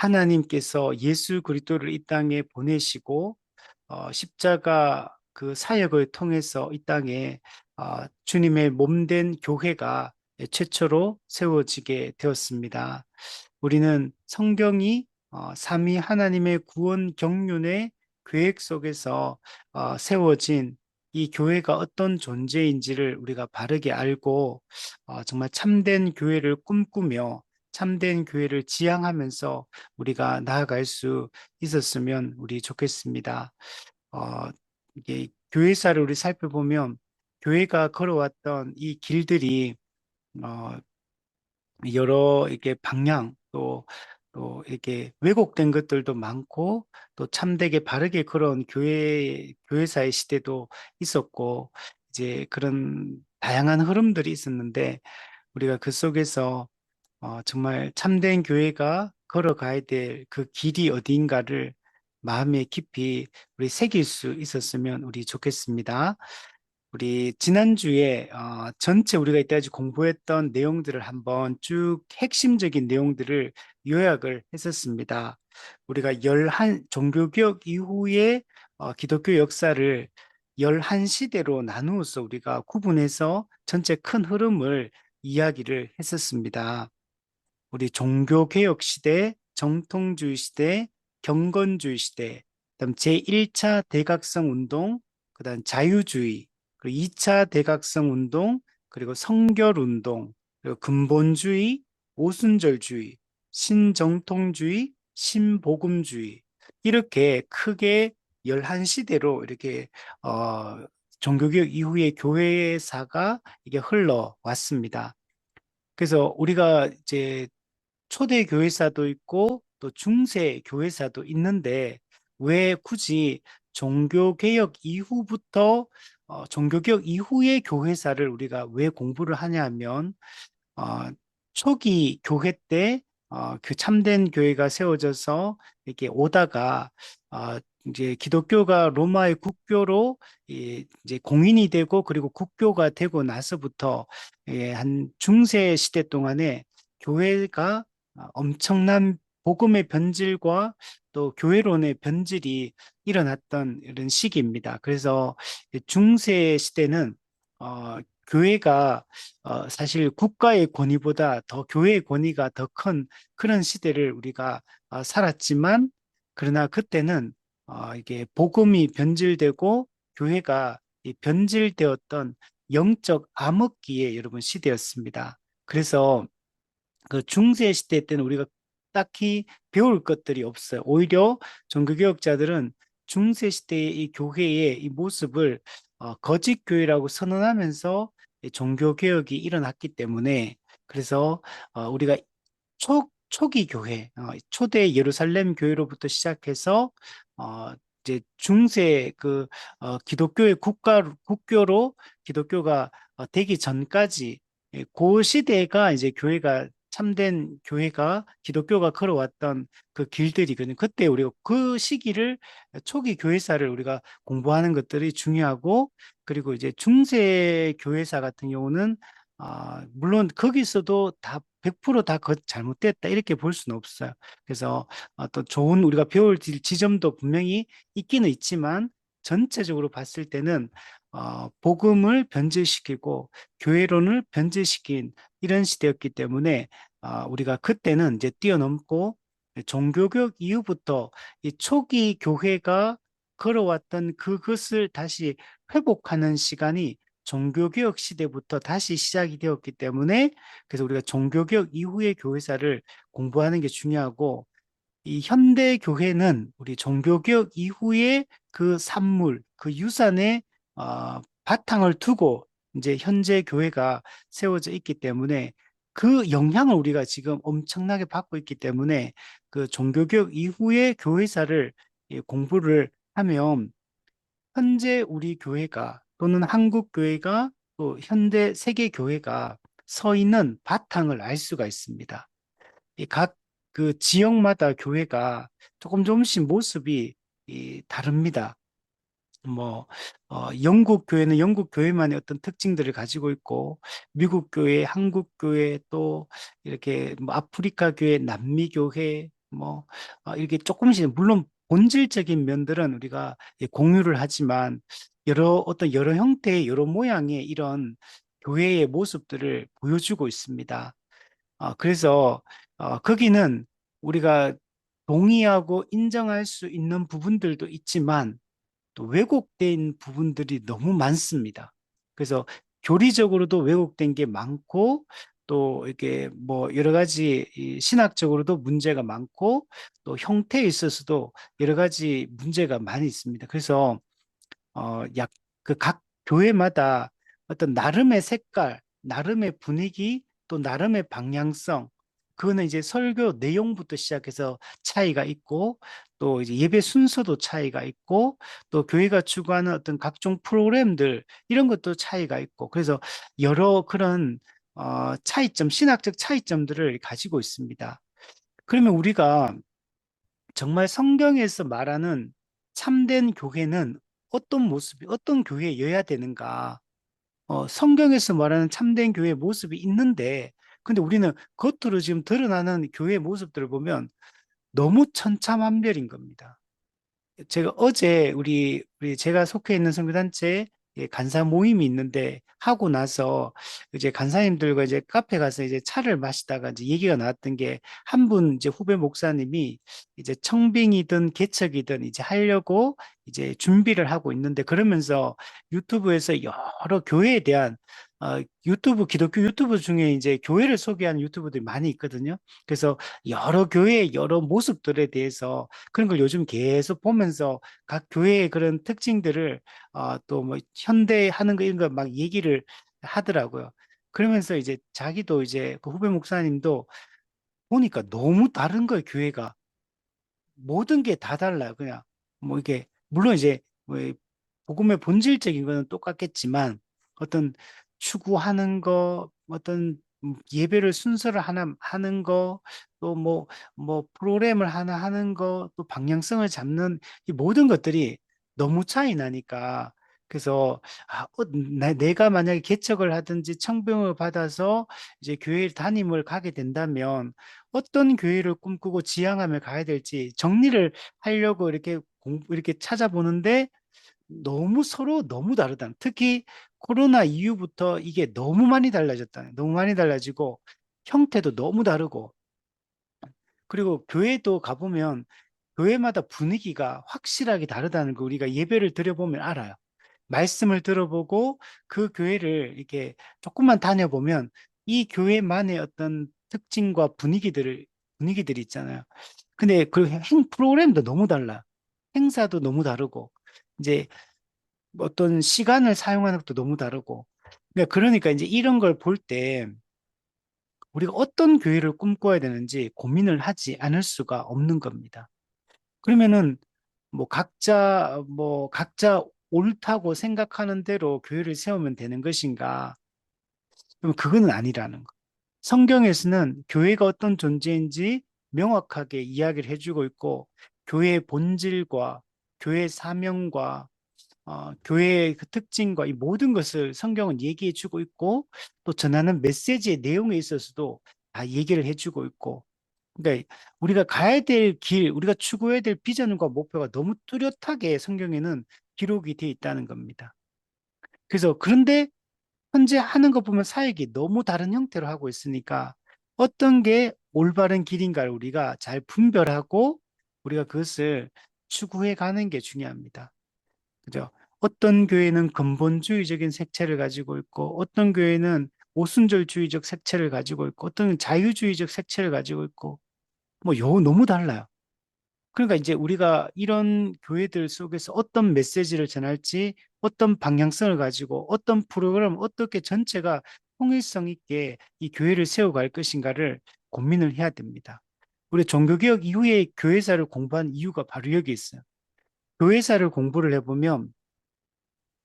하나님께서 예수 그리스도를 이 땅에 보내시고 십자가 그 사역을 통해서 이 땅에 주님의 몸된 교회가 최초로 세워지게 되었습니다. 우리는 성경이 삼위 하나님의 구원 경륜의 계획 속에서 세워진 이 교회가 어떤 존재인지를 우리가 바르게 알고 정말 참된 교회를 꿈꾸며 참된 교회를 지향하면서 우리가 나아갈 수 있었으면 우리 좋겠습니다. 어, 이게 교회사를 우리 살펴보면 교회가 걸어왔던 이 길들이 어, 여러 이렇게 방향 또 이렇게 왜곡된 것들도 많고 또 참되게 바르게 걸어온 교회사의 시대도 있었고 이제 그런 다양한 흐름들이 있었는데 우리가 그 속에서 정말 참된 교회가 걸어가야 될 그 길이 어디인가를 마음에 깊이 우리 새길 수 있었으면 우리 좋겠습니다. 우리 지난주에 전체 우리가 이때까지 공부했던 내용들을 한번 쭉 핵심적인 내용들을 요약을 했었습니다. 우리가 종교개혁 이후에 기독교 역사를 11시대로 나누어서 우리가 구분해서 전체 큰 흐름을 이야기를 했었습니다. 우리 종교개혁 시대, 정통주의 시대, 경건주의 시대, 그다음 제1차 대각성 운동, 그다음 자유주의, 그리고 2차 대각성 운동, 그리고 성결 운동, 그리고 근본주의, 오순절주의, 신정통주의, 신복음주의 이렇게 크게 11시대로 이렇게 종교개혁 이후에 교회사가 이게 흘러왔습니다. 그래서 우리가 이제 초대 교회사도 있고 또 중세 교회사도 있는데 왜 굳이 종교개혁 이후부터 종교개혁 이후의 교회사를 우리가 왜 공부를 하냐 하면 어, 초기 교회 때 그 참된 교회가 세워져서 이렇게 오다가 어, 이제 기독교가 로마의 국교로 이제 공인이 되고 그리고 국교가 되고 나서부터 한 중세 시대 동안에 교회가 엄청난 복음의 변질과 또 교회론의 변질이 일어났던 이런 시기입니다. 그래서 중세 시대는 어, 교회가 사실 국가의 권위보다 더 교회의 권위가 더 큰 그런 시대를 우리가 살았지만 그러나 그때는 이게 복음이 변질되고 교회가 이 변질되었던 영적 암흑기의 여러분 시대였습니다. 그래서 그 중세 시대 때는 우리가 딱히 배울 것들이 없어요. 오히려 종교개혁자들은 중세 시대의 이 교회의 이 모습을 거짓 교회라고 선언하면서 이 종교개혁이 일어났기 때문에 그래서 우리가 초기 교회, 초대 예루살렘 교회로부터 시작해서 이제 중세 기독교의 국교로 기독교가 되기 전까지 그 시대가 이제 교회가 참된 교회가 기독교가 걸어왔던 그 길들이거든요. 그때 우리가 그 시기를 초기 교회사를 우리가 공부하는 것들이 중요하고 그리고 이제 중세 교회사 같은 경우는 물론 거기서도 다 100%다 잘못됐다 이렇게 볼 수는 없어요. 그래서 또 좋은 우리가 배울 지점도 분명히 있기는 있지만 전체적으로 봤을 때는 복음을 변질시키고 교회론을 변질시킨 이런 시대였기 때문에 우리가 그때는 이제 뛰어넘고 종교개혁 이후부터 이 초기 교회가 걸어왔던 그것을 다시 회복하는 시간이 종교개혁 시대부터 다시 시작이 되었기 때문에 그래서 우리가 종교개혁 이후의 교회사를 공부하는 게 중요하고 이 현대 교회는 우리 종교개혁 이후에 그 산물, 그 유산의 바탕을 두고 이제 현재 교회가 세워져 있기 때문에 그 영향을 우리가 지금 엄청나게 받고 있기 때문에 그 종교개혁 이후의 교회사를 공부를 하면 현재 우리 교회가 또는 한국 교회가 또 현대 세계 교회가 서 있는 바탕을 알 수가 있습니다. 이 각 그 지역마다 교회가 조금 조금씩 모습이 다릅니다. 뭐 영국 교회는 영국 교회만의 어떤 특징들을 가지고 있고 미국 교회, 한국 교회 또 이렇게 뭐 아프리카 교회, 남미 교회 뭐 이렇게 조금씩 물론 본질적인 면들은 우리가 공유를 하지만 여러 형태의 여러 모양의 이런 교회의 모습들을 보여주고 있습니다. 그래서 거기는 우리가 동의하고 인정할 수 있는 부분들도 있지만 또 왜곡된 부분들이 너무 많습니다. 그래서 교리적으로도 왜곡된 게 많고 또 이렇게 뭐 여러 가지 이 신학적으로도 문제가 많고 또 형태에 있어서도 여러 가지 문제가 많이 있습니다. 그래서 그 각 교회마다 어떤 나름의 색깔, 나름의 분위기, 또 나름의 방향성, 그거는 이제 설교 내용부터 시작해서 차이가 있고, 또 이제 예배 순서도 차이가 있고, 또 교회가 추구하는 어떤 각종 프로그램들, 이런 것도 차이가 있고, 그래서 여러 그런 차이점, 신학적 차이점들을 가지고 있습니다. 그러면 우리가 정말 성경에서 말하는 참된 교회는 어떤 모습이, 어떤 교회여야 되는가? 성경에서 말하는 참된 교회의 모습이 있는데, 근데 우리는 겉으로 지금 드러나는 교회의 모습들을 보면 너무 천차만별인 겁니다. 제가 어제 우리 제가 속해 있는 선교단체에 간사 모임이 있는데 하고 나서 이제 간사님들과 이제 카페 가서 이제 차를 마시다가 이제 얘기가 나왔던 게 한 분 이제 후배 목사님이 이제 청빙이든 개척이든 이제 하려고 이제 준비를 하고 있는데 그러면서 유튜브에서 여러 교회에 대한 기독교 유튜브 중에 이제 교회를 소개하는 유튜브들이 많이 있거든요. 그래서 여러 교회의 여러 모습들에 대해서 그런 걸 요즘 계속 보면서 각 교회의 그런 특징들을 또 뭐 현대 하는 거 이런 거 막 얘기를 하더라고요. 그러면서 이제 자기도 이제 그 후배 목사님도 보니까 너무 다른 거예요, 교회가. 모든 게 다 달라요. 그냥 뭐 이게 물론 이제 뭐 복음의 본질적인 거는 똑같겠지만 어떤 추구하는 거, 어떤 예배를 순서를 하나 하는 거, 또 뭐 프로그램을 하나 하는 거, 또 방향성을 잡는 이 모든 것들이 너무 차이 나니까 그래서 내가 만약에 개척을 하든지 청병을 받아서 이제 교회 담임을 가게 된다면 어떤 교회를 꿈꾸고 지향하며 가야 될지 정리를 하려고 이렇게 찾아보는데 너무 서로 너무 다르다. 특히 코로나 이후부터 이게 너무 많이 달라졌다. 너무 많이 달라지고 형태도 너무 다르고 그리고 교회도 가보면 교회마다 분위기가 확실하게 다르다는 거 우리가 예배를 드려보면 알아요. 말씀을 들어보고 그 교회를 이렇게 조금만 다녀보면 이 교회만의 어떤 특징과 분위기들이 있잖아요. 근데 그 프로그램도 너무 달라. 행사도 너무 다르고, 이제 어떤 시간을 사용하는 것도 너무 다르고. 그러니까 이제 이런 걸 볼 때 우리가 어떤 교회를 꿈꿔야 되는지 고민을 하지 않을 수가 없는 겁니다. 그러면은 각자 옳다고 생각하는 대로 교회를 세우면 되는 것인가? 그럼 그거는 아니라는 거. 성경에서는 교회가 어떤 존재인지 명확하게 이야기를 해주고 있고, 교회의 본질과 교회의 사명과 교회의 그 특징과 이 모든 것을 성경은 얘기해 주고 있고, 또 전하는 메시지의 내용에 있어서도 다 얘기를 해주고 있고, 그러니까 우리가 가야 될 길, 우리가 추구해야 될 비전과 목표가 너무 뚜렷하게 성경에는 기록이 되어 있다는 겁니다. 그래서 그런데 현재 하는 거 보면 사역이 너무 다른 형태로 하고 있으니까 어떤 게 올바른 길인가를 우리가 잘 분별하고 우리가 그것을 추구해 가는 게 중요합니다. 그죠? 어떤 교회는 근본주의적인 색채를 가지고 있고 어떤 교회는 오순절주의적 색채를 가지고 있고 어떤 자유주의적 색채를 가지고 있고 너무 달라요. 그러니까 이제 우리가 이런 교회들 속에서 어떤 메시지를 전할지, 어떤 방향성을 가지고, 어떤 프로그램, 어떻게 전체가 통일성 있게 이 교회를 세워갈 것인가를 고민을 해야 됩니다. 우리 종교개혁 이후에 교회사를 공부한 이유가 바로 여기 있어요. 교회사를 공부를 해보면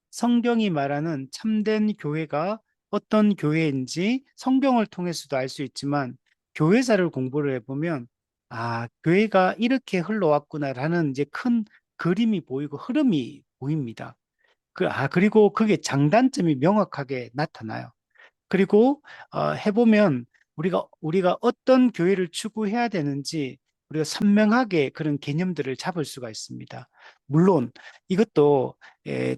성경이 말하는 참된 교회가 어떤 교회인지 성경을 통해서도 알 수 있지만 교회사를 공부를 해보면 교회가 이렇게 흘러왔구나라는 이제 큰 그림이 보이고 흐름이 보입니다. 그리고 그게 장단점이 명확하게 나타나요. 그리고 해보면 우리가 어떤 교회를 추구해야 되는지 우리가 선명하게 그런 개념들을 잡을 수가 있습니다. 물론 이것도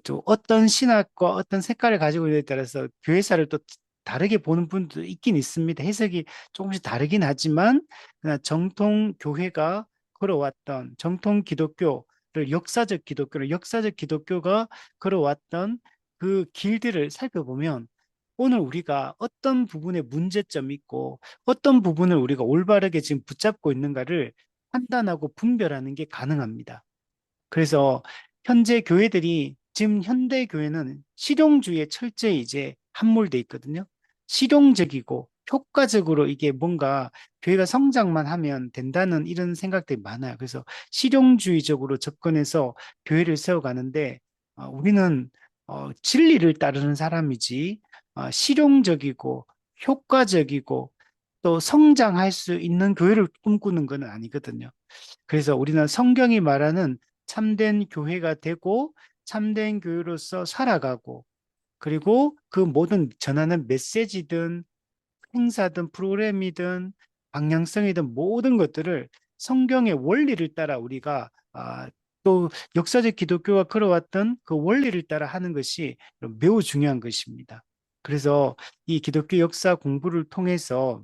또 어떤 신학과 어떤 색깔을 가지고 있느냐에 따라서 교회사를 또 다르게 보는 분도 있긴 있습니다. 해석이 조금씩 다르긴 하지만 그러나 정통 교회가 걸어왔던 정통 기독교를 역사적 기독교가 걸어왔던 그 길들을 살펴보면 오늘 우리가 어떤 부분에 문제점이 있고 어떤 부분을 우리가 올바르게 지금 붙잡고 있는가를 판단하고 분별하는 게 가능합니다. 그래서 현재 교회들이 지금 현대 교회는 실용주의에 철저히 이제 함몰돼 있거든요. 실용적이고 효과적으로 이게 뭔가 교회가 성장만 하면 된다는 이런 생각들이 많아요. 그래서 실용주의적으로 접근해서 교회를 세워가는데 우리는 진리를 따르는 사람이지 실용적이고 효과적이고 또 성장할 수 있는 교회를 꿈꾸는 건 아니거든요. 그래서 우리는 성경이 말하는 참된 교회가 되고 참된 교회로서 살아가고 그리고 그 모든 전하는 메시지든 행사든 프로그램이든 방향성이든 모든 것들을 성경의 원리를 따라 우리가 또 역사적 기독교가 걸어왔던 그 원리를 따라 하는 것이 매우 중요한 것입니다. 그래서 이 기독교 역사 공부를 통해서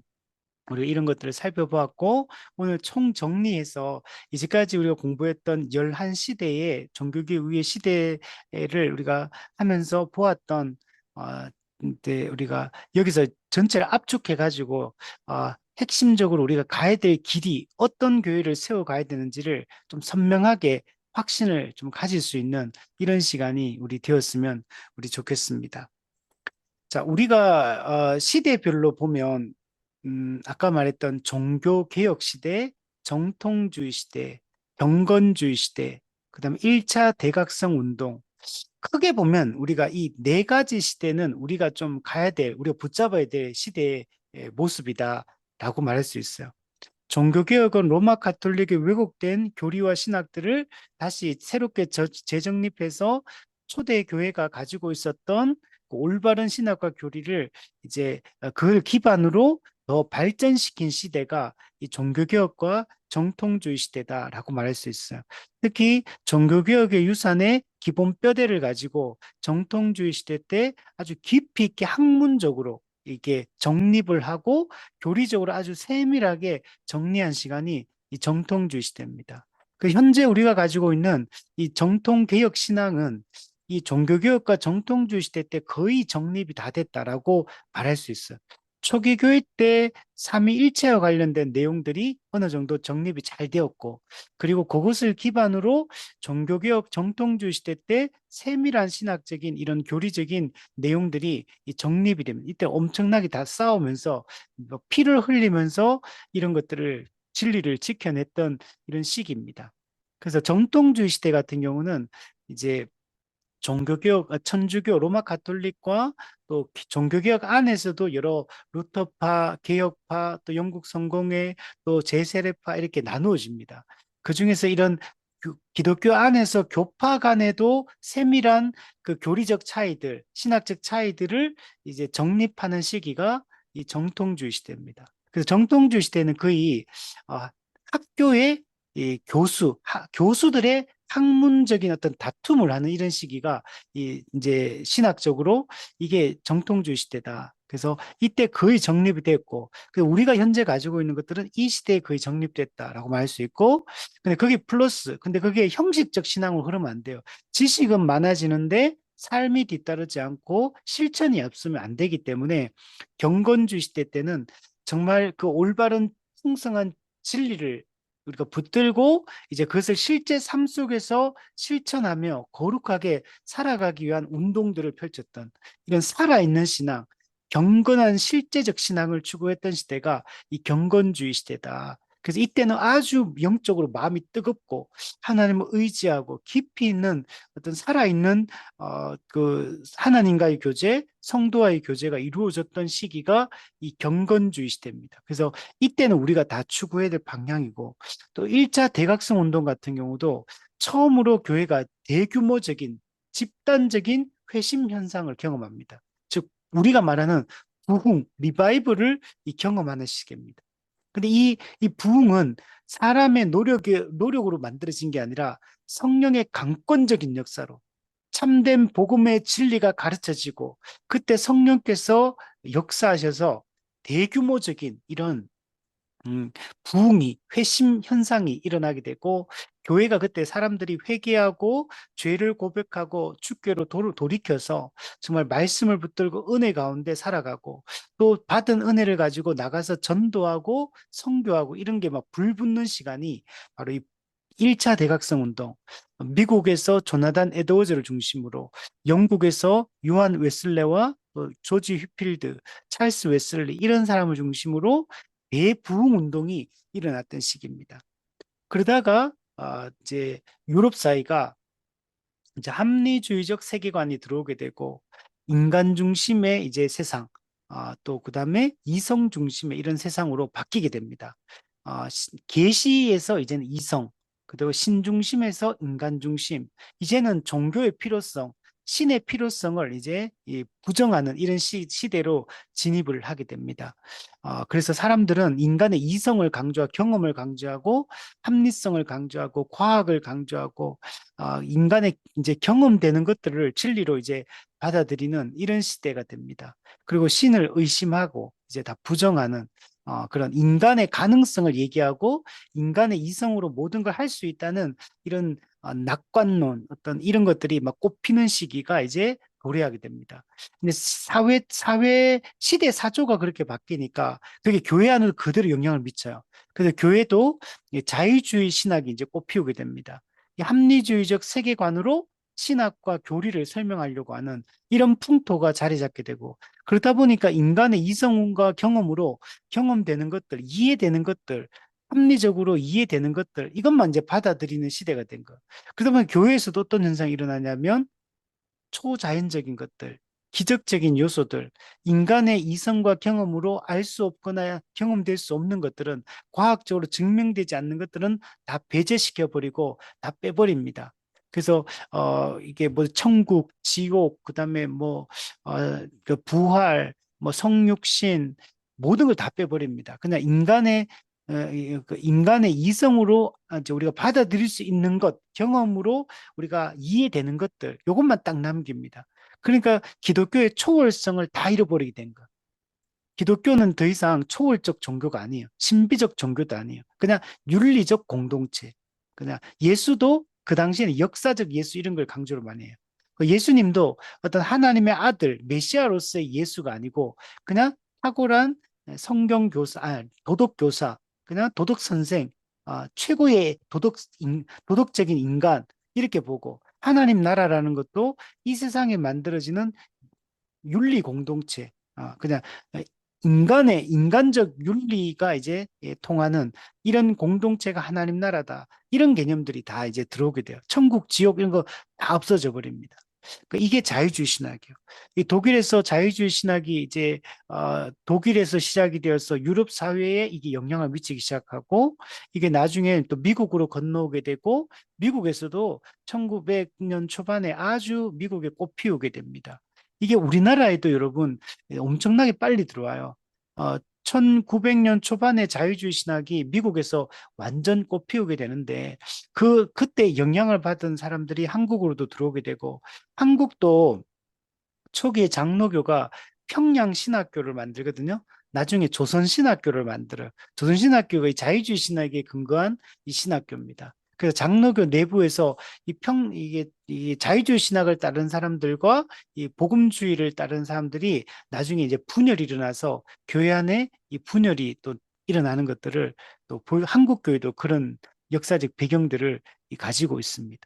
우리가 이런 것들을 살펴보았고 오늘 총정리해서 이제까지 우리가 공부했던 11시대의 종교개혁의 시대를 우리가 하면서 보았던 우리가 여기서 전체를 압축해 가지고 핵심적으로 우리가 가야 될 길이 어떤 교회를 세워 가야 되는지를 좀 선명하게 확신을 좀 가질 수 있는 이런 시간이 우리 되었으면 우리 좋겠습니다. 자, 우리가 시대별로 보면 아까 말했던 종교 개혁 시대, 정통주의 시대, 경건주의 시대, 그다음에 1차 대각성 운동. 크게 보면 우리가 이 네 가지 시대는 우리가 좀 가야 될, 우리가 붙잡아야 될 시대의 모습이다라고 말할 수 있어요. 종교개혁은 로마 가톨릭의 왜곡된 교리와 신학들을 다시 새롭게 재정립해서 초대 교회가 가지고 있었던 그 올바른 신학과 교리를 이제 그걸 기반으로 더 발전시킨 시대가 이 종교개혁과 정통주의 시대다라고 말할 수 있어요. 특히 종교개혁의 유산의 기본 뼈대를 가지고 정통주의 시대 때 아주 깊이 있게 학문적으로 이게 정립을 하고 교리적으로 아주 세밀하게 정리한 시간이 이 정통주의 시대입니다. 그 현재 우리가 가지고 있는 이 정통개혁 신앙은 이 종교개혁과 정통주의 시대 때 거의 정립이 다 됐다라고 말할 수 있어요. 초기 교회 때 삼위일체와 관련된 내용들이 어느 정도 정립이 잘 되었고, 그리고 그것을 기반으로 종교개혁 정통주의 시대 때 세밀한 신학적인 이런 교리적인 내용들이 이 정립이 되면 이때 엄청나게 다 싸우면서 뭐 피를 흘리면서 이런 것들을 진리를 지켜냈던 이런 시기입니다. 그래서 정통주의 시대 같은 경우는 이제 종교개혁, 천주교, 로마 가톨릭과 또 종교개혁 안에서도 여러 루터파, 개혁파, 또 영국 성공회, 또 제세례파 이렇게 나누어집니다. 그중에서 이런 기독교 안에서 교파 간에도 세밀한 그 교리적 차이들, 신학적 차이들을 이제 정립하는 시기가 이 정통주의 시대입니다. 그래서 정통주의 시대는 거의 학교의 이 교수들의 학문적인 어떤 다툼을 하는 이런 시기가 이제 신학적으로 이게 정통주의 시대다. 그래서 이때 거의 정립이 됐고, 우리가 현재 가지고 있는 것들은 이 시대에 거의 정립됐다라고 말할 수 있고, 근데 그게 플러스, 근데 그게 형식적 신앙으로 흐르면 안 돼요. 지식은 많아지는데 삶이 뒤따르지 않고 실천이 없으면 안 되기 때문에 경건주의 시대 때는 정말 그 올바른 풍성한 진리를 우리가 붙들고 이제 그것을 실제 삶 속에서 실천하며 거룩하게 살아가기 위한 운동들을 펼쳤던 이런 살아있는 신앙, 경건한 실제적 신앙을 추구했던 시대가 이 경건주의 시대다. 그래서 이때는 아주 영적으로 마음이 뜨겁고 하나님을 의지하고 깊이 있는 어떤 살아있는 그 하나님과의 교제, 성도와의 교제가 이루어졌던 시기가 이 경건주의 시대입니다. 그래서 이때는 우리가 다 추구해야 될 방향이고 또 1차 대각성 운동 같은 경우도 처음으로 교회가 대규모적인 집단적인 회심 현상을 경험합니다. 즉 우리가 말하는 부흥, 리바이벌을 경험하는 시기입니다. 근데 이 부흥은 사람의 노력으로 만들어진 게 아니라 성령의 강권적인 역사로 참된 복음의 진리가 가르쳐지고 그때 성령께서 역사하셔서 대규모적인 이런 음, 부흥이, 회심 현상이 일어나게 되고, 교회가 그때 사람들이 회개하고, 죄를 고백하고, 주께로 돌이켜서 정말 말씀을 붙들고 은혜 가운데 살아가고, 또 받은 은혜를 가지고 나가서 전도하고, 선교하고, 이런 게 막 불붙는 시간이 바로 이 1차 대각성 운동, 미국에서 조나단 에드워즈를 중심으로, 영국에서 요한 웨슬레와 또 조지 휘필드, 찰스 웨슬리 이런 사람을 중심으로 대부흥 운동이 일어났던 시기입니다. 그러다가 이제 유럽 사회가 이제 합리주의적 세계관이 들어오게 되고 인간 중심의 이제 세상, 또 그다음에 이성 신중심의 이런 세상으로 바뀌게 됩니다. 계시에서 이제는 이성, 그리고 신중심에서 인간 중심, 이제는 종교의 필요성, 신의 필요성을 이제 부정하는 이런 시대로 진입을 하게 됩니다. 그래서 사람들은 인간의 이성을 강조하고 경험을 강조하고 합리성을 강조하고 과학을 강조하고 인간의 이제 경험되는 것들을 진리로 이제 받아들이는 이런 시대가 됩니다. 그리고 신을 의심하고 이제 다 부정하는 그런 인간의 가능성을 얘기하고 인간의 이성으로 모든 걸 할 수 있다는 이런 낙관론 어떤 이런 것들이 막 꼽히는 시기가 이제 도래하게 됩니다. 근데 사회 시대 사조가 그렇게 바뀌니까 그게 교회 안으로 그대로 영향을 미쳐요. 그래서 교회도 자유주의 신학이 이제 꽃피우게 됩니다. 이 합리주의적 세계관으로 신학과 교리를 설명하려고 하는 이런 풍토가 자리 잡게 되고 그러다 보니까 인간의 이성과 경험으로 경험되는 것들, 이해되는 것들, 합리적으로 이해되는 것들 이것만 이제 받아들이는 시대가 된 거예요. 그러다 보면 교회에서도 어떤 현상이 일어나냐면 초자연적인 것들, 기적적인 요소들, 인간의 이성과 경험으로 알 수 없거나 경험될 수 없는 것들은 과학적으로 증명되지 않는 것들은 다 배제시켜 버리고 다 빼버립니다. 그래서 이게 뭐 천국, 지옥, 그다음에 뭐 그 부활, 뭐 성육신 모든 걸 다 빼버립니다. 그냥 그 인간의 이성으로 이제 우리가 받아들일 수 있는 것, 경험으로 우리가 이해되는 것들, 이것만 딱 남깁니다. 그러니까 기독교의 초월성을 다 잃어버리게 된 거. 기독교는 더 이상 초월적 종교가 아니에요. 신비적 종교도 아니에요. 그냥 윤리적 공동체. 그냥 예수도 그 당시에는 역사적 예수 이런 걸 강조를 많이 해요. 그 예수님도 어떤 하나님의 아들, 메시아로서의 예수가 아니고 그냥 탁월한 성경 교사, 도덕 교사, 그냥 도덕 선생, 최고의 도덕적인 인간 이렇게 보고 하나님 나라라는 것도 이 세상에 만들어지는 윤리 공동체, 그냥 인간의 인간적 윤리가 이제 통하는 이런 공동체가 하나님 나라다. 이런 개념들이 다 이제 들어오게 돼요. 천국, 지옥 이런 거 다 없어져 버립니다. 그러니까 이게 자유주의 신학이에요. 이 독일에서 자유주의 신학이 이제 독일에서 시작이 되어서 유럽 사회에 이게 영향을 미치기 시작하고 이게 나중에 또 미국으로 건너오게 되고 미국에서도 1900년 초반에 아주 미국에 꽃피우게 됩니다. 이게 우리나라에도 여러분 엄청나게 빨리 들어와요. 1900년 초반에 자유주의 신학이 미국에서 완전 꽃피우게 되는데 그때 영향을 받은 사람들이 한국으로도 들어오게 되고 한국도 초기에 장로교가 평양 신학교를 만들거든요. 나중에 조선 신학교를 만들어요. 조선 신학교가 이 자유주의 신학에 근거한 이 신학교입니다. 그래서 장로교 내부에서 이게 자유주의 신학을 따르는 사람들과 이 복음주의를 따르는 사람들이 나중에 이제 분열이 일어나서 교회 안에 이 분열이 또 일어나는 것들을 또 한국 교회도 그런 역사적 배경들을 가지고 있습니다.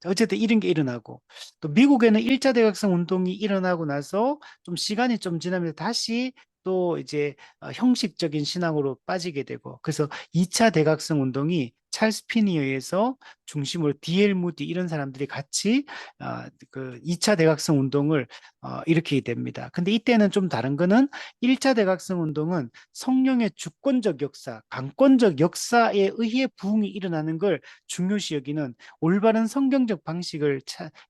어쨌든 이런 게 일어나고 또 미국에는 1차 대각성 운동이 일어나고 나서 좀 시간이 좀 지나면서 다시 또 이제 형식적인 신앙으로 빠지게 되고 그래서 2차 대각성 운동이 찰스 피니에 의해서 중심으로 디엘 무디 이런 사람들이 같이 그 2차 대각성 운동을 일으키게 됩니다. 근데 이때는 좀 다른 거는 1차 대각성 운동은 성령의 주권적 역사, 강권적 역사에 의해 부흥이 일어나는 걸 중요시 여기는 올바른 성경적 방식을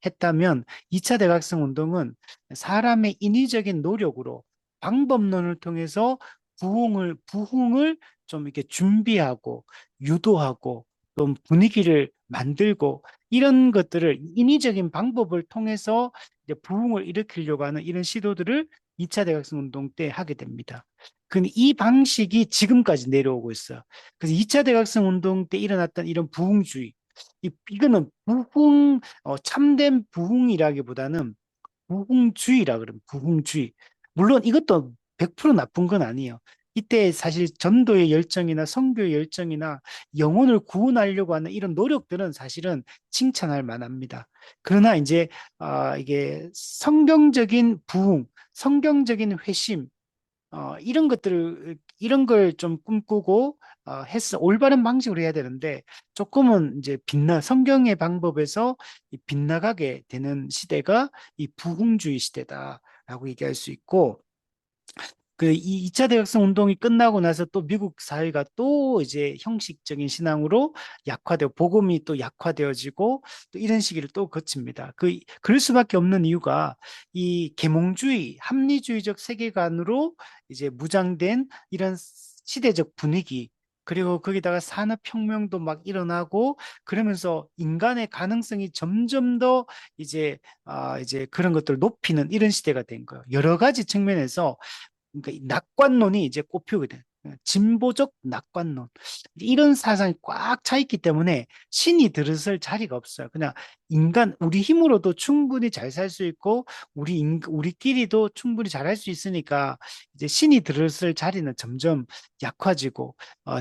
했다면 2차 대각성 운동은 사람의 인위적인 노력으로 방법론을 통해서 부흥을 좀 이렇게 준비하고 유도하고 또 분위기를 만들고 이런 것들을 인위적인 방법을 통해서 이제 부흥을 일으키려고 하는 이런 시도들을 2차 대학생 운동 때 하게 됩니다. 근데 이 방식이 지금까지 내려오고 있어요. 그래서 2차 대학생 운동 때 일어났던 이런 부흥주의, 이거는 참된 부흥이라기보다는 부흥주의라 그러면 부흥주의. 물론 이것도 100% 나쁜 건 아니에요. 이때 사실 전도의 열정이나 선교의 열정이나 영혼을 구원하려고 하는 이런 노력들은 사실은 칭찬할 만합니다. 그러나 이제 이게 성경적인 부흥, 성경적인 회심, 이런 걸 좀 꿈꾸고 했어. 올바른 방식으로 해야 되는데 조금은 이제 성경의 방법에서 이 빗나가게 되는 시대가 이 부흥주의 시대다라고 얘기할 수 있고, 이 2차 대학생 운동이 끝나고 나서 또 미국 사회가 또 이제 형식적인 신앙으로 약화되고 복음이 또 약화되어지고 또 이런 시기를 또 거칩니다. 그럴 수밖에 없는 이유가 이 계몽주의, 합리주의적 세계관으로 이제 무장된 이런 시대적 분위기, 그리고 거기다가 산업혁명도 막 일어나고 그러면서 인간의 가능성이 점점 더 이제 그런 것들을 높이는 이런 시대가 된 거예요. 여러 가지 측면에서 그러니까 이 낙관론이 이제 꼽히게 돼. 진보적 낙관론. 이런 사상이 꽉 차 있기 때문에 신이 들어설 자리가 없어요. 그냥 우리 힘으로도 충분히 잘 살 수 있고, 우리끼리도 충분히 잘할 수 있으니까, 이제 신이 들어설 자리는 점점 약화지고,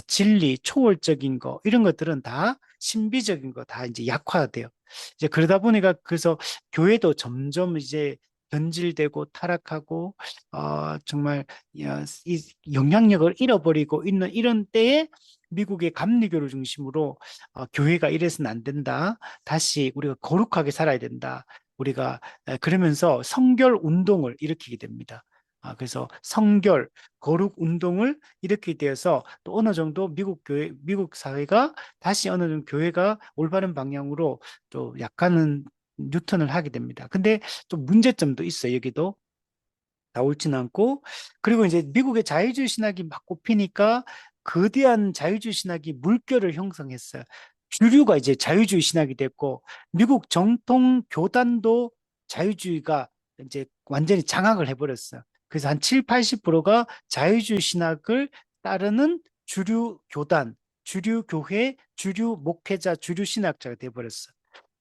진리, 초월적인 거, 이런 것들은 다 신비적인 거 다 이제 약화돼요. 이제 그러다 보니까 그래서 교회도 점점 이제 변질되고 타락하고 정말 이 영향력을 잃어버리고 있는 이런 때에 미국의 감리교를 중심으로 교회가 이래서는 안 된다. 다시 우리가 거룩하게 살아야 된다. 우리가 그러면서 성결 운동을 일으키게 됩니다. 그래서 성결, 거룩 운동을 일으키게 되어서 또 어느 정도 미국 사회가 다시 어느 정도 교회가 올바른 방향으로 또 약간은 뉴턴을 하게 됩니다. 근데 좀 문제점도 있어요. 여기도 다 옳지는 않고, 그리고 이제 미국의 자유주의 신학이 막 꼽히니까 거대한 자유주의 신학이 물결을 형성했어요. 주류가 이제 자유주의 신학이 됐고 미국 정통 교단도 자유주의가 이제 완전히 장악을 해버렸어요. 그래서 한 7, 80%가 자유주의 신학을 따르는 주류 교단, 주류 교회, 주류 목회자, 주류 신학자가 돼버렸어요.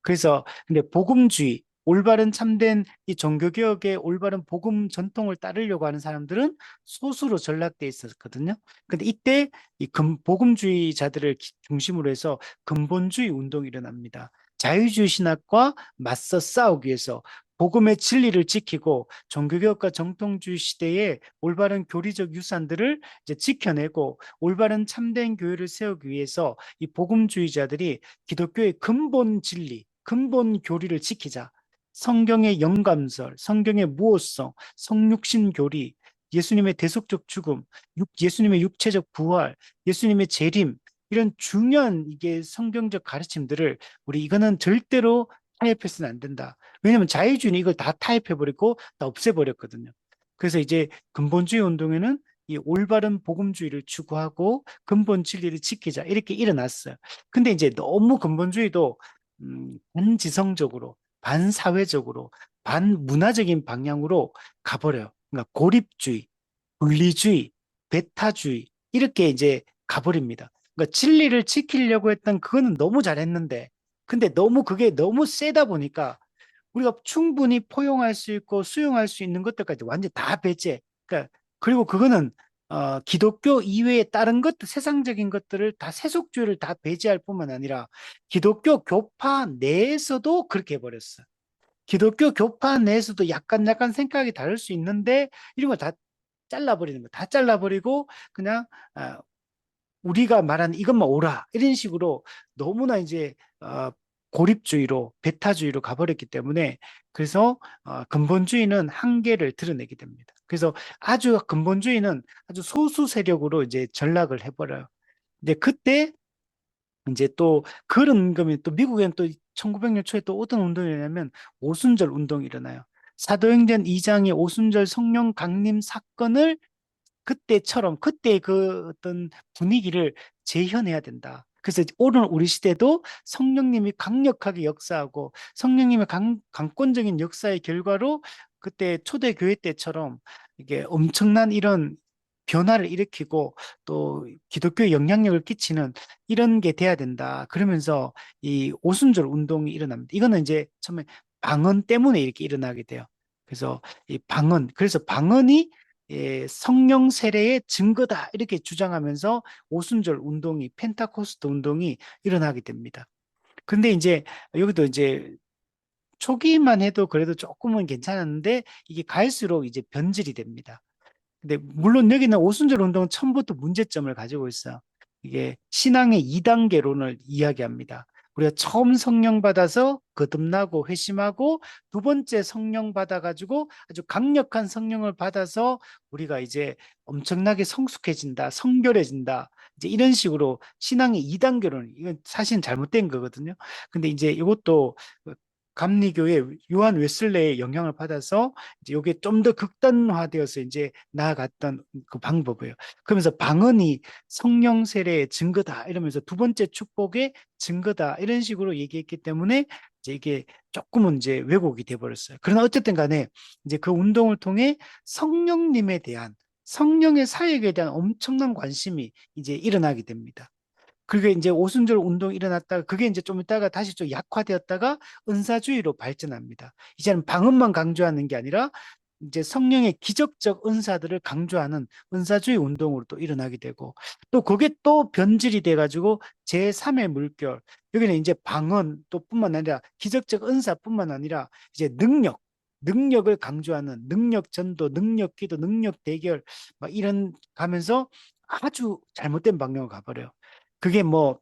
그래서 근데 복음주의, 올바른 참된 이 종교개혁의 올바른 복음 전통을 따르려고 하는 사람들은 소수로 전락돼 있었거든요. 근데 이때 복음주의자들을 중심으로 해서 근본주의 운동이 일어납니다. 자유주의 신학과 맞서 싸우기 위해서 복음의 진리를 지키고 종교개혁과 정통주의 시대의 올바른 교리적 유산들을 이제 지켜내고 올바른 참된 교회를 세우기 위해서 이 복음주의자들이 기독교의 근본 진리, 근본 교리를 지키자. 성경의 영감설, 성경의 무호성, 성육신 교리, 예수님의 대속적 죽음, 예수님의 육체적 부활, 예수님의 재림, 이런 중요한 이게 성경적 가르침들을 우리 이거는 절대로 타협해서는 안 된다. 왜냐하면 자유주의는 이걸 다 타협해버리고 다 없애버렸거든요. 그래서 이제 근본주의 운동에는 이 올바른 복음주의를 추구하고 근본 진리를 지키자 이렇게 일어났어요. 근데 이제 너무 근본주의도 반지성적으로, 반사회적으로, 반문화적인 방향으로 가버려요. 그러니까 고립주의, 분리주의, 배타주의 이렇게 이제 가버립니다. 그러니까 진리를 지키려고 했던 그거는 너무 잘했는데, 근데 그게 너무 세다 보니까 우리가 충분히 포용할 수 있고 수용할 수 있는 것들까지 완전 다 배제. 그러니까 그리고 그거는 기독교 이외의 다른 것들, 세상적인 것들을 다 세속주의를 다 배제할 뿐만 아니라 기독교 교파 내에서도 그렇게 해버렸어. 기독교 교파 내에서도 약간 생각이 다를 수 있는데 이런 거 다 잘라버리는 거, 다 잘라버리고 그냥 우리가 말하는 이것만 옳아 이런 식으로 너무나 이제 고립주의로 배타주의로 가버렸기 때문에 그래서 근본주의는 한계를 드러내게 됩니다. 그래서 아주 근본주의는 아주 소수 세력으로 이제 전락을 해버려요. 근데 그때 이제 또 그런 거면 또 미국에는 또 1900년 초에 또 어떤 운동이 일어나면 오순절 운동이 일어나요. 사도행전 2장의 오순절 성령 강림 사건을 그때처럼 그때 그 어떤 분위기를 재현해야 된다. 그래서 오늘 우리 시대도 성령님이 강력하게 역사하고 성령님의 강권적인 역사의 결과로 그때 초대교회 때처럼 이게 엄청난 이런 변화를 일으키고 또 기독교에 영향력을 끼치는 이런 게 돼야 된다. 그러면서 이 오순절 운동이 일어납니다. 이거는 이제 처음에 방언 때문에 이렇게 일어나게 돼요. 그래서 이 방언, 그래서 방언이 성령 세례의 증거다 이렇게 주장하면서 오순절 운동이 펜타코스트 운동이 일어나게 됩니다. 근데 이제 여기도 이제 초기만 해도 그래도 조금은 괜찮았는데 이게 갈수록 이제 변질이 됩니다. 근데 물론 여기는 오순절 운동은 처음부터 문제점을 가지고 있어요. 이게 신앙의 2단계론을 이야기합니다. 우리가 처음 성령 받아서 거듭나고 회심하고 두 번째 성령 받아가지고 아주 강력한 성령을 받아서 우리가 이제 엄청나게 성숙해진다, 성결해진다. 이제 이런 식으로 신앙의 2단계론, 이건 사실은 잘못된 거거든요. 근데 이제 이것도 감리교회 요한 웨슬레의 영향을 받아서 이제 이게 좀 더 극단화되어서 이제 나아갔던 그 방법이에요. 그러면서 방언이 성령 세례의 증거다 이러면서 두 번째 축복의 증거다 이런 식으로 얘기했기 때문에 이제 이게 조금은 이제 왜곡이 돼 버렸어요. 그러나 어쨌든 간에 이제 그 운동을 통해 성령님에 대한 성령의 사역에 대한 엄청난 관심이 이제 일어나게 됩니다. 그게 이제 오순절 운동이 일어났다가 그게 이제 좀 있다가 다시 좀 약화되었다가 은사주의로 발전합니다. 이제는 방언만 강조하는 게 아니라 이제 성령의 기적적 은사들을 강조하는 은사주의 운동으로 또 일어나게 되고 또 그게 또 변질이 돼가지고 제3의 물결 여기는 이제 방언 또 뿐만 아니라 기적적 은사뿐만 아니라 이제 능력을 강조하는 능력 전도, 능력 기도, 능력 대결 막 이런 가면서 아주 잘못된 방향으로 가버려요. 그게 뭐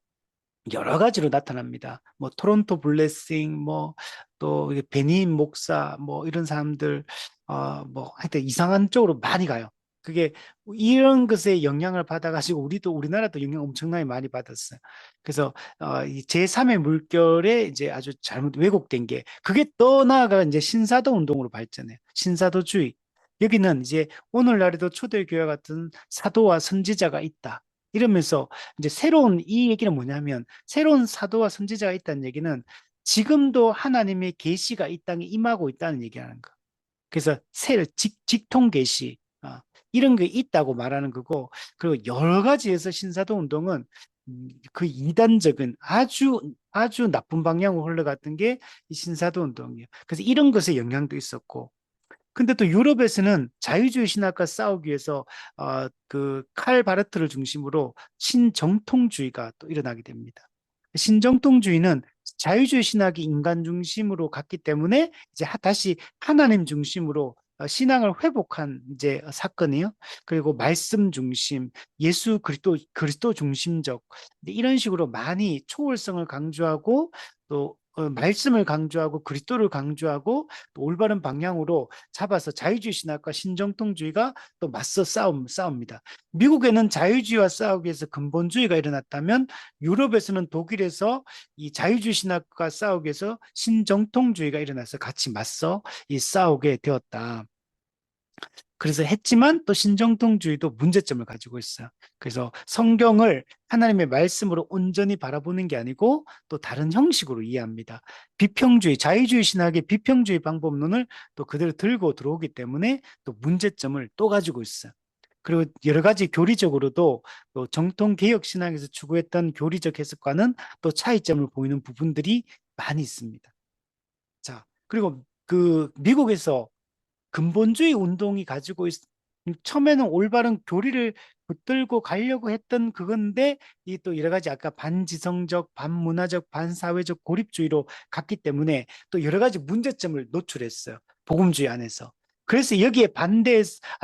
여러 가지로 나타납니다. 뭐 토론토 블레싱, 뭐 또 베닌 목사, 뭐 이런 사람들, 뭐 하여튼 이상한 쪽으로 많이 가요. 그게 이런 것에 영향을 받아가지고 우리도 우리나라도 영향 엄청나게 많이 받았어요. 그래서 이 제3의 물결에 이제 아주 잘못 왜곡된 게 그게 또 나아가 이제 신사도 운동으로 발전해요. 신사도주의. 여기는 이제 오늘날에도 초대교회 같은 사도와 선지자가 있다. 이러면서 이제 새로운 이 얘기는 뭐냐면 새로운 사도와 선지자가 있다는 얘기는 지금도 하나님의 계시가 이 땅에 임하고 있다는 얘기하는 거. 그래서 직통 계시 이런 게 있다고 말하는 거고 그리고 여러 가지에서 신사도 운동은 그 이단적인 아주 나쁜 방향으로 흘러갔던 게 이 신사도 운동이에요. 그래서 이런 것에 영향도 있었고 근데 또 유럽에서는 자유주의 신학과 싸우기 위해서 그칼 바르트를 중심으로 신정통주의가 또 일어나게 됩니다. 신정통주의는 자유주의 신학이 인간 중심으로 갔기 때문에 이제 다시 하나님 중심으로 신앙을 회복한 이제 사건이에요. 그리고 말씀 중심, 예수 그리스도 중심적 이런 식으로 많이 초월성을 강조하고 또 말씀을 강조하고 그리스도를 강조하고 또 올바른 방향으로 잡아서 자유주의 신학과 신정통주의가 또 맞서 싸웁니다. 미국에는 자유주의와 싸우기 위해서 근본주의가 일어났다면 유럽에서는 독일에서 이 자유주의 신학과 싸우기 위해서 신정통주의가 일어나서 같이 맞서 이 싸우게 되었다. 그래서 했지만 또 신정통주의도 문제점을 가지고 있어요. 그래서 성경을 하나님의 말씀으로 온전히 바라보는 게 아니고 또 다른 형식으로 이해합니다. 비평주의, 자유주의 신학의 비평주의 방법론을 또 그대로 들고 들어오기 때문에 또 문제점을 또 가지고 있어요. 그리고 여러 가지 교리적으로도 또 정통 개혁 신학에서 추구했던 교리적 해석과는 또 차이점을 보이는 부분들이 많이 있습니다. 자, 그리고 그 미국에서 근본주의 운동이 가지고 처음에는 올바른 교리를 붙들고 가려고 했던 그건데 이 또 여러 가지 아까 반지성적, 반문화적, 반사회적 고립주의로 갔기 때문에 또 여러 가지 문제점을 노출했어요. 복음주의 안에서. 그래서 여기에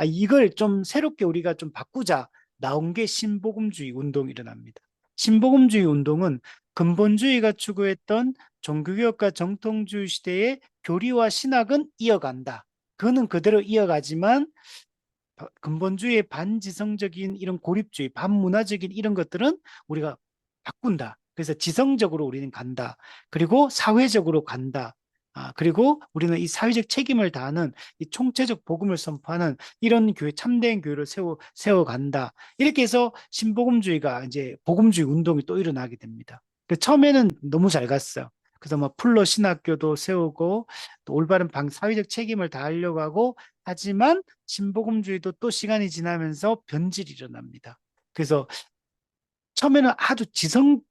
이걸 좀 새롭게 우리가 좀 바꾸자 나온 게 신복음주의 운동이 일어납니다. 신복음주의 운동은 근본주의가 추구했던 종교개혁과 정통주의 시대의 교리와 신학은 이어간다. 그거는 그대로 이어가지만 근본주의의 반지성적인 이런 고립주의, 반문화적인 이런 것들은 우리가 바꾼다. 그래서 지성적으로 우리는 간다. 그리고 사회적으로 간다. 그리고 우리는 이 사회적 책임을 다하는 이 총체적 복음을 선포하는 이런 교회, 참된 교회를 세워간다. 이렇게 해서 신복음주의가 이제 복음주의 운동이 또 일어나게 됩니다. 처음에는 너무 잘 갔어요. 그래서 뭐 풀로 신학교도 세우고 또 올바른 사회적 책임을 다하려고 하고 하지만 신복음주의도 또 시간이 지나면서 변질이 일어납니다. 그래서 처음에는 아주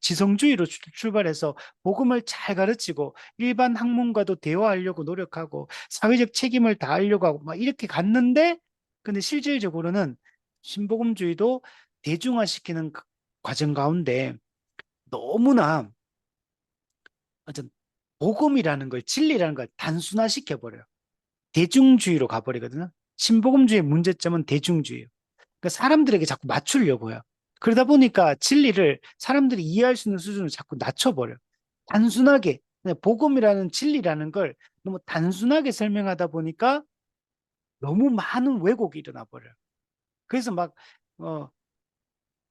지성주의로 출발해서 복음을 잘 가르치고 일반 학문과도 대화하려고 노력하고 사회적 책임을 다하려고 하고 막 이렇게 갔는데 근데 실질적으로는 신복음주의도 대중화시키는 그 과정 가운데 너무나 어떤 복음이라는 걸 진리라는 걸 단순화시켜 버려요. 대중주의로 가버리거든요. 신복음주의의 문제점은 대중주의예요. 그러니까 사람들에게 자꾸 맞추려고 해요. 그러다 보니까 진리를 사람들이 이해할 수 있는 수준을 자꾸 낮춰버려요. 단순하게, 그냥 복음이라는 진리라는 걸 너무 단순하게 설명하다 보니까 너무 많은 왜곡이 일어나 버려요. 그래서 막, 어,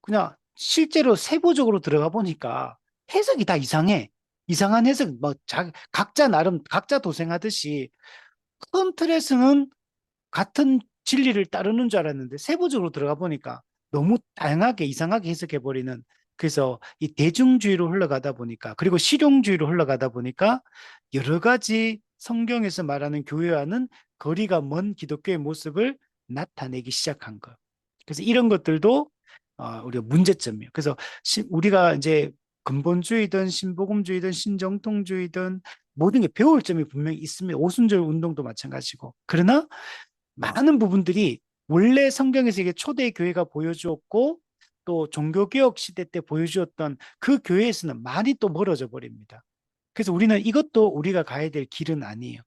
그냥 실제로 세부적으로 들어가 보니까 해석이 다 이상해. 이상한 해석, 뭐, 각자 나름, 각자 도생하듯이 큰 틀에서는 같은 진리를 따르는 줄 알았는데 세부적으로 들어가 보니까 너무 다양하게 이상하게 해석해 버리는 그래서 이 대중주의로 흘러가다 보니까 그리고 실용주의로 흘러가다 보니까 여러 가지 성경에서 말하는 교회와는 거리가 먼 기독교의 모습을 나타내기 시작한 것. 그래서 이런 것들도 우리가 문제점이에요. 그래서 우리가 이제 근본주의든 신복음주의든 신정통주의든 모든 게 배울 점이 분명히 있습니다. 오순절 운동도 마찬가지고. 그러나 많은 부분들이 원래 성경에서 이게 초대 교회가 보여주었고 또 종교개혁 시대 때 보여주었던 그 교회에서는 많이 또 멀어져 버립니다. 그래서 우리는 이것도 우리가 가야 될 길은 아니에요.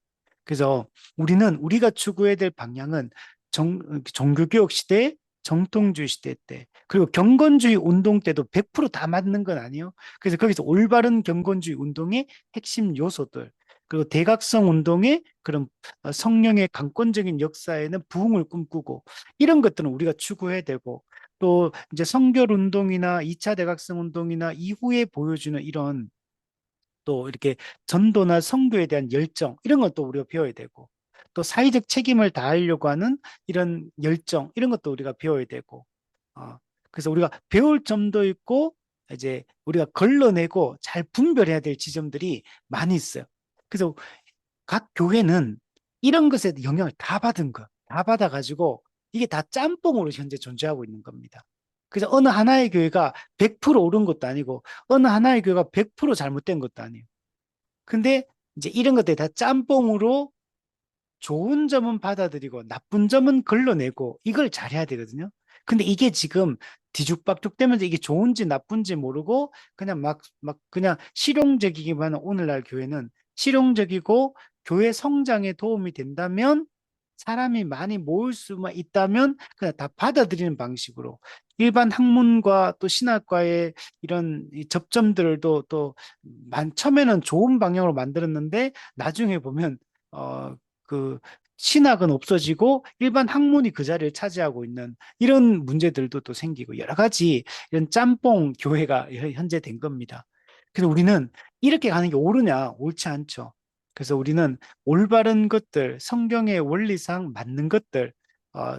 그래서 우리는 우리가 추구해야 될 방향은 종교개혁 시대, 정통주의 시대 때, 그리고 경건주의 운동 때도 100%다 맞는 건 아니에요. 그래서 거기서 올바른 경건주의 운동의 핵심 요소들, 그리고 대각성 운동의 그런 성령의 강권적인 역사에는 부흥을 꿈꾸고 이런 것들은 우리가 추구해야 되고 또 이제 성결 운동이나 2차 대각성 운동이나 이후에 보여주는 이런 또 이렇게 전도나 선교에 대한 열정 이런 것도 우리가 배워야 되고 또 사회적 책임을 다하려고 하는 이런 열정 이런 것도 우리가 배워야 되고 어, 그래서 우리가 배울 점도 있고 이제 우리가 걸러내고 잘 분별해야 될 지점들이 많이 있어요. 그래서 각 교회는 이런 것에 영향을 다 받은 거, 다 받아가지고 이게 다 짬뽕으로 현재 존재하고 있는 겁니다. 그래서 어느 하나의 교회가 100% 옳은 것도 아니고 어느 하나의 교회가 100% 잘못된 것도 아니에요. 근데 이제 이런 것들이 다 짬뽕으로 좋은 점은 받아들이고 나쁜 점은 걸러내고 이걸 잘해야 되거든요. 근데 이게 지금 뒤죽박죽 되면서 이게 좋은지 나쁜지 모르고 그냥 막 그냥 실용적이기만 한 오늘날 교회는 실용적이고 교회 성장에 도움이 된다면 사람이 많이 모일 수만 있다면 그냥 다 받아들이는 방식으로 일반 학문과 또 신학과의 이런 접점들을 처음에는 좋은 방향으로 만들었는데 나중에 보면 어, 그 신학은 없어지고 일반 학문이 그 자리를 차지하고 있는 이런 문제들도 또 생기고 여러 가지 이런 짬뽕 교회가 현재 된 겁니다. 그래서 우리는 이렇게 가는 게 옳으냐? 옳지 않죠. 그래서 우리는 올바른 것들, 성경의 원리상 맞는 것들,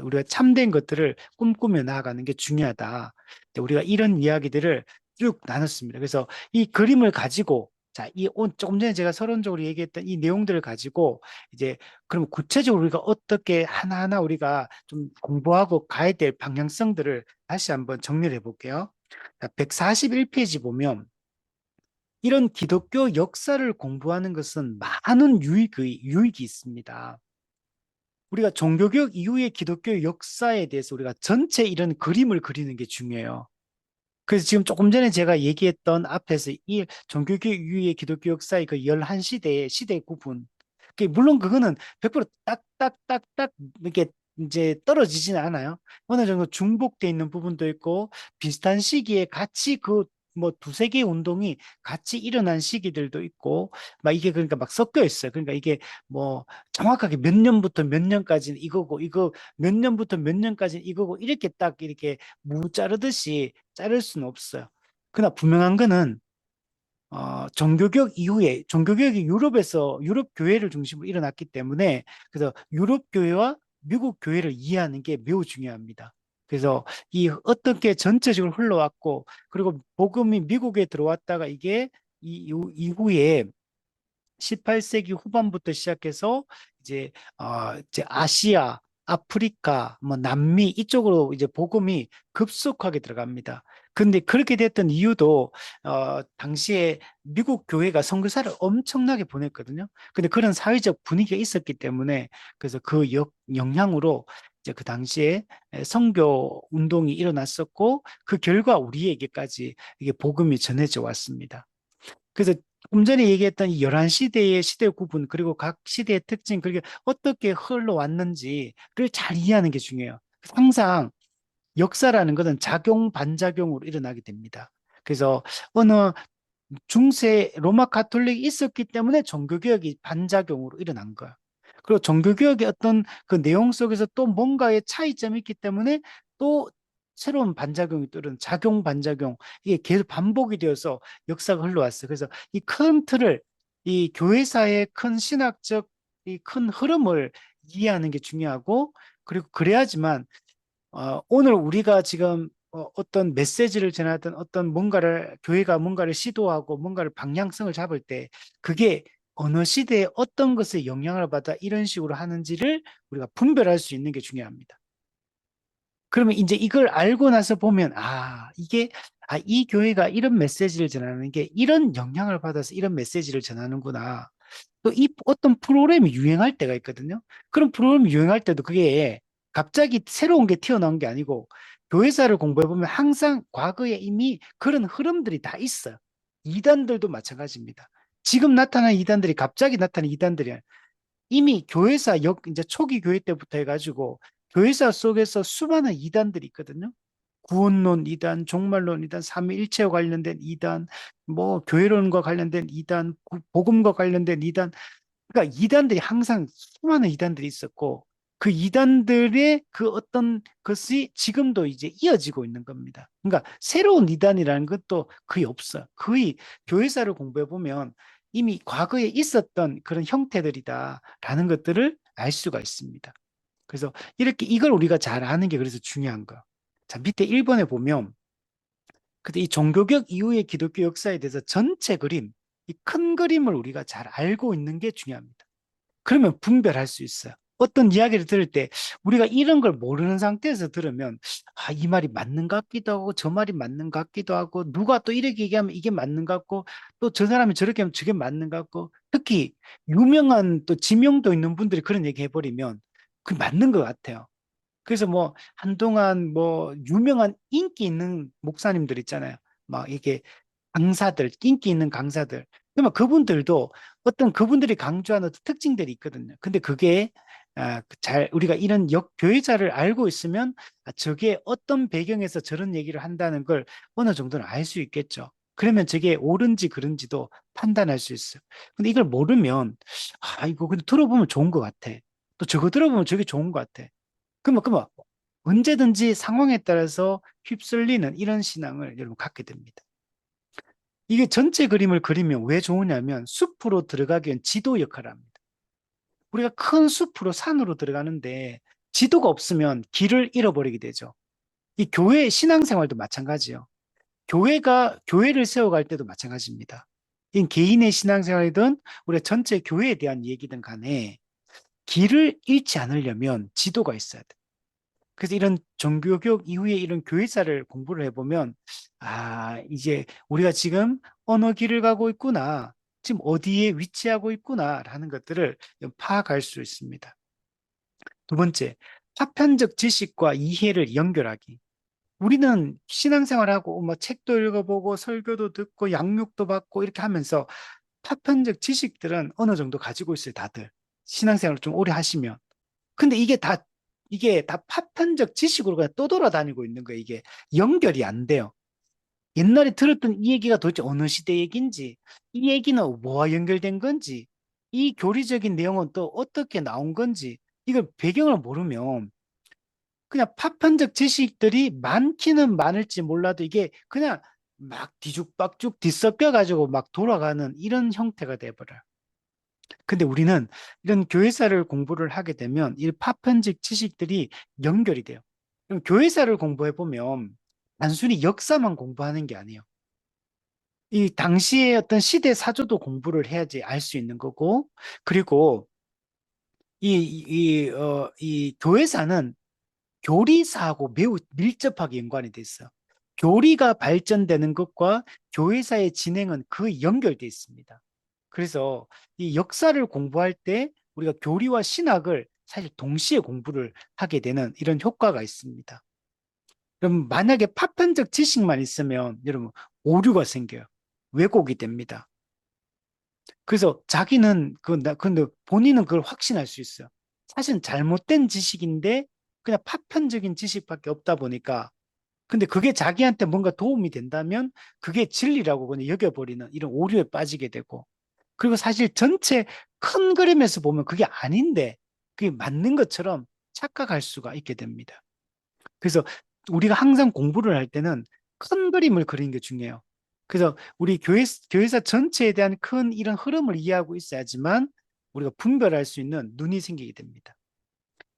우리가 참된 것들을 꿈꾸며 나아가는 게 중요하다. 우리가 이런 이야기들을 쭉 나눴습니다. 그래서 이 그림을 가지고 자, 조금 전에 제가 서론적으로 얘기했던 이 내용들을 가지고 이제 그럼 구체적으로 우리가 어떻게 하나하나 우리가 좀 공부하고 가야 될 방향성들을 다시 한번 정리를 해볼게요. 141페이지 보면 이런 기독교 역사를 공부하는 것은 많은 유익이 있습니다. 우리가 종교개혁 이후의 기독교 역사에 대해서 우리가 전체 이런 그림을 그리는 게 중요해요. 그래서 지금 조금 전에 제가 얘기했던 앞에서 이 종교개혁 이후의 기독교 역사의 그 11시대의 시대 구분. 물론 그거는 100% 딱딱딱딱 이렇게 이제 떨어지지는 않아요. 어느 정도 중복돼 있는 부분도 있고 비슷한 시기에 같이 그 뭐 두세 개의 운동이 같이 일어난 시기들도 있고 막 이게 그러니까 막 섞여 있어요. 그러니까 이게 뭐 정확하게 몇 년부터 몇 년까지는 이거고 이거 몇 년부터 몇 년까지는 이거고 이렇게 딱 이렇게 무 자르듯이 자를 수는 없어요. 그러나 분명한 거는 종교개혁 이후에 종교개혁이 유럽 교회를 중심으로 일어났기 때문에 그래서 유럽 교회와 미국 교회를 이해하는 게 매우 중요합니다. 그래서 이 어떻게 전체적으로 흘러왔고 그리고 복음이 미국에 들어왔다가 이게 이후에 18세기 후반부터 시작해서 이제 아시아, 아프리카, 뭐 남미 이쪽으로 이제 복음이 급속하게 들어갑니다. 근데 그렇게 됐던 이유도 당시에 미국 교회가 선교사를 엄청나게 보냈거든요. 근데 그런 사회적 분위기가 있었기 때문에 그래서 그 영향으로 이제 그 당시에 선교 운동이 일어났었고 그 결과 우리에게까지 이게 복음이 전해져 왔습니다. 그래서 좀 전에 얘기했던 이 11시대의 시대 구분, 그리고 각 시대의 특징, 그리고 어떻게 흘러왔는지를 잘 이해하는 게 중요해요. 항상 역사라는 것은 작용, 반작용으로 일어나게 됩니다. 그래서 어느 중세 로마 가톨릭이 있었기 때문에 종교개혁이 반작용으로 일어난 거야. 그리고 종교개혁의 어떤 그 내용 속에서 또 뭔가의 차이점이 있기 때문에 또 새로운 반작용이 또 이런 작용, 반작용 이게 계속 반복이 되어서 역사가 흘러왔어요. 그래서 이 큰 틀을 이 교회사의 큰 신학적 이 큰 흐름을 이해하는 게 중요하고 그리고 그래야지만 오늘 우리가 지금 어떤 메시지를 전하든 어떤 뭔가를 교회가 뭔가를 시도하고 뭔가를 방향성을 잡을 때 그게 어느 시대에 어떤 것에 영향을 받아 이런 식으로 하는지를 우리가 분별할 수 있는 게 중요합니다. 그러면 이제 이걸 알고 나서 보면 이 교회가 이런 메시지를 전하는 게 이런 영향을 받아서 이런 메시지를 전하는구나. 또 이 어떤 프로그램이 유행할 때가 있거든요. 그런 프로그램이 유행할 때도 그게 갑자기 새로운 게 튀어나온 게 아니고 교회사를 공부해 보면 항상 과거에 이미 그런 흐름들이 다 있어요. 이단들도 마찬가지입니다. 지금 나타난 이단들이 갑자기 나타난 이단들이 아니라 이미 교회사 이제 초기 교회 때부터 해가지고 교회사 속에서 수많은 이단들이 있거든요. 구원론 이단, 종말론 이단, 삼위일체와 관련된 이단, 뭐 교회론과 관련된 이단, 복음과 관련된 이단, 그러니까 이단들이 항상 수많은 이단들이 있었고 그 이단들의 그 어떤 것이 지금도 이제 이어지고 있는 겁니다. 그러니까 새로운 이단이라는 것도 거의 없어요. 거의 교회사를 공부해 보면 이미 과거에 있었던 그런 형태들이다라는 것들을 알 수가 있습니다. 그래서 이렇게 이걸 우리가 잘 아는 게 그래서 중요한 거예요. 자, 밑에 1번에 보면 근데 이 종교개혁 이후의 기독교 역사에 대해서 전체 그림, 이 큰 그림을 우리가 잘 알고 있는 게 중요합니다. 그러면 분별할 수 있어요. 어떤 이야기를 들을 때 우리가 이런 걸 모르는 상태에서 들으면 이 말이 맞는 것 같기도 하고 저 말이 맞는 것 같기도 하고 누가 또 이렇게 얘기하면 이게 맞는 것 같고 또 저 사람이 저렇게 하면 저게 맞는 것 같고 특히 유명한 또 지명도 있는 분들이 그런 얘기 해버리면 그 맞는 것 같아요. 그래서 뭐 한동안 뭐 유명한 인기 있는 목사님들 있잖아요. 막 이게 강사들, 인기 있는 강사들. 그러면 그분들도 어떤 그분들이 강조하는 어떤 특징들이 있거든요. 근데 그게 우리가 이런 교회자를 알고 있으면 저게 어떤 배경에서 저런 얘기를 한다는 걸 어느 정도는 알 수 있겠죠. 그러면 저게 옳은지 그른지도 판단할 수 있어요. 근데 이걸 모르면 이거 근데 들어보면 좋은 것 같아. 또 저거 들어보면 저게 좋은 것 같아. 그러면 언제든지 상황에 따라서 휩쓸리는 이런 신앙을 여러분 갖게 됩니다. 이게 전체 그림을 그리면 왜 좋으냐면 숲으로 들어가기 위한 지도 역할을 합니다. 우리가 큰 숲으로 산으로 들어가는데 지도가 없으면 길을 잃어버리게 되죠. 이 교회 신앙생활도 마찬가지예요. 교회를 세워갈 때도 마찬가지입니다. 이 개인의 신앙생활이든 우리 전체 교회에 대한 얘기든 간에 길을 잃지 않으려면 지도가 있어야 돼. 그래서 이런 종교개혁 이후에 이런 교회사를 공부를 해보면, 이제 우리가 지금 어느 길을 가고 있구나, 지금 어디에 위치하고 있구나라는 것들을 파악할 수 있습니다. 두 번째, 파편적 지식과 이해를 연결하기. 우리는 신앙생활하고 뭐 책도 읽어보고 설교도 듣고 양육도 받고 이렇게 하면서 파편적 지식들은 어느 정도 가지고 있어요, 다들. 신앙생활을 좀 오래 하시면. 근데 이게 다 파편적 지식으로 그냥 떠돌아다니고 있는 거예요. 이게 연결이 안 돼요. 옛날에 들었던 이 얘기가 도대체 어느 시대 얘기인지, 이 얘기는 뭐와 연결된 건지, 이 교리적인 내용은 또 어떻게 나온 건지, 이걸 배경을 모르면 그냥 파편적 지식들이 많기는 많을지 몰라도 이게 그냥 막 뒤죽박죽 뒤섞여 가지고 막 돌아가는 이런 형태가 돼버려요. 근데 우리는 이런 교회사를 공부를 하게 되면 이 파편적 지식들이 연결이 돼요. 그럼 교회사를 공부해 보면 단순히 역사만 공부하는 게 아니에요. 이 당시의 어떤 시대 사조도 공부를 해야지 알 수 있는 거고, 그리고 이 교회사는 교리사하고 매우 밀접하게 연관이 돼 있어요. 교리가 발전되는 것과 교회사의 진행은 그 연결돼 있습니다. 그래서 이 역사를 공부할 때 우리가 교리와 신학을 사실 동시에 공부를 하게 되는 이런 효과가 있습니다. 그럼 만약에 파편적 지식만 있으면 여러분 오류가 생겨요. 왜곡이 됩니다. 그래서 자기는 근데 본인은 그걸 확신할 수 있어요. 사실은 잘못된 지식인데 그냥 파편적인 지식밖에 없다 보니까 근데 그게 자기한테 뭔가 도움이 된다면 그게 진리라고 그냥 여겨버리는 이런 오류에 빠지게 되고 그리고 사실 전체 큰 그림에서 보면 그게 아닌데 그게 맞는 것처럼 착각할 수가 있게 됩니다. 그래서 우리가 항상 공부를 할 때는 큰 그림을 그리는 게 중요해요. 그래서 우리 교회사 전체에 대한 큰 이런 흐름을 이해하고 있어야지만 우리가 분별할 수 있는 눈이 생기게 됩니다.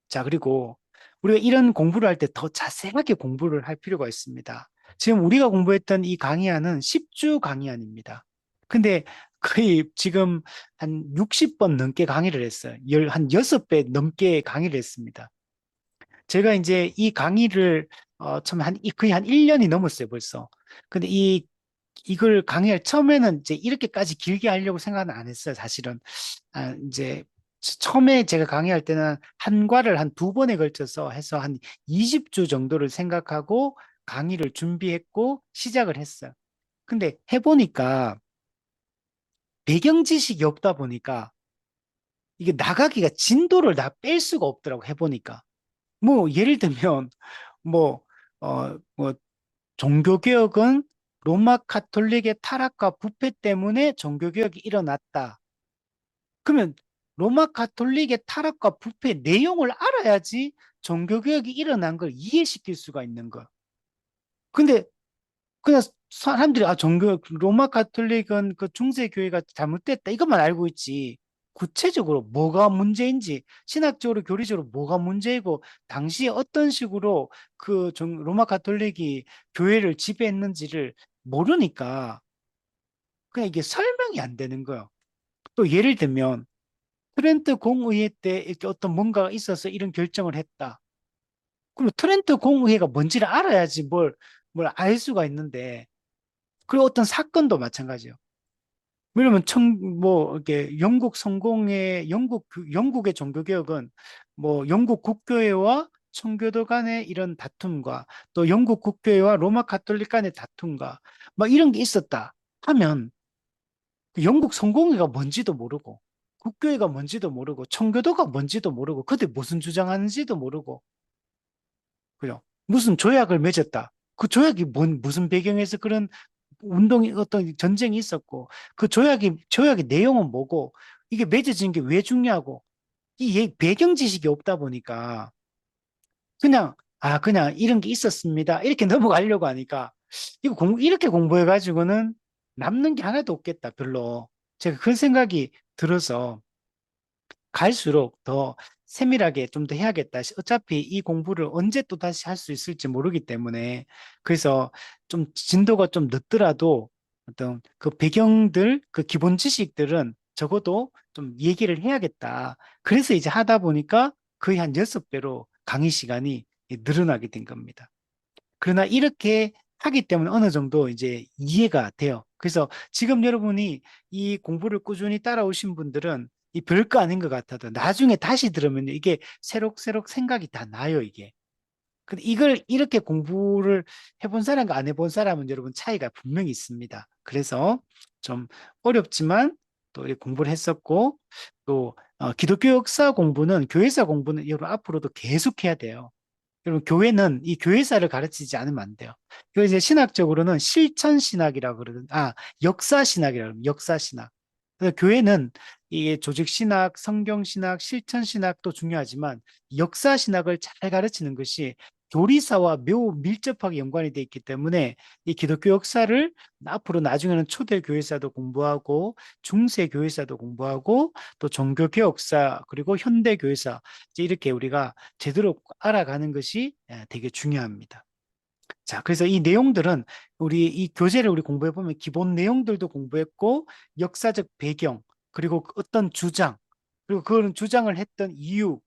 자, 그리고 우리가 이런 공부를 할 때 더 자세하게 공부를 할 필요가 있습니다. 지금 우리가 공부했던 이 강의안은 10주 강의안입니다. 근데 거의 지금 한 60번 넘게 강의를 했어요. 한 6배 넘게 강의를 했습니다. 제가 이제 이 강의를 처음 거의 한 1년이 넘었어요, 벌써. 근데 이걸 강의할 처음에는 이제 이렇게까지 길게 하려고 생각은 안 했어요, 사실은. 이제 처음에 제가 강의할 때는 한 과를 한 두 번에 걸쳐서 해서 한 20주 정도를 생각하고 강의를 준비했고 시작을 했어요. 근데 해보니까 배경 지식이 없다 보니까 이게 나가기가 진도를 다 뺄 수가 없더라고, 해보니까. 뭐, 예를 들면, 뭐, 뭐, 종교개혁은 로마 카톨릭의 타락과 부패 때문에 종교개혁이 일어났다. 그러면 로마 카톨릭의 타락과 부패 내용을 알아야지 종교개혁이 일어난 걸 이해시킬 수가 있는 거. 근데 그냥 사람들이 로마 카톨릭은 그 중세교회가 잘못됐다. 이것만 알고 있지. 구체적으로 뭐가 문제인지, 신학적으로, 교리적으로 뭐가 문제이고, 당시에 어떤 식으로 로마 카톨릭이 교회를 지배했는지를 모르니까, 그냥 이게 설명이 안 되는 거예요. 또 예를 들면, 트렌트 공의회 때 이렇게 어떤 뭔가가 있어서 이런 결정을 했다. 그럼 트렌트 공의회가 뭔지를 알아야지 뭘 알 수가 있는데, 그리고 어떤 사건도 마찬가지예요. 왜냐면 이렇게 영국의 종교개혁은 뭐 영국 국교회와 청교도 간의 이런 다툼과 또 영국 국교회와 로마 가톨릭 간의 다툼과 막 이런 게 있었다 하면 그 영국 성공회가 뭔지도 모르고 국교회가 뭔지도 모르고 청교도가 뭔지도 모르고 그때 무슨 주장하는지도 모르고 그죠? 무슨 조약을 맺었다. 그 조약이 무슨 배경에서 그런 운동이 어떤 전쟁이 있었고 그 조약의 내용은 뭐고 이게 맺어진 게 왜 중요하고 배경 지식이 없다 보니까 그냥 이런 게 있었습니다. 이렇게 넘어가려고 하니까 이렇게 공부해 가지고는 남는 게 하나도 없겠다. 별로. 제가 그런 생각이 들어서 갈수록 더 세밀하게 좀 더 해야겠다. 어차피 이 공부를 언제 또 다시 할 수 있을지 모르기 때문에 그래서 좀 진도가 좀 늦더라도 어떤 그 배경들, 그 기본 지식들은 적어도 좀 얘기를 해야겠다. 그래서 이제 하다 보니까 거의 한 6배로 강의 시간이 늘어나게 된 겁니다. 그러나 이렇게 하기 때문에 어느 정도 이제 이해가 돼요. 그래서 지금 여러분이 이 공부를 꾸준히 따라오신 분들은 이 별거 아닌 것 같아도 나중에 다시 들으면 이게 새록새록 생각이 다 나요, 이게. 근데 이걸 이렇게 공부를 해본 사람과 안 해본 사람은 여러분 차이가 분명히 있습니다. 그래서 좀 어렵지만 또 이렇게 공부를 했었고 또 기독교 역사 공부는 교회사 공부는 여러분 앞으로도 계속 해야 돼요. 여러분, 교회는 이 교회사를 가르치지 않으면 안 돼요. 그래서 이제 신학적으로는 실천신학이라고 역사신학이라고 그러면 역사신학. 그래서 교회는 이 조직신학, 성경신학, 실천신학도 중요하지만 역사신학을 잘 가르치는 것이 교리사와 매우 밀접하게 연관이 돼 있기 때문에 이 기독교 역사를 앞으로 나중에는 초대 교회사도 공부하고 중세 교회사도 공부하고 또 종교 개혁사 그리고 현대 교회사 이제 이렇게 우리가 제대로 알아가는 것이 되게 중요합니다. 자, 그래서 이 내용들은 우리 이 교재를 우리 공부해 보면 기본 내용들도 공부했고 역사적 배경 그리고 어떤 주장 그리고 그런 주장을 했던 이유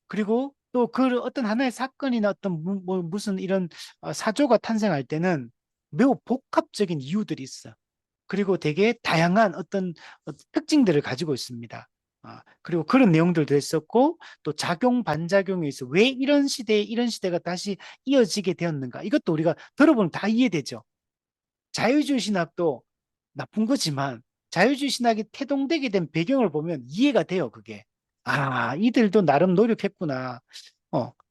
그리고 또 그 어떤 하나의 사건이나 어떤 뭐 무슨 이런 사조가 탄생할 때는 매우 복합적인 이유들이 있어. 그리고 되게 다양한 어떤 특징들을 가지고 있습니다. 그리고 그런 내용들도 했었고 또 작용 반작용에 있어 왜 이런 시대에 이런 시대가 다시 이어지게 되었는가 이것도 우리가 들어보면 다 이해되죠. 자유주의 신학도 나쁜 거지만 자유주의 신학이 태동되게 된 배경을 보면 이해가 돼요, 그게. 이들도 나름 노력했구나.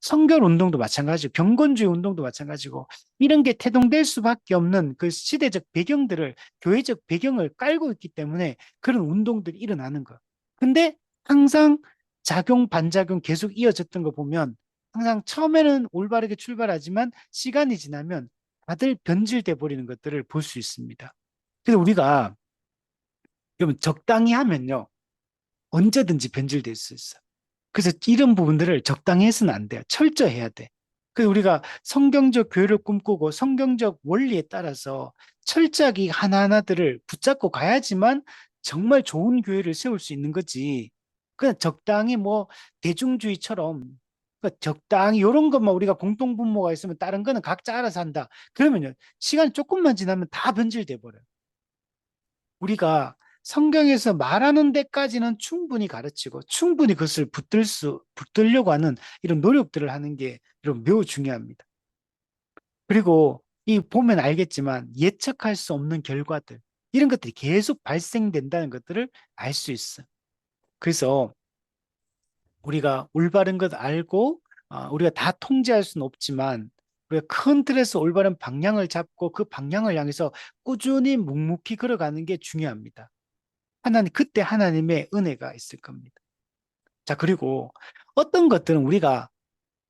성결 운동도 마찬가지고, 경건주의 운동도 마찬가지고, 이런 게 태동될 수밖에 없는 그 시대적 배경들을, 교회적 배경을 깔고 있기 때문에 그런 운동들이 일어나는 거. 근데 항상 작용, 반작용 계속 이어졌던 거 보면 항상 처음에는 올바르게 출발하지만 시간이 지나면 다들 변질돼 버리는 것들을 볼 수 있습니다. 그래서 우리가 그러면 적당히 하면요. 언제든지 변질될 수 있어. 그래서 이런 부분들을 적당히 해서는 안 돼요. 철저해야 돼. 그래서 우리가 성경적 교회를 꿈꾸고 성경적 원리에 따라서 철저하게 하나하나들을 붙잡고 가야지만 정말 좋은 교회를 세울 수 있는 거지. 그냥 적당히 뭐 대중주의처럼 그러니까 적당히 이런 것만 우리가 공통분모가 있으면 다른 거는 각자 알아서 한다. 그러면요. 시간이 조금만 지나면 다 변질돼 버려요. 우리가 성경에서 말하는 데까지는 충분히 가르치고 충분히 그것을 붙들려고 하는 이런 노력들을 하는 게 여러분 매우 중요합니다. 그리고 이 보면 알겠지만 예측할 수 없는 결과들 이런 것들이 계속 발생된다는 것들을 알 수 있어. 그래서 우리가 올바른 것 알고 우리가 다 통제할 수는 없지만 우리가 큰 틀에서 올바른 방향을 잡고 그 방향을 향해서 꾸준히 묵묵히 걸어가는 게 중요합니다. 그때 하나님의 은혜가 있을 겁니다. 자, 그리고 어떤 것들은 우리가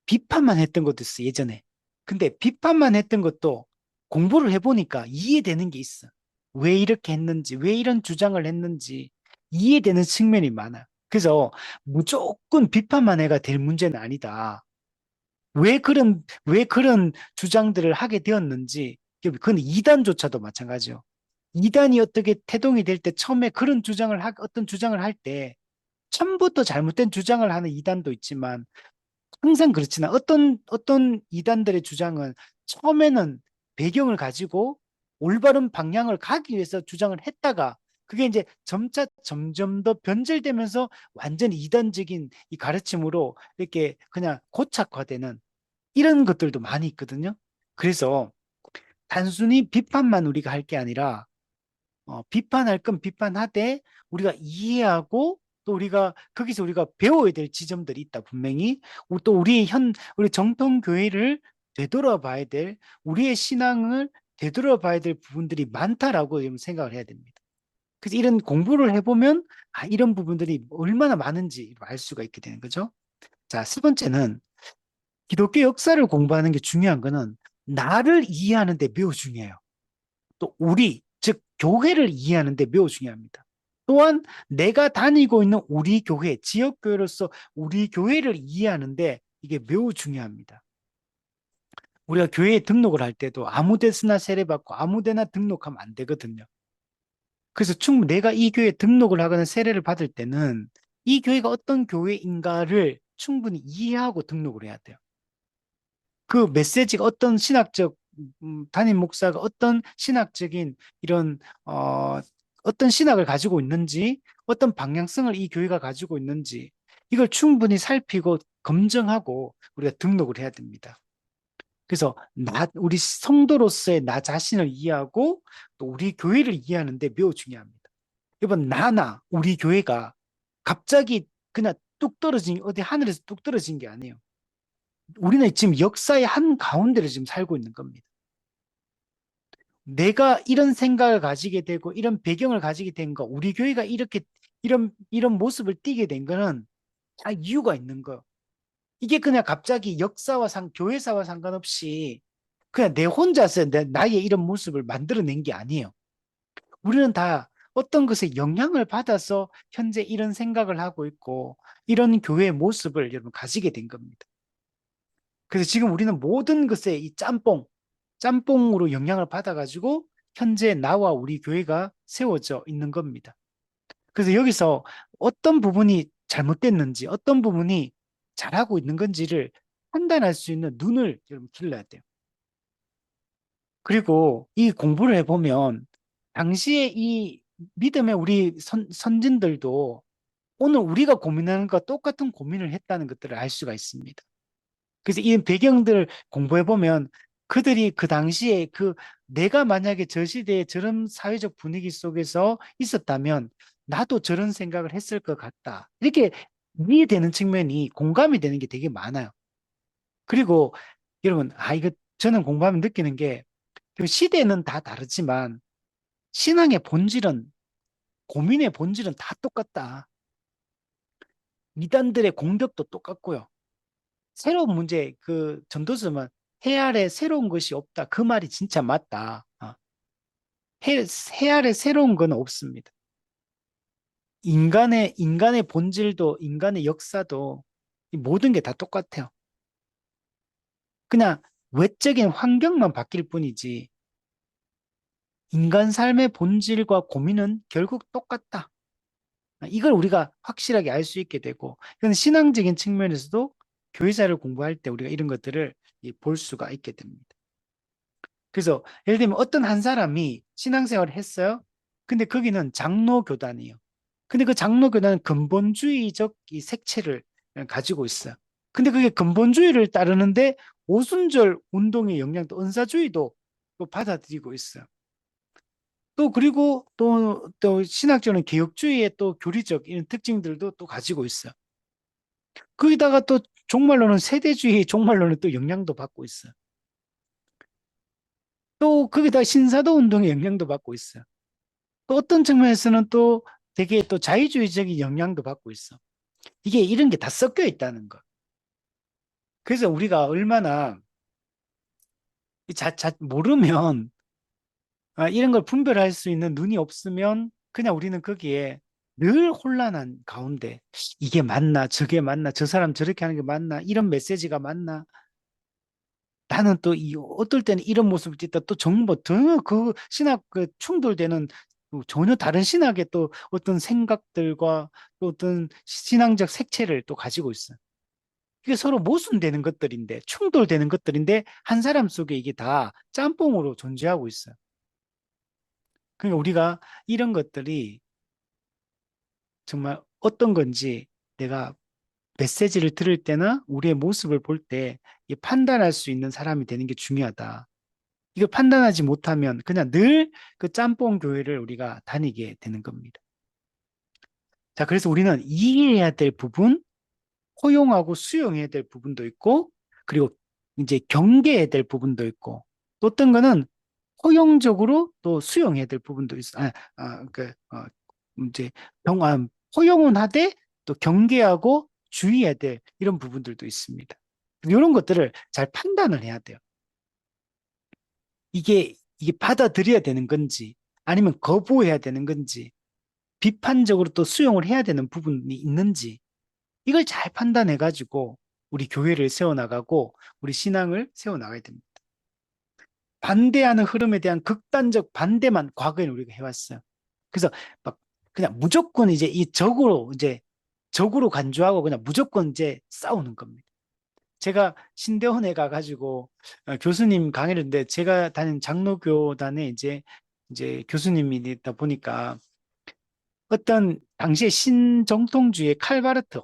비판만 했던 것도 있어, 예전에. 근데 비판만 했던 것도 공부를 해보니까 이해되는 게 있어. 왜 이렇게 했는지, 왜 이런 주장을 했는지 이해되는 측면이 많아. 그래서 무조건 비판만 해가 될 문제는 아니다. 왜 그런 주장들을 하게 되었는지, 그건 이단조차도 마찬가지요. 이단이 어떻게 태동이 될 때 처음에 어떤 주장을 할 때 처음부터 잘못된 주장을 하는 이단도 있지만 항상 그렇지만 어떤 이단들의 주장은 처음에는 배경을 가지고 올바른 방향을 가기 위해서 주장을 했다가 그게 이제 점점 더 변질되면서 완전 이단적인 이 가르침으로 이렇게 그냥 고착화되는 이런 것들도 많이 있거든요. 그래서 단순히 비판만 우리가 할 게 아니라 비판할 건 비판하되 우리가 이해하고 또 우리가 거기서 우리가 배워야 될 지점들이 있다 분명히 또 우리 정통 교회를 되돌아봐야 될 우리의 신앙을 되돌아봐야 될 부분들이 많다라고 생각을 해야 됩니다. 그래서 이런 공부를 해보면 이런 부분들이 얼마나 많은지 알 수가 있게 되는 거죠. 자, 세 번째는 기독교 역사를 공부하는 게 중요한 거는 나를 이해하는 데 매우 중요해요. 또 즉 교회를 이해하는 데 매우 중요합니다. 또한 내가 다니고 있는 우리 교회, 지역교회로서 우리 교회를 이해하는데 이게 매우 중요합니다. 우리가 교회에 등록을 할 때도 아무 데서나 세례받고 아무 데나 등록하면 안 되거든요. 그래서 충분히 내가 이 교회에 등록을 하거나 세례를 받을 때는 이 교회가 어떤 교회인가를 충분히 이해하고 등록을 해야 돼요. 그 메시지가 어떤 담임 목사가 어떤 신학적인 이런 어떤 신학을 가지고 있는지 어떤 방향성을 이 교회가 가지고 있는지 이걸 충분히 살피고 검증하고 우리가 등록을 해야 됩니다. 그래서 우리 성도로서의 나 자신을 이해하고 또 우리 교회를 이해하는데 매우 중요합니다. 이번 우리 교회가 갑자기 그냥 뚝 떨어진 어디 하늘에서 뚝 떨어진 게 아니에요. 우리는 지금 역사의 한 가운데를 지금 살고 있는 겁니다. 내가 이런 생각을 가지게 되고 이런 배경을 가지게 된 거, 우리 교회가 이런 모습을 띠게 된 거는 다 이유가 있는 거예요. 이게 그냥 갑자기 교회사와 상관없이 그냥 내 혼자서 나의 이런 모습을 만들어낸 게 아니에요. 우리는 다 어떤 것에 영향을 받아서 현재 이런 생각을 하고 있고 이런 교회의 모습을 여러분 가지게 된 겁니다. 그래서 지금 우리는 모든 것에 이 짬뽕으로 영향을 받아가지고 현재 나와 우리 교회가 세워져 있는 겁니다. 그래서 여기서 어떤 부분이 잘못됐는지, 어떤 부분이 잘하고 있는 건지를 판단할 수 있는 눈을 여러분 길러야 돼요. 그리고 이 공부를 해보면 당시에 이 믿음의 우리 선진들도 오늘 우리가 고민하는 것과 똑같은 고민을 했다는 것들을 알 수가 있습니다. 그래서 이 배경들을 공부해보면 그들이 그 당시에 내가 만약에 저 시대에 저런 사회적 분위기 속에서 있었다면 나도 저런 생각을 했을 것 같다. 이렇게 이해되는 측면이 공감이 되는 게 되게 많아요. 그리고 여러분, 이거 저는 공부하면 느끼는 게 그 시대는 다 다르지만 신앙의 본질은, 고민의 본질은 다 똑같다. 이단들의 공격도 똑같고요. 새로운 문제, 전도서만 해 아래 새로운 것이 없다. 그 말이 진짜 맞다. 해 아래 새로운 건 없습니다. 인간의 본질도, 인간의 역사도 이 모든 게 다 똑같아요. 그냥 외적인 환경만 바뀔 뿐이지 인간 삶의 본질과 고민은 결국 똑같다. 이걸 우리가 확실하게 알 수 있게 되고, 이건 신앙적인 측면에서도 교회사를 공부할 때 우리가 이런 것들을 볼 수가 있게 됩니다. 그래서 예를 들면 어떤 한 사람이 신앙생활을 했어요. 근데 거기는 장로교단이에요. 근데 그 장로교단은 근본주의적 이 색채를 가지고 있어요. 근데 그게 근본주의를 따르는데 오순절 운동의 영향도 은사주의도 또 받아들이고 있어요. 또 그리고 또 신학적으로는 개혁주의의 또 교리적 이런 특징들도 또 가지고 있어요. 거기다가 또 종말론은 세대주의 종말론은 또 영향도 받고 있어요. 또 거기다 신사도 운동의 영향도 받고 있어요. 또 어떤 측면에서는 또 되게 또 자유주의적인 영향도 받고 있어. 이게 이런 게 다 섞여 있다는 거. 그래서 우리가 얼마나 모르면 이런 걸 분별할 수 있는 눈이 없으면 그냥 우리는 거기에 늘 혼란한 가운데 이게 맞나 저게 맞나 저 사람 저렇게 하는 게 맞나 이런 메시지가 맞나 나는 또 어떨 때는 이런 모습을 띠다 또 정보 전혀 신학 충돌되는 전혀 다른 신학의 또 어떤 생각들과 또 어떤 신앙적 색채를 또 가지고 있어요. 이게 서로 모순되는 것들인데 충돌되는 것들인데 한 사람 속에 이게 다 짬뽕으로 존재하고 있어요. 그러니까 우리가 이런 것들이 정말 어떤 건지 내가 메시지를 들을 때나 우리의 모습을 볼 때 판단할 수 있는 사람이 되는 게 중요하다. 이걸 판단하지 못하면 그냥 늘 그 짬뽕 교회를 우리가 다니게 되는 겁니다. 자, 그래서 우리는 이해해야 될 부분, 포용하고 수용해야 될 부분도 있고, 그리고 이제 경계해야 될 부분도 있고, 또 어떤 거는 포용적으로 또 수용해야 될 부분도 있어. 이제 포용은 하되 또 경계하고 주의해야 될 이런 부분들도 있습니다. 이런 것들을 잘 판단을 해야 돼요. 이게 받아들여야 되는 건지, 아니면 거부해야 되는 건지, 비판적으로 또 수용을 해야 되는 부분이 있는지, 이걸 잘 판단해가지고 우리 교회를 세워나가고 우리 신앙을 세워나가야 됩니다. 반대하는 흐름에 대한 극단적 반대만 과거에는 우리가 해왔어요. 그래서 막 그냥 무조건 이제 적으로 간주하고 그냥 무조건 이제 싸우는 겁니다. 제가 신대원에 가가지고 교수님 강의를 했는데 제가 다닌 장로교단에 이제 교수님이다 보니까 어떤 당시에 신정통주의 칼바르트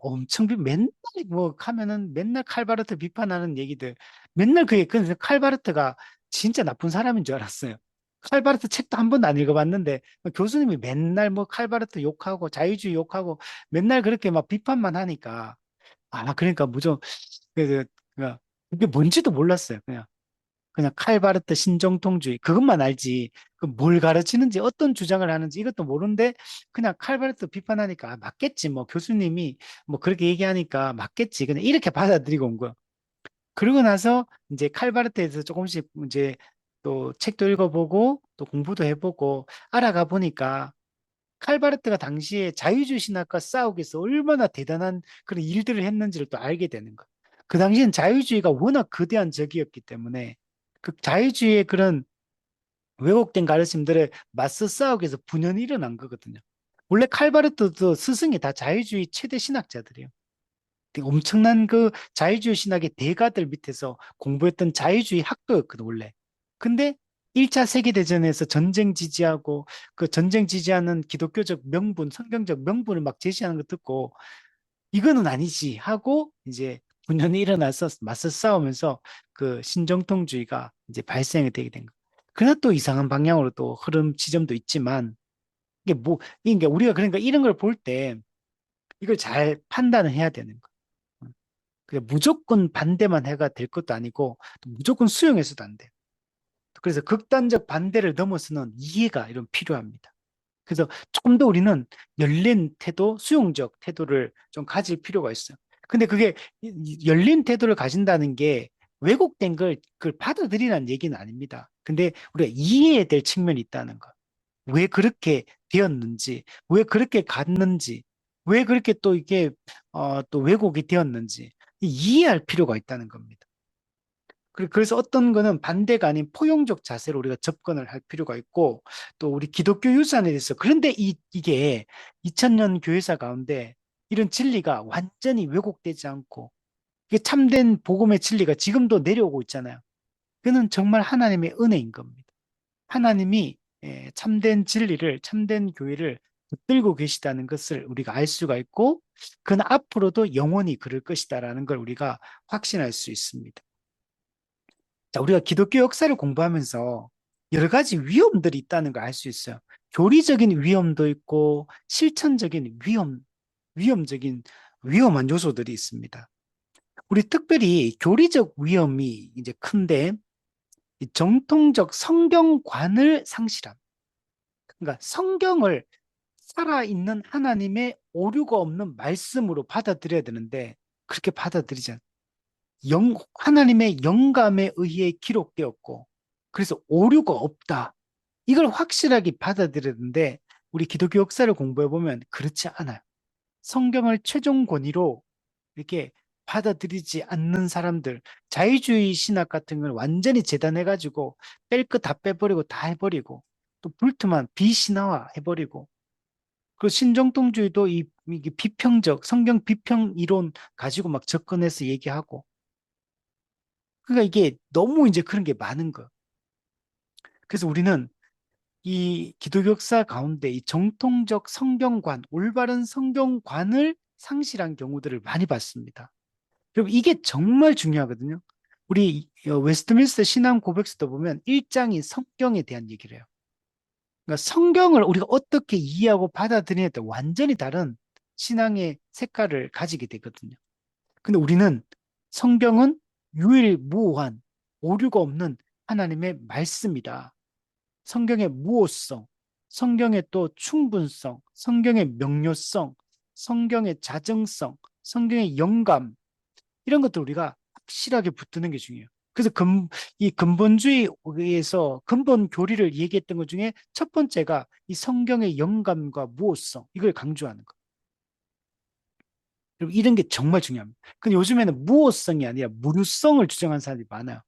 맨날 뭐 하면은 맨날 칼바르트 비판하는 얘기들 맨날 근데 칼바르트가 진짜 나쁜 사람인 줄 알았어요. 칼바르트 책도 한 번도 안 읽어봤는데 교수님이 맨날 뭐 칼바르트 욕하고 자유주의 욕하고 맨날 그렇게 막 비판만 하니까 그러니까 무조건 그, 그, 그게 뭔지도 몰랐어요. 그냥 그냥 칼바르트 신정통주의 그것만 알지. 그 뭘 가르치는지 어떤 주장을 하는지 이것도 모르는데 그냥 칼바르트 비판하니까 아, 맞겠지. 뭐 교수님이 뭐 그렇게 얘기하니까 맞겠지. 그냥 이렇게 받아들이고 온 거야. 그러고 나서 이제 칼바르트에서 조금씩 이제 또 책도 읽어보고 또 공부도 해보고 알아가 보니까 칼바르트가 당시에 자유주의 신학과 싸우기 위해서 얼마나 대단한 그런 일들을 했는지를 또 알게 되는 거야. 그 당시엔 자유주의가 워낙 거대한 적이었기 때문에 그 자유주의의 그런 왜곡된 가르침들에 맞서 싸우기 위해서 분연이 일어난 거거든요. 원래 칼바르트도 스승이 다 자유주의 최대 신학자들이에요. 엄청난 그 자유주의 신학의 대가들 밑에서 공부했던 자유주의 학도였거든, 원래. 근데 1차 세계대전에서 전쟁 지지하고 그 전쟁 지지하는 기독교적 명분, 성경적 명분을 막 제시하는 거 듣고 이거는 아니지 하고 이제 분연이 일어나서 맞서 싸우면서 그 신정통주의가 이제 발생이 되게 된 거. 그러나 또 이상한 방향으로 또 흐름 지점도 있지만 이게 뭐, 이게 우리가 그러니까 이런 걸 볼 때 이걸 잘 판단을 해야 되는 거. 그냥 무조건 반대만 해가 될 것도 아니고 또 무조건 수용해서도 안 돼요. 그래서 극단적 반대를 넘어서는 이해가 이런 필요합니다. 그래서 조금 더 우리는 열린 태도, 수용적 태도를 좀 가질 필요가 있어요. 근데 그게 열린 태도를 가진다는 게 왜곡된 걸 그걸 받아들이라는 얘기는 아닙니다. 근데 우리가 이해해야 될 측면이 있다는 거. 왜 그렇게 되었는지, 왜 그렇게 갔는지, 왜 그렇게 또 이게 또 왜곡이 되었는지 이해할 필요가 있다는 겁니다. 그래서 어떤 거는 반대가 아닌 포용적 자세로 우리가 접근을 할 필요가 있고 또 우리 기독교 유산에 대해서 그런데 이게 2000년 교회사 가운데 이런 진리가 완전히 왜곡되지 않고 이게 참된 복음의 진리가 지금도 내려오고 있잖아요. 그는 정말 하나님의 은혜인 겁니다. 하나님이 참된 진리를, 참된 교회를 붙들고 계시다는 것을 우리가 알 수가 있고, 그는 앞으로도 영원히 그럴 것이다라는 걸 우리가 확신할 수 있습니다. 자, 우리가 기독교 역사를 공부하면서 여러 가지 위험들이 있다는 걸 알 수 있어요. 교리적인 위험도 있고, 실천적인 위험적인 위험한 요소들이 있습니다. 우리 특별히 교리적 위험이 이제 큰데, 이 정통적 성경관을 상실함. 그러니까 성경을 살아있는 하나님의 오류가 없는 말씀으로 받아들여야 되는데 그렇게 받아들이지 않아요. 하나님의 영감에 의해 기록되었고 그래서 오류가 없다. 이걸 확실하게 받아들여야 되는데 우리 기독교 역사를 공부해 보면 그렇지 않아요. 성경을 최종 권위로 이렇게 받아들이지 않는 사람들, 자유주의 신학 같은 걸 완전히 재단해가지고 뺄 거 다 빼버리고 다 해버리고 또 불트만 비신화화 해버리고 그 신정통주의도 이게 비평적 성경 비평 이론 가지고 막 접근해서 얘기하고 그러니까 이게 너무 이제 그런 게 많은 거. 그래서 우리는 이 기독교 역사 가운데 이 정통적 성경관, 올바른 성경관을 상실한 경우들을 많이 봤습니다. 그럼 이게 정말 중요하거든요. 우리 웨스트민스터 신앙 고백서도 보면 1장이 성경에 대한 얘기를 해요. 그러니까 성경을 우리가 어떻게 이해하고 받아들이냐에 따라 완전히 다른 신앙의 색깔을 가지게 되거든요. 근데 우리는 성경은 유일무오한 오류가 없는 하나님의 말씀이다. 성경의 무오성, 성경의 또 충분성, 성경의 명료성, 성경의 자정성, 성경의 영감 이런 것들 우리가 확실하게 붙드는 게 중요해요. 그래서 이 근본주의에서 근본 교리를 얘기했던 것 중에 첫 번째가 이 성경의 영감과 무오성 이걸 강조하는 거. 그리고 이런 게 정말 중요합니다. 근데 요즘에는 무오성이 아니라 무류성을 주장하는 사람들이 많아요.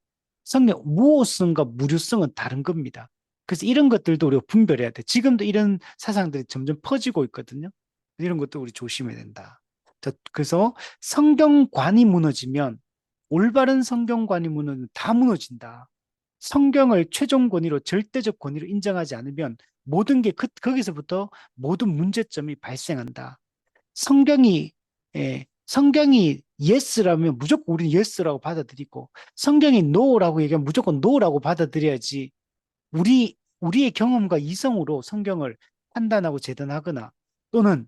성경 무오성과 무류성은 다른 겁니다. 그래서 이런 것들도 우리가 분별해야 돼. 지금도 이런 사상들이 점점 퍼지고 있거든요. 이런 것도 우리 조심해야 된다. 자, 그래서 성경관이 무너지면 올바른 성경관이 무너지면 다 무너진다. 성경을 최종 권위로 절대적 권위로 인정하지 않으면 모든 게 거기서부터 모든 문제점이 발생한다. 성경이 성경이 yes라면 무조건 우리는 yes라고 받아들이고 성경이 no라고 얘기하면 무조건 no라고 받아들여야지 우리의 경험과 이성으로 성경을 판단하고 재단하거나 또는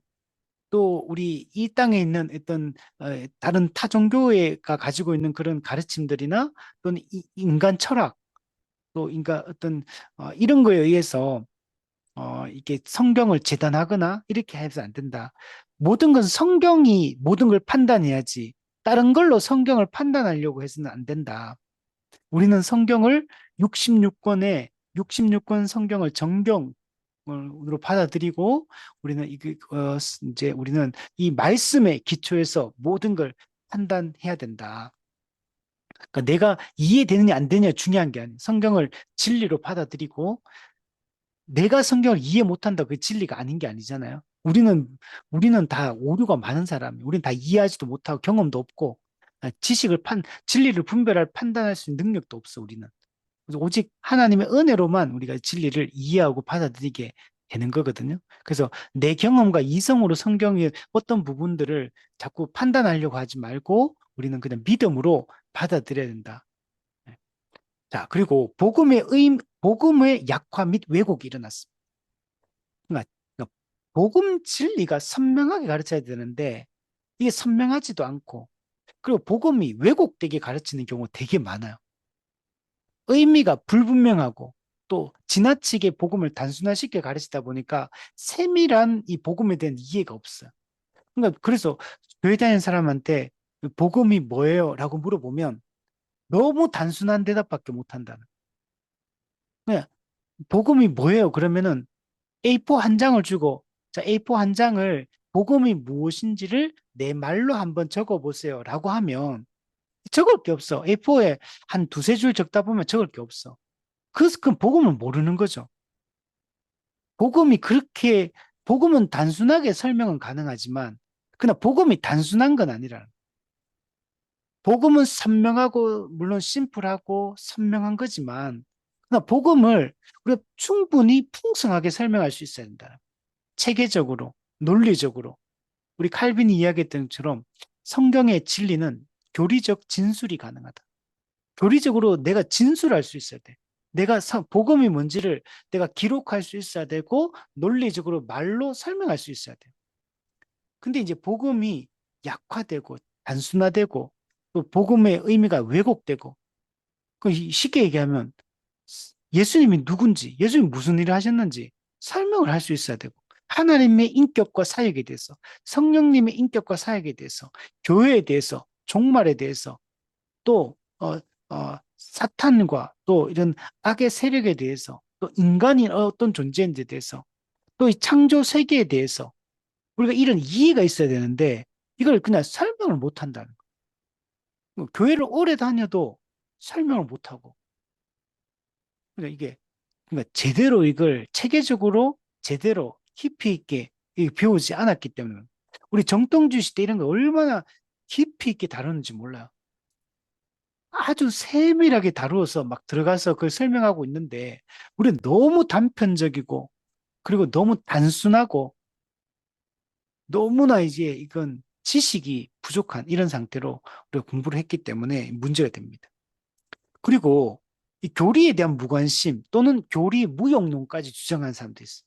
또 우리 이 땅에 있는 어떤 다른 타 종교가 가지고 있는 그런 가르침들이나 또는 인간 철학 또 그러니까 어떤 이런 거에 의해서 이게 성경을 재단하거나 이렇게 해서 안 된다. 모든 건 성경이 모든 걸 판단해야지. 다른 걸로 성경을 판단하려고 해서는 안 된다. 우리는 성경을 66권의 66권 성경을 정경으로 받아들이고 우리는 이제 우리는 이 말씀의 기초에서 모든 걸 판단해야 된다. 그러니까 내가 이해되느냐 안 되느냐 중요한 게 아니에요. 성경을 진리로 받아들이고 내가 성경을 이해 못한다 그 진리가 아닌 게 아니잖아요. 우리는 다 오류가 많은 사람이에요. 우리는 다 이해하지도 못하고 경험도 없고 진리를 분별할 판단할 수 있는 능력도 없어 우리는. 그래서 오직 하나님의 은혜로만 우리가 진리를 이해하고 받아들이게 되는 거거든요. 그래서 내 경험과 이성으로 성경의 어떤 부분들을 자꾸 판단하려고 하지 말고 우리는 그냥 믿음으로 받아들여야 된다. 네. 자, 그리고 복음의 약화 및 왜곡이 일어났습니다. 그러니까 복음 진리가 선명하게 가르쳐야 되는데 이게 선명하지도 않고 그리고 복음이 왜곡되게 가르치는 경우가 되게 많아요. 의미가 불분명하고 또 지나치게 복음을 단순화시켜 가르치다 보니까 세밀한 이 복음에 대한 이해가 없어요. 그러니까 그래서 교회 다니는 사람한테 복음이 뭐예요? 라고 물어보면 너무 단순한 대답밖에 못한다는. 그냥 복음이 뭐예요? 그러면은 A4 한 장을 주고 자, A4 한 장을 복음이 무엇인지를 내 말로 한번 적어 보세요. 라고 하면 적을 게 없어. A4에 한 두세 줄 적다 보면 적을 게 없어. 그 복음을 모르는 거죠. 복음이 그렇게, 복음은 단순하게 설명은 가능하지만, 그러나 복음이 단순한 건 아니라, 복음은 선명하고, 물론 심플하고 선명한 거지만, 그러나 복음을 우리가 충분히 풍성하게 설명할 수 있어야 된다. 체계적으로, 논리적으로. 우리 칼빈이 이야기했던 것처럼 성경의 진리는 교리적 진술이 가능하다. 교리적으로 내가 진술할 수 있어야 돼. 복음이 뭔지를 내가 기록할 수 있어야 되고, 논리적으로 말로 설명할 수 있어야 돼. 근데 이제 복음이 약화되고, 단순화되고, 또 복음의 의미가 왜곡되고, 쉽게 얘기하면 예수님이 누군지, 예수님이 무슨 일을 하셨는지 설명을 할 수 있어야 되고, 하나님의 인격과 사역에 대해서, 성령님의 인격과 사역에 대해서, 교회에 대해서, 종말에 대해서, 또 사탄과 또 이런 악의 세력에 대해서 또 인간이 어떤 존재인지에 대해서 또 이 창조 세계에 대해서 우리가 이런 이해가 있어야 되는데 이걸 그냥 설명을 못 한다는 거예요. 교회를 오래 다녀도 설명을 못 하고 그러니까 그러니까 제대로 이걸 체계적으로 제대로 깊이 있게 배우지 않았기 때문에 우리 정통주 시대 이런 거 얼마나 깊이 있게 다루는지 몰라요. 아주 세밀하게 다루어서 막 들어가서 그걸 설명하고 있는데 우리는 너무 단편적이고 그리고 너무 단순하고 너무나 이제 이건 지식이 부족한 이런 상태로 우리가 공부를 했기 때문에 문제가 됩니다. 그리고 이 교리에 대한 무관심 또는 교리 무용론까지 주장하는 사람도 있어요.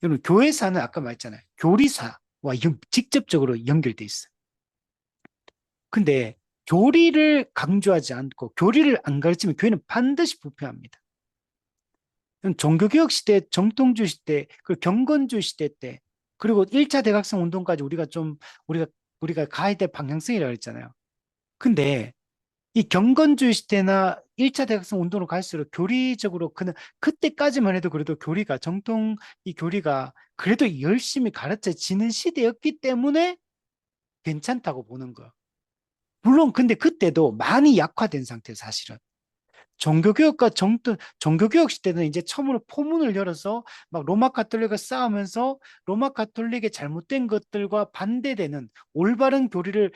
여러분 교회사는 아까 말했잖아요. 교리사와 직접적으로 연결돼 있어요. 근데 교리를 강조하지 않고 교리를 안 가르치면 교회는 반드시 부패합니다. 종교개혁 시대, 정통주 시대, 그 경건주 시대 때, 그리고 1차 대각성 운동까지 우리가, 우리가 가야 될 방향성이라고 했잖아요. 근데 이 경건주의 시대나 1차 대각성 운동으로 갈수록 교리적으로 그때까지만 해도 그래도 이 교리가 그래도 열심히 가르쳐지는 시대였기 때문에 괜찮다고 보는 거예요. 물론 근데 그때도 많이 약화된 상태 사실은. 종교개혁 시대는 이제 처음으로 포문을 열어서 막 로마 가톨릭과 싸우면서 로마 가톨릭의 잘못된 것들과 반대되는 올바른 교리를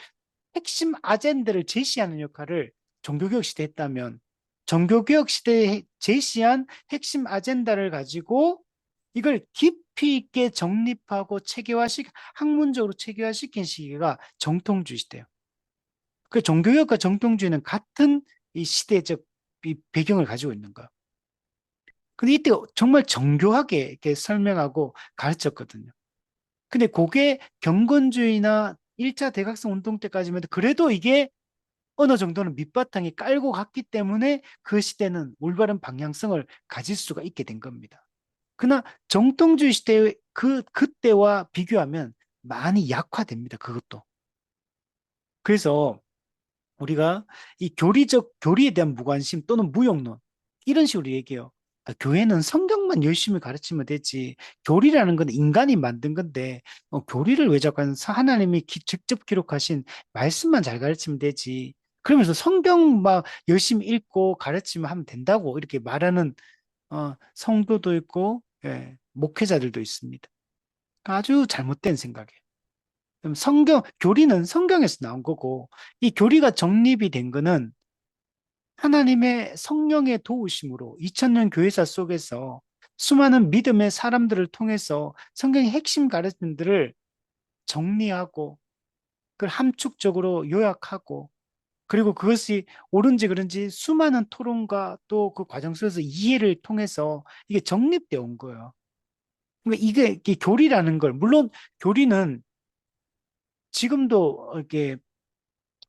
핵심 아젠다를 제시하는 역할을 종교개혁 시대에 했다면 종교개혁 시대에 제시한 핵심 아젠다를 가지고 이걸 깊이 있게 정립하고 학문적으로 체계화시킨 시기가 정통주의 시대예요. 그 종교개혁과 정통주의는 같은 이 시대적 이 배경을 가지고 있는 거예요. 근데 이때 정말 정교하게 이렇게 설명하고 가르쳤거든요. 근데 그게 경건주의나 1차 대각성 운동 때까지만 해도 그래도 이게 어느 정도는 밑바탕에 깔고 갔기 때문에 그 시대는 올바른 방향성을 가질 수가 있게 된 겁니다. 그러나 정통주의 시대의 그때와 비교하면 많이 약화됩니다. 그것도. 그래서 우리가 이 교리에 대한 무관심 또는 무용론 이런 식으로 얘기해요. 아, 교회는 성경만 열심히 가르치면 되지. 교리라는 건 인간이 만든 건데 교리를 왜 자꾸 하나님이 직접 기록하신 말씀만 잘 가르치면 되지. 그러면서 성경 막 열심히 읽고 가르치면 하면 된다고 이렇게 말하는 성도도 있고 예, 목회자들도 있습니다. 아주 잘못된 생각이에요. 그럼 교리는 성경에서 나온 거고, 이 교리가 정립이 된 거는 하나님의 성령의 도우심으로 2000년 교회사 속에서 수많은 믿음의 사람들을 통해서 성경의 핵심 가르침들을 정리하고, 그걸 함축적으로 요약하고, 그리고 그것이 옳은지 그른지 수많은 토론과 또 그 과정 속에서 이해를 통해서 이게 정립되어 온 거예요. 그러니까 이게 교리라는 걸, 물론 교리는 지금도 이렇게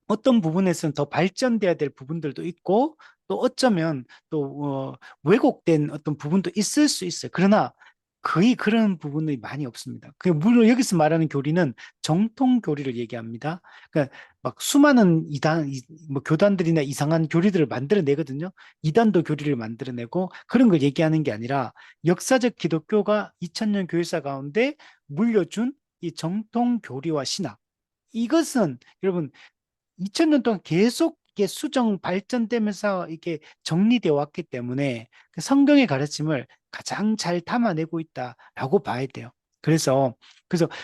어떤 부분에서는 더 발전돼야 될 부분들도 있고 또 어쩌면 또 왜곡된 어떤 부분도 있을 수 있어요. 그러나 거의 그런 부분이 많이 없습니다. 물론 여기서 말하는 교리는 정통 교리를 얘기합니다. 그러니까 막 수많은 뭐 교단들이나 이상한 교리들을 만들어내거든요. 이단도 교리를 만들어내고 그런 걸 얘기하는 게 아니라 역사적 기독교가 2000년 교회사 가운데 물려준 이 정통 교리와 신학. 이것은 여러분 2000년 동안 계속 이게 수정 발전되면서 이게 정리되어 왔기 때문에 그 성경의 가르침을 가장 잘 담아내고 있다라고 봐야 돼요. 그래서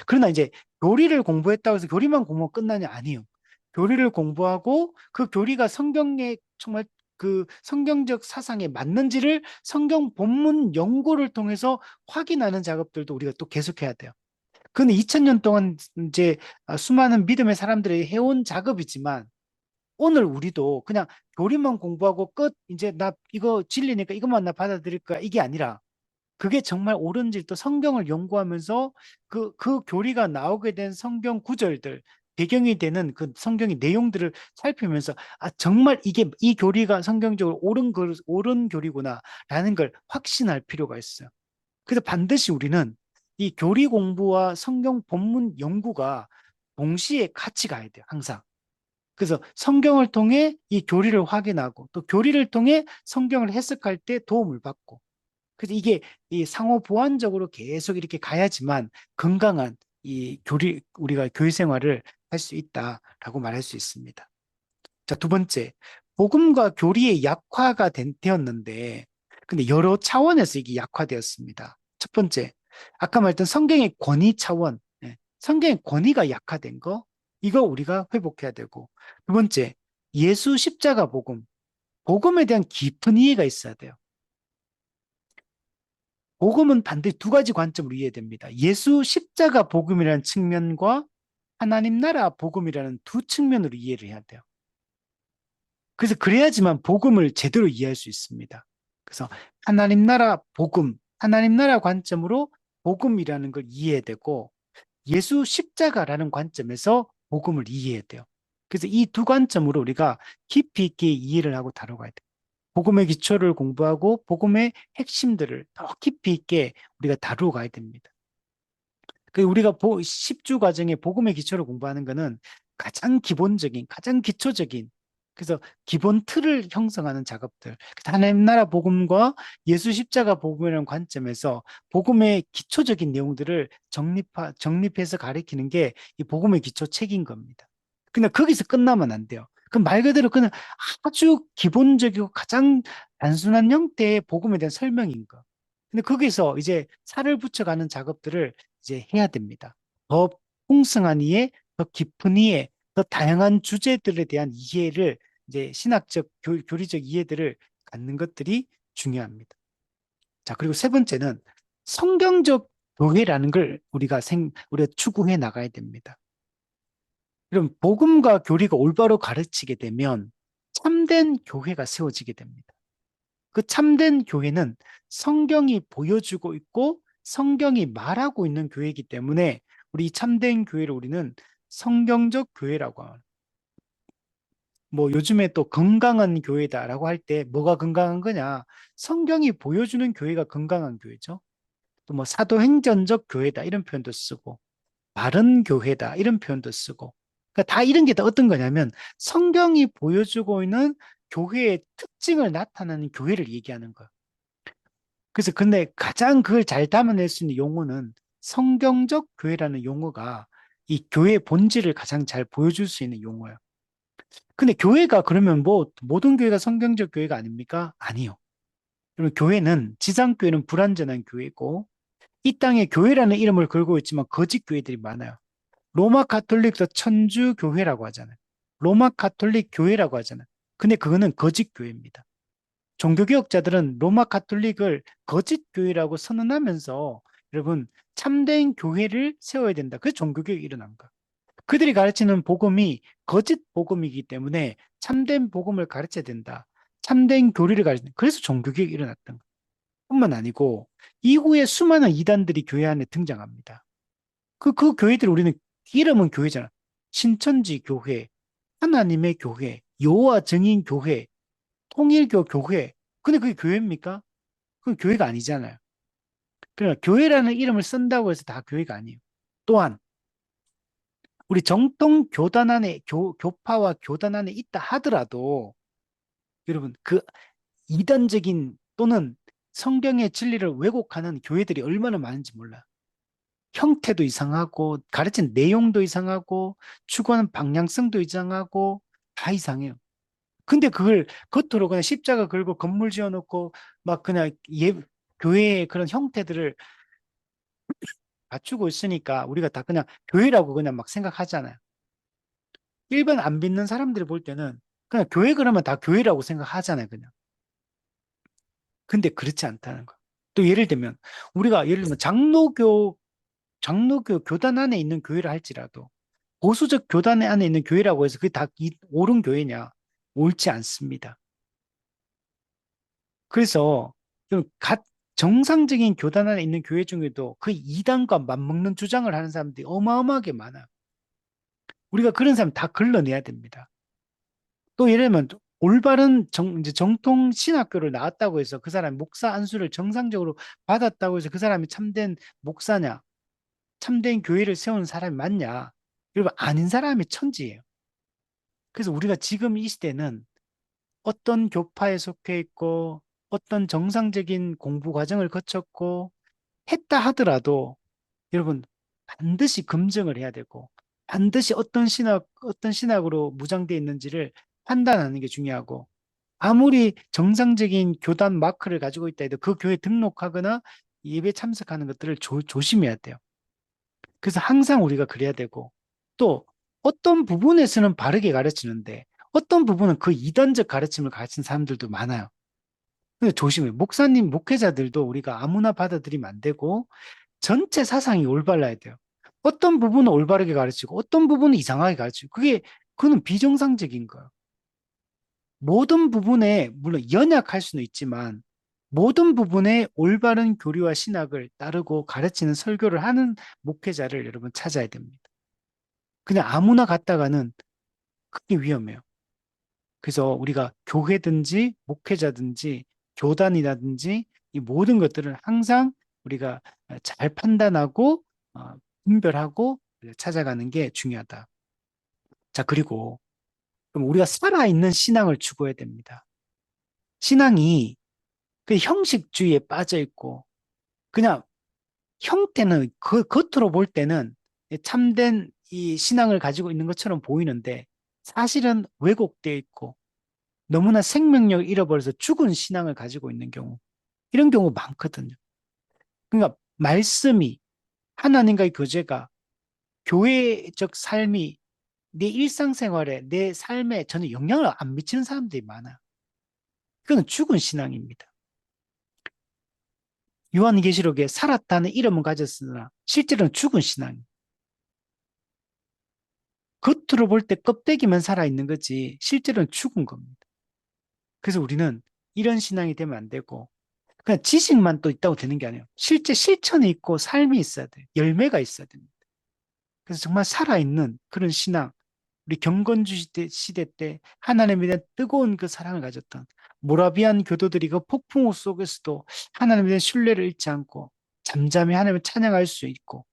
그러나 이제 교리를 공부했다고 해서 교리만 공부하면 끝나냐? 아니에요. 교리를 공부하고 그 교리가 성경에 정말 그 성경적 사상에 맞는지를 성경 본문 연구를 통해서 확인하는 작업들도 우리가 또 계속해야 돼요. 그건 2000년 동안 이제 수많은 믿음의 사람들이 해온 작업이지만 오늘 우리도 그냥 교리만 공부하고 끝, 이제 나 이거 진리니까 이것만 나 받아들일 거야. 이게 아니라 그게 정말 옳은지 또 성경을 연구하면서 그 교리가 나오게 된 성경 구절들, 배경이 되는 그 성경의 내용들을 살피면서 아, 정말 이 교리가 성경적으로 옳은 교리구나라는 걸 확신할 필요가 있어요. 그래서 반드시 우리는 이 교리 공부와 성경 본문 연구가 동시에 같이 가야 돼요. 항상. 그래서 성경을 통해 이 교리를 확인하고 또 교리를 통해 성경을 해석할 때 도움을 받고 그래서 이게 이 상호 보완적으로 계속 이렇게 가야지만 건강한 이 우리가 교회 생활을 할 수 있다라고 말할 수 있습니다. 자, 두 번째, 복음과 교리의 되었는데 근데 여러 차원에서 이게 약화되었습니다. 첫 번째, 아까 말했던 성경의 권위 차원, 성경의 권위가 약화된 거, 이거 우리가 회복해야 되고, 두 번째, 예수 십자가 복음, 복음에 대한 깊은 이해가 있어야 돼요. 복음은 반드시 두 가지 관점으로 이해됩니다. 예수 십자가 복음이라는 측면과 하나님 나라 복음이라는 두 측면으로 이해를 해야 돼요. 그래서 그래야지만 복음을 제대로 이해할 수 있습니다. 그래서 하나님 나라 복음, 하나님 나라 관점으로 복음이라는 걸 이해해야 되고 예수 십자가라는 관점에서 복음을 이해해야 돼요. 그래서 이 두 관점으로 우리가 깊이 있게 이해를 하고 다뤄가야 돼요. 복음의 기초를 공부하고 복음의 핵심들을 더 깊이 있게 우리가 다루어 가야 됩니다. 우리가 10주 과정에 복음의 기초를 공부하는 것은 가장 기본적인, 가장 기초적인, 그래서 기본 틀을 형성하는 작업들. 하나님 나라 복음과 예수 십자가 복음이라는 관점에서 복음의 기초적인 내용들을 정립해서 가리키는 게 이 복음의 기초 책인 겁니다. 근데 거기서 끝나면 안 돼요. 그럼 말 그대로 그냥 아주 기본적이고 가장 단순한 형태의 복음에 대한 설명인 거. 근데 거기서 이제 살을 붙여가는 작업들을 이제 해야 됩니다. 더 풍성한 이해, 더 깊은 이해, 더 다양한 주제들에 대한 이해를 이제 교리적 이해들을 갖는 것들이 중요합니다. 자, 그리고 세 번째는 성경적 교회라는 걸 우리가 추구해 나가야 됩니다. 그럼 복음과 교리가 올바로 가르치게 되면 참된 교회가 세워지게 됩니다. 그 참된 교회는 성경이 보여주고 있고 성경이 말하고 있는 교회이기 때문에 우리 참된 교회를 우리는 성경적 교회라고 합니다. 뭐 요즘에 또 건강한 교회다라고 할 때 뭐가 건강한 거냐? 성경이 보여주는 교회가 건강한 교회죠. 또 뭐 사도행전적 교회다 이런 표현도 쓰고 바른 교회다 이런 표현도 쓰고 그러니까 다 이런 게 다 어떤 거냐면 성경이 보여주고 있는 교회의 특징을 나타내는 교회를 얘기하는 거예요. 그래서 근데 가장 그걸 잘 담아낼 수 있는 용어는 성경적 교회라는 용어가 이 교회의 본질을 가장 잘 보여줄 수 있는 용어예요. 근데 교회가 그러면 뭐 모든 교회가 성경적 교회가 아닙니까? 아니요. 그러면 교회는 지상교회는 불완전한 교회고 이 땅에 교회라는 이름을 걸고 있지만 거짓 교회들이 많아요. 로마 가톨릭도 천주 교회라고 하잖아요. 로마 가톨릭 교회라고 하잖아요. 근데 그거는 거짓 교회입니다. 종교개혁자들은 로마 가톨릭을 거짓 교회라고 선언하면서 여러분 참된 교회를 세워야 된다. 그래서 종교개혁이 일어난 거예요. 그들이 가르치는 복음이 거짓 복음이기 때문에 참된 복음을 가르쳐야 된다. 참된 교리를 가르치는. 그래서 종교개혁이 일어났던 것 뿐만 아니고 이후에 수많은 이단들이 교회 안에 등장합니다. 그 교회들 우리는 이름은 교회잖아. 신천지 교회, 하나님의 교회, 여호와 증인 교회, 통일교 교회. 근데 그게 교회입니까? 그건 교회가 아니잖아요. 그러나 교회라는 이름을 쓴다고 해서 다 교회가 아니에요. 또한 우리 정통 교단 안에 교파와 교단 안에 있다 하더라도 여러분 그 이단적인 또는 성경의 진리를 왜곡하는 교회들이 얼마나 많은지 몰라. 형태도 이상하고 가르친 내용도 이상하고 추구하는 방향성도 이상하고 다 이상해요. 근데 그걸 겉으로 그냥 십자가 걸고 건물 지어놓고 막 그냥 교회의 그런 형태들을 갖추고 있으니까 우리가 다 그냥 교회라고 그냥 막 생각하잖아요. 일반 안 믿는 사람들이 볼 때는 그냥 교회 그러면 다 교회라고 생각하잖아요, 그냥. 근데 그렇지 않다는 거. 또 예를 들면 우리가 예를 들면 장로교 교단 안에 있는 교회를 할지라도 보수적 교단 안에 있는 교회라고 해서 그게 다 옳은 교회냐? 옳지 않습니다. 그래서 좀 정상적인 교단 안에 있는 교회 중에도 그 이단과 맞먹는 주장을 하는 사람들이 어마어마하게 많아요. 우리가 그런 사람 다 걸러내야 됩니다. 또 예를 들면 올바른 이제 정통 신학교를 나왔다고 해서 그 사람이 목사 안수를 정상적으로 받았다고 해서 그 사람이 참된 목사냐, 참된 교회를 세우는 사람이 맞냐? 여러분 아닌 사람이 천지예요. 그래서 우리가 지금 이 시대는 어떤 교파에 속해 있고 어떤 정상적인 공부 과정을 거쳤고 했다 하더라도 여러분 반드시 검증을 해야 되고 반드시 어떤 신학으로 무장되어 있는지를 판단하는 게 중요하고 아무리 정상적인 교단 마크를 가지고 있다 해도 그 교회 등록하거나 예배 참석하는 것들을 조심해야 돼요. 그래서 항상 우리가 그래야 되고 또 어떤 부분에서는 바르게 가르치는데 어떤 부분은 그 이단적 가르침을 가르치는 사람들도 많아요. 근데 조심해요. 목사님, 목회자들도 우리가 아무나 받아들이면 안 되고 전체 사상이 올바라야 돼요. 어떤 부분은 올바르게 가르치고 어떤 부분은 이상하게 가르치고 그는 비정상적인 거예요. 모든 부분에 물론 연약할 수는 있지만 모든 부분에 올바른 교리와 신학을 따르고 가르치는 설교를 하는 목회자를 여러분 찾아야 됩니다. 그냥 아무나 갔다가는 그게 위험해요. 그래서 우리가 교회든지 목회자든지 교단이라든지 이 모든 것들은 항상 우리가 잘 판단하고 어, 분별하고 찾아가는 게 중요하다. 자, 그리고 그럼 우리가 살아있는 신앙을 추구해야 됩니다. 신앙이 그 형식주의에 빠져 있고 그냥 형태는 그 겉으로 볼 때는 참된 이 신앙을 가지고 있는 것처럼 보이는데 사실은 왜곡되어 있고 너무나 생명력을 잃어버려서 죽은 신앙을 가지고 있는 경우 이런 경우 많거든요. 그러니까 말씀이 하나님과의 교제가 교회적 삶이 내 일상생활에 내 삶에 전혀 영향을 안 미치는 사람들이 많아요. 그건 죽은 신앙입니다. 요한계시록에 살았다는 이름은 가졌으나 실제로는 죽은 신앙입니다. 겉으로 볼 때 껍데기만 살아있는 거지 실제로는 죽은 겁니다. 그래서 우리는 이런 신앙이 되면 안 되고 그냥 지식만 또 있다고 되는 게 아니에요. 실제 실천이 있고 삶이 있어야 돼요. 열매가 있어야 됩니다. 그래서 정말 살아있는 그런 신앙, 우리 경건주 시대 때 하나님에 대한 뜨거운 그 사랑을 가졌던 모라비안 교도들이 그 폭풍우 속에서도 하나님에 대한 신뢰를 잃지 않고 잠잠히 하나님을 찬양할 수 있고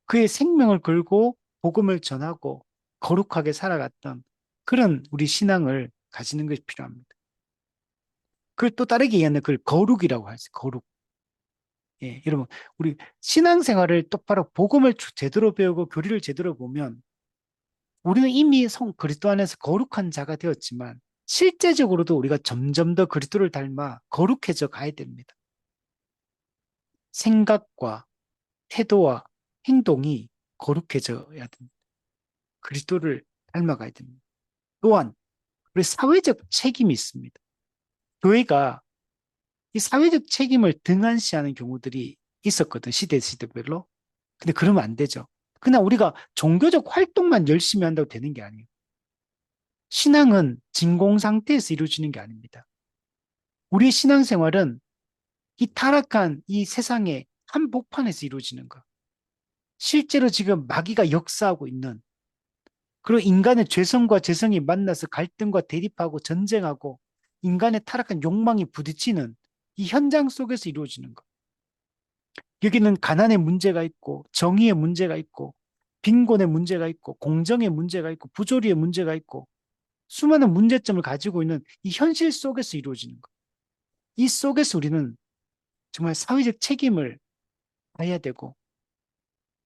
그의 생명을 걸고 복음을 전하고 거룩하게 살아갔던 그런 우리 신앙을 가지는 것이 필요합니다. 그걸 또 다르게 얘기하는 그걸 거룩이라고 하죠. 거룩. 예, 여러분, 우리 신앙생활을 똑바로 복음을 제대로 배우고 교리를 제대로 보면 우리는 이미 성 그리스도 안에서 거룩한 자가 되었지만 실제적으로도 우리가 점점 더 그리스도를 닮아 거룩해져 가야 됩니다. 생각과 태도와 행동이 거룩해져야 됩니다. 그리스도를 닮아가야 됩니다. 또한 우리 사회적 책임이 있습니다. 교회가 이 사회적 책임을 등한시하는 경우들이 있었거든, 시대별로. 근데 그러면 안 되죠. 그냥 우리가 종교적 활동만 열심히 한다고 되는 게 아니에요. 신앙은 진공 상태에서 이루어지는 게 아닙니다. 우리의 신앙생활은 이 타락한 이 세상의 한복판에서 이루어지는 것. 실제로 지금 마귀가 역사하고 있는 그리고 인간의 죄성과 재성이 만나서 갈등과 대립하고 전쟁하고 인간의 타락한 욕망이 부딪히는 이 현장 속에서 이루어지는 것. 여기는 가난의 문제가 있고 정의의 문제가 있고 빈곤의 문제가 있고 공정의 문제가 있고 부조리의 문제가 있고 수많은 문제점을 가지고 있는 이 현실 속에서 이루어지는 것. 이 속에서 우리는 정말 사회적 책임을 다해야 되고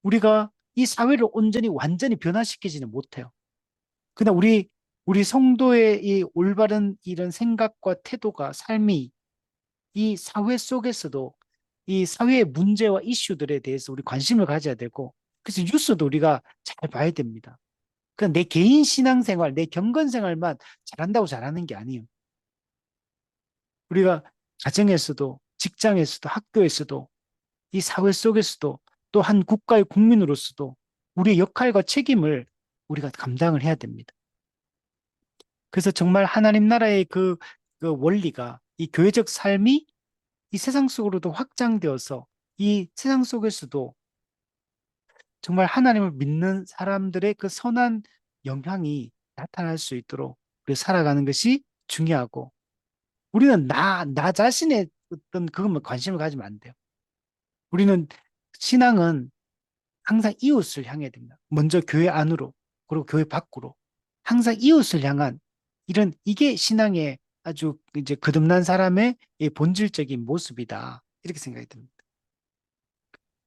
우리가 이 사회를 온전히 완전히 변화시키지는 못해요. 그냥 우리 성도의 이 올바른 이런 생각과 태도가 삶이 이 사회 속에서도 이 사회의 문제와 이슈들에 대해서 우리 관심을 가져야 되고 그래서 뉴스도 우리가 잘 봐야 됩니다. 그냥 내 개인 신앙생활, 내 경건생활만 잘한다고 잘하는 게 아니에요. 우리가 가정에서도 직장에서도 학교에서도 이 사회 속에서도 또 한 국가의 국민으로서도 우리의 역할과 책임을 우리가 감당을 해야 됩니다. 그래서 정말 하나님 나라의 그 원리가 이 교회적 삶이 이 세상 속으로도 확장되어서 이 세상 속에서도 정말 하나님을 믿는 사람들의 그 선한 영향이 나타날 수 있도록 우리 살아가는 것이 중요하고 우리는 나 자신의 어떤 그것만 관심을 가지면 안 돼요. 우리는 신앙은 항상 이웃을 향해야 됩니다. 먼저 교회 안으로 그리고 교회 밖으로 항상 이웃을 향한 이런 이게 신앙의 아주 이제 거듭난 사람의 이 본질적인 모습이다. 이렇게 생각이 듭니다.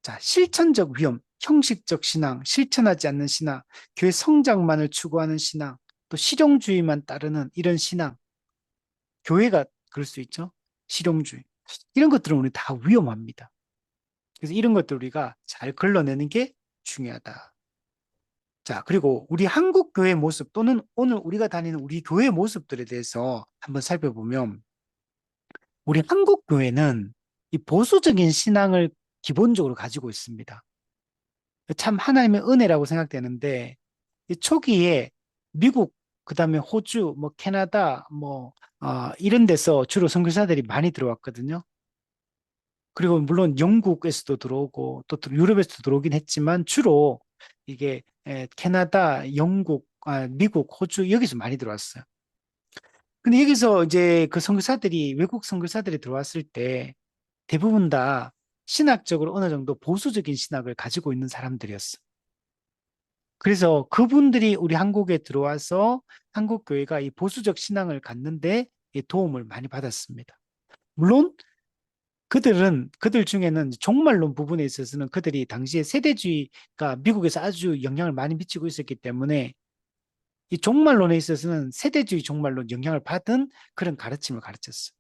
자, 실천적 위험, 형식적 신앙, 실천하지 않는 신앙, 교회 성장만을 추구하는 신앙, 또 실용주의만 따르는 이런 신앙, 교회가 그럴 수 있죠. 실용주의. 이런 것들은 우리 다 위험합니다. 그래서 이런 것들 우리가 잘 걸러내는 게 중요하다. 자, 그리고 우리 한국 교회 모습 또는 오늘 우리가 다니는 우리 교회 모습들에 대해서 한번 살펴보면 우리 한국 교회는 이 보수적인 신앙을 기본적으로 가지고 있습니다. 참 하나님의 은혜라고 생각되는데 이 초기에 미국, 그다음에 호주, 뭐 캐나다, 뭐 이런 데서 주로 선교사들이 많이 들어왔거든요. 그리고 물론 영국에서도 들어오고 또 유럽에서도 들어오긴 했지만 주로 이게 캐나다, 영국, 미국, 호주 여기서 많이 들어왔어요. 근데 여기서 이제 그 선교사들이 외국 선교사들이 들어왔을 때 대부분 다 신학적으로 어느 정도 보수적인 신학을 가지고 있는 사람들이었어. 그래서 그분들이 우리 한국에 들어와서 한국 교회가 이 보수적 신앙을 갖는데 이 도움을 많이 받았습니다. 물론 그들 중에는 종말론 부분에 있어서는 그들이 당시에 세대주의가 미국에서 아주 영향을 많이 미치고 있었기 때문에 이 종말론에 있어서는 세대주의 종말론 영향을 받은 그런 가르침을 가르쳤어요.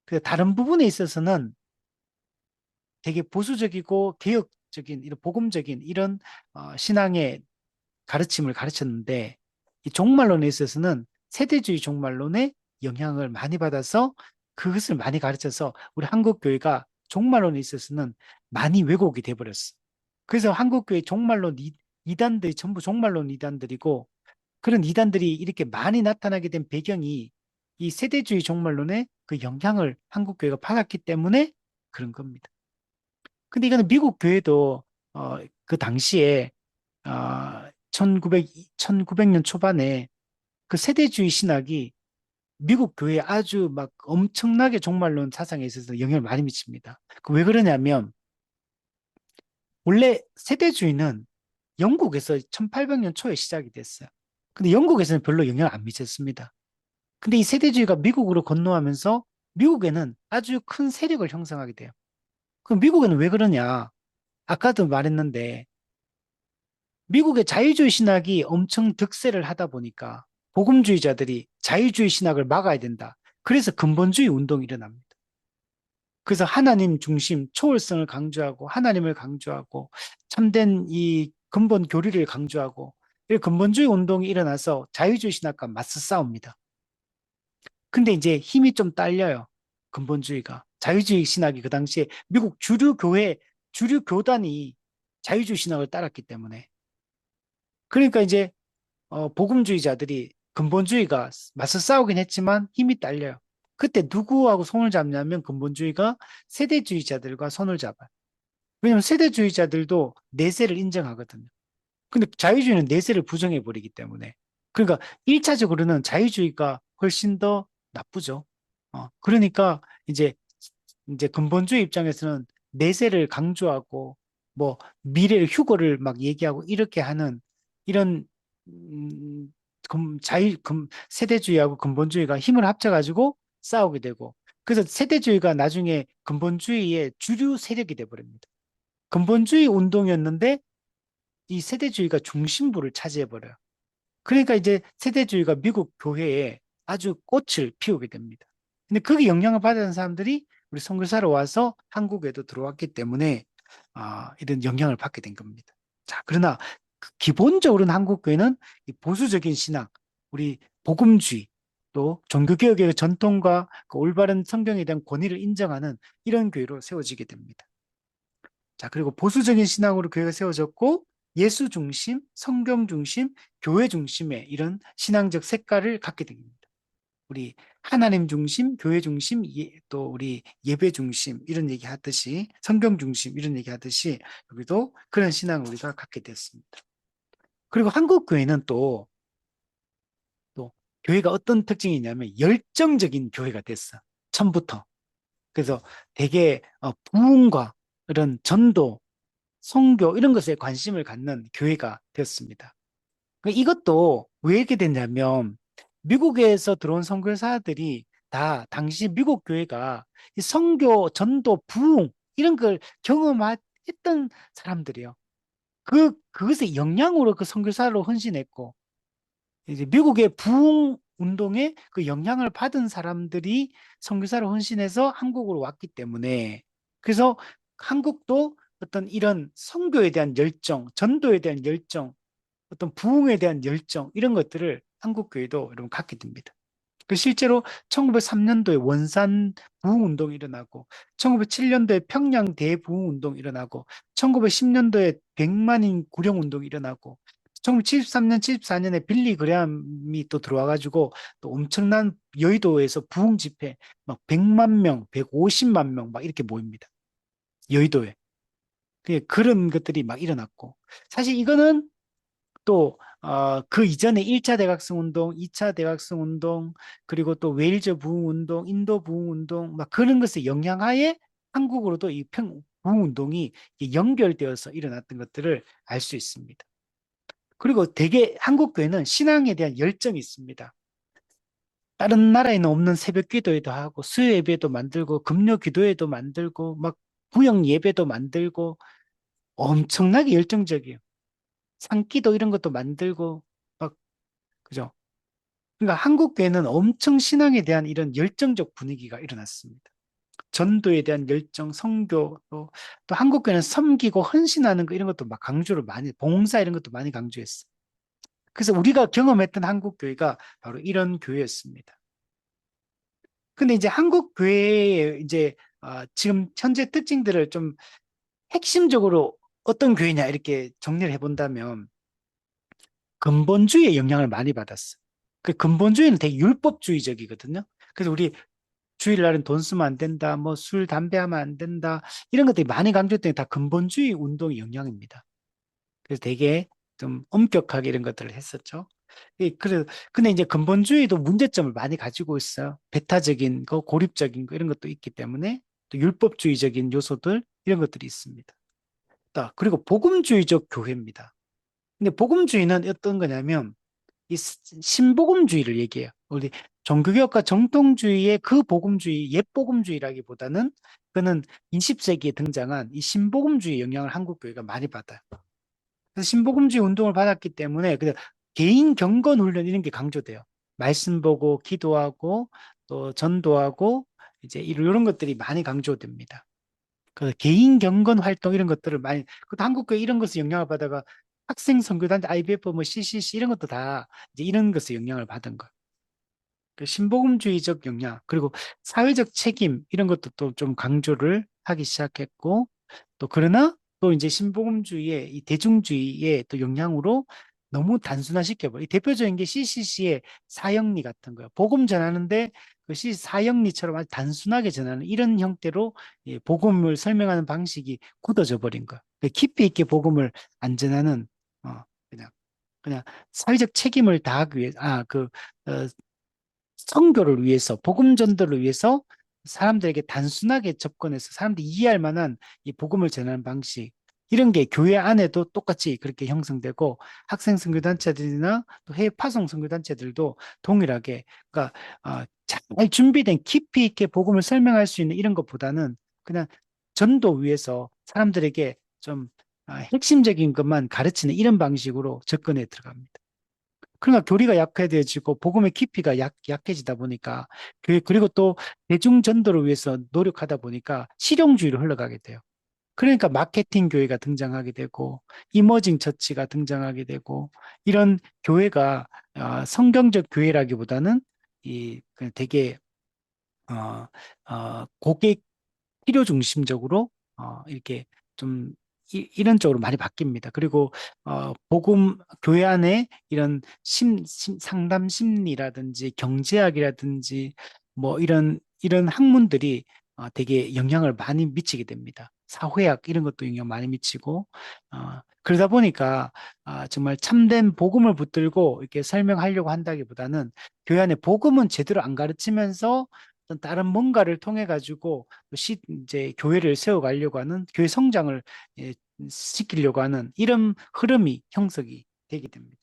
그래서 다른 부분에 있어서는 되게 보수적이고 개혁적인 이런 복음적인 이런 신앙의 가르침을 가르쳤는데 이 종말론에 있어서는 세대주의 종말론의 영향을 많이 받아서 그것을 많이 가르쳐서 우리 한국 교회가 종말론에 있어서는 많이 왜곡이 돼버렸어. 그래서 한국 교회 종말론 이단들이 전부 종말론 이단들이고 그런 이단들이 이렇게 많이 나타나게 된 배경이 이 세대주의 종말론의 그 영향을 한국 교회가 받았기 때문에 그런 겁니다. 근데 이거는 미국 교회도 그 당시에 1900년 초반에 그 세대주의 신학이 미국 교회에 아주 막 엄청나게 종말론 사상에 있어서 영향을 많이 미칩니다. 그 왜 그러냐면 원래 세대주의는 영국에서 1800년 초에 시작이 됐어요. 근데 영국에서는 별로 영향을 안 미쳤습니다. 근데 이 세대주의가 미국으로 건너가면서 미국에는 아주 큰 세력을 형성하게 돼요. 그럼 미국에는 왜 그러냐? 아까도 말했는데 미국의 자유주의 신학이 엄청 득세를 하다 보니까 복음주의자들이 자유주의 신학을 막아야 된다. 그래서 근본주의 운동이 일어납니다. 그래서 하나님 중심, 초월성을 강조하고 하나님을 강조하고 참된 이 근본 교리를 강조하고 이 근본주의 운동이 일어나서 자유주의 신학과 맞서 싸웁니다. 근데 이제 힘이 좀 딸려요. 근본주의가. 자유주의 신학이 그 당시에 미국 주류 교회, 주류 교단이 자유주의 신학을 따랐기 때문에. 그러니까 이제 복음주의자들이 근본주의가 맞서 싸우긴 했지만 힘이 딸려요. 그때 누구하고 손을 잡냐면 근본주의가 세대주의자들과 손을 잡아요. 왜냐하면 세대주의자들도 내세를 인정하거든요. 근데 자유주의는 내세를 부정해버리기 때문에. 그러니까 1차적으로는 자유주의가 훨씬 더 나쁘죠. 그러니까 이제 근본주의 입장에서는 내세를 강조하고 뭐 미래를 휴거를 막 얘기하고 이렇게 하는 이런 세대주의하고 근본주의가 힘을 합쳐가지고 싸우게 되고 그래서 세대주의가 나중에 근본주의의 주류 세력이 돼버립니다. 근본주의 운동이었는데 이 세대주의가 중심부를 차지해버려요. 그러니까 이제 세대주의가 미국 교회에 아주 꽃을 피우게 됩니다. 근데 그게 영향을 받은 사람들이 우리 선교사로 와서 한국에도 들어왔기 때문에 이런 영향을 받게 된 겁니다. 자, 그러나 기본적으로는 한국 교회는 이 보수적인 신앙, 우리 복음주의, 또 종교개혁의 전통과 그 올바른 성경에 대한 권위를 인정하는 이런 교회로 세워지게 됩니다. 자, 그리고 보수적인 신앙으로 교회가 세워졌고 예수 중심, 성경 중심, 교회 중심의 이런 신앙적 색깔을 갖게 됩니다. 우리 하나님 중심, 교회 중심, 또 우리 예배 중심 이런 얘기 하듯이 성경 중심 이런 얘기 하듯이 여기도 그런 신앙을 우리가 갖게 됐습니다. 그리고 한국 교회는 또 교회가 어떤 특징이 있냐면 열정적인 교회가 됐어. 처음부터. 그래서 되게 부흥과 이런 전도, 선교 이런 것에 관심을 갖는 교회가 되었습니다. 이것도 왜 이렇게 됐냐면 미국에서 들어온 선교사들이 다 당시 미국 교회가 이 선교, 전도, 부흥 이런 걸 경험했던 사람들이요. 그것의 영향으로 그 선교사로 헌신했고 이제 미국의 부흥 운동에 그 영향을 받은 사람들이 선교사로 헌신해서 한국으로 왔기 때문에 그래서 한국도 어떤 이런 선교에 대한 열정, 전도에 대한 열정, 어떤 부흥에 대한 열정 이런 것들을 한국 교회도 여러분 갖게 됩니다. 그 실제로 1903년도에 원산 부흥운동이 일어나고 1907년도에 평양 대부흥운동이 일어나고 1910년도에 100만인 구령운동이 일어나고 1973년, 74년에 빌리 그레함이 또 들어와가지고 또 엄청난 여의도에서 부흥 집회 막 100만 명, 150만 명 막 이렇게 모입니다. 여의도에. 그런 것들이 막 일어났고 사실 이거는 또, 그 이전에 1차 대각성 운동, 2차 대각성 운동, 그리고 또 웨일즈 부흥 운동, 인도 부흥 운동, 막 그런 것의 영향하에 한국으로도 이 부흥 운동이 연결되어서 일어났던 것들을 알 수 있습니다. 그리고 대개 한국 교회는 신앙에 대한 열정이 있습니다. 다른 나라에는 없는 새벽 기도회도 하고, 수요 예배도 만들고, 금요 기도회도 만들고, 막 구역 예배도 만들고, 엄청나게 열정적이에요. 산기도 이런 것도 만들고, 막, 그죠? 그러니까 한국교회는 엄청 신앙에 대한 이런 열정적 분위기가 일어났습니다. 전도에 대한 열정, 성교, 또 한국교회는 섬기고 헌신하는 거 이런 것도 막 강조를 많이, 봉사 이런 것도 많이 강조했어요. 그래서 우리가 경험했던 한국교회가 바로 이런 교회였습니다. 근데 이제 한국교회의 이제 지금 현재 특징들을 좀 핵심적으로 어떤 교회냐 이렇게 정리를 해본다면 근본주의의 영향을 많이 받았어. 그 근본주의는 되게 율법주의적이거든요. 그래서 우리 주일날은 돈 쓰면 안 된다, 뭐 술, 담배 하면 안 된다, 이런 것들이 많이 강조됐던 게 다 근본주의 운동의 영향입니다. 그래서 되게 좀 엄격하게 이런 것들을 했었죠. 근데 이제 근본주의도 문제점을 많이 가지고 있어요. 배타적인 거, 고립적인 거 이런 것도 있기 때문에 또 율법주의적인 요소들 이런 것들이 있습니다. 그리고 복음주의적 교회입니다. 근데 복음주의는 어떤 거냐면 이 신복음주의를 얘기해요. 우리 종교개혁과 정통주의의 그 복음주의, 옛복음주의라기보다는 그는 20세기에 등장한 이 신복음주의 영향을 한국 교회가 많이 받아요. 그래서 신복음주의 운동을 받았기 때문에 그 개인 경건 훈련 이런 게 강조돼요. 말씀 보고 기도하고 또 전도하고 이제 이런 것들이 많이 강조됩니다. 그 개인 경건 활동 이런 것들을 많이 그것도 한국교회 이런 것을 영향을 받아가 학생 선교단체 IBF 뭐 CCC 이런 것도 다 이제 이런 것을 영향을 받은 거. 그 신복음주의적 영향 그리고 사회적 책임 이런 것도 또 좀 강조를 하기 시작했고 또 그러나 또 이제 신복음주의의 이 대중주의의 또 영향으로 너무 단순화시켜버려. 이 대표적인 게 CCC의 사형리 같은 거예요. 복음 전하는데 그 CCC 사형리처럼 아주 단순하게 전하는 이런 형태로 예, 복음을 설명하는 방식이 굳어져 버린 거예요. 깊이 있게 복음을 안 전하는 그냥 그냥 사회적 책임을 다하기 위해 선교를 위해서 복음 전도를 위해서 사람들에게 단순하게 접근해서 사람들이 이해할 만한 이 복음을 전하는 방식 이런 게 교회 안에도 똑같이 그렇게 형성되고 학생 선교 단체들이나 또 해외 파송 선교 단체들도 동일하게 그러니까 잘 준비된 깊이 있게 복음을 설명할 수 있는 이런 것보다는 그냥 전도 위해서 사람들에게 좀 핵심적인 것만 가르치는 이런 방식으로 접근해 들어갑니다. 그러니까 교리가 약해져지고 복음의 깊이가 약해지다 보니까 그리고 또 대중 전도를 위해서 노력하다 보니까 실용주의로 흘러가게 돼요. 그러니까 마케팅 교회가 등장하게 되고 이머징 처치가 등장하게 되고 이런 교회가 성경적 교회라기보다는 이 되게 어, 고객 필요 중심적으로 이렇게 좀 이런 쪽으로 많이 바뀝니다. 그리고 복음 교회 안에 이런 상담 심리라든지 경제학이라든지 뭐 이런 학문들이 되게 영향을 많이 미치게 됩니다. 사회학 이런 것도 영향 많이 미치고 그러다 보니까 정말 참된 복음을 붙들고 이렇게 설명하려고 한다기보다는 교회 안에 복음은 제대로 안 가르치면서 어떤 다른 뭔가를 통해 가지고 이제 교회를 세워가려고 하는 교회 성장을 예, 시키려고 하는 이런 흐름이 형성이 되게 됩니다.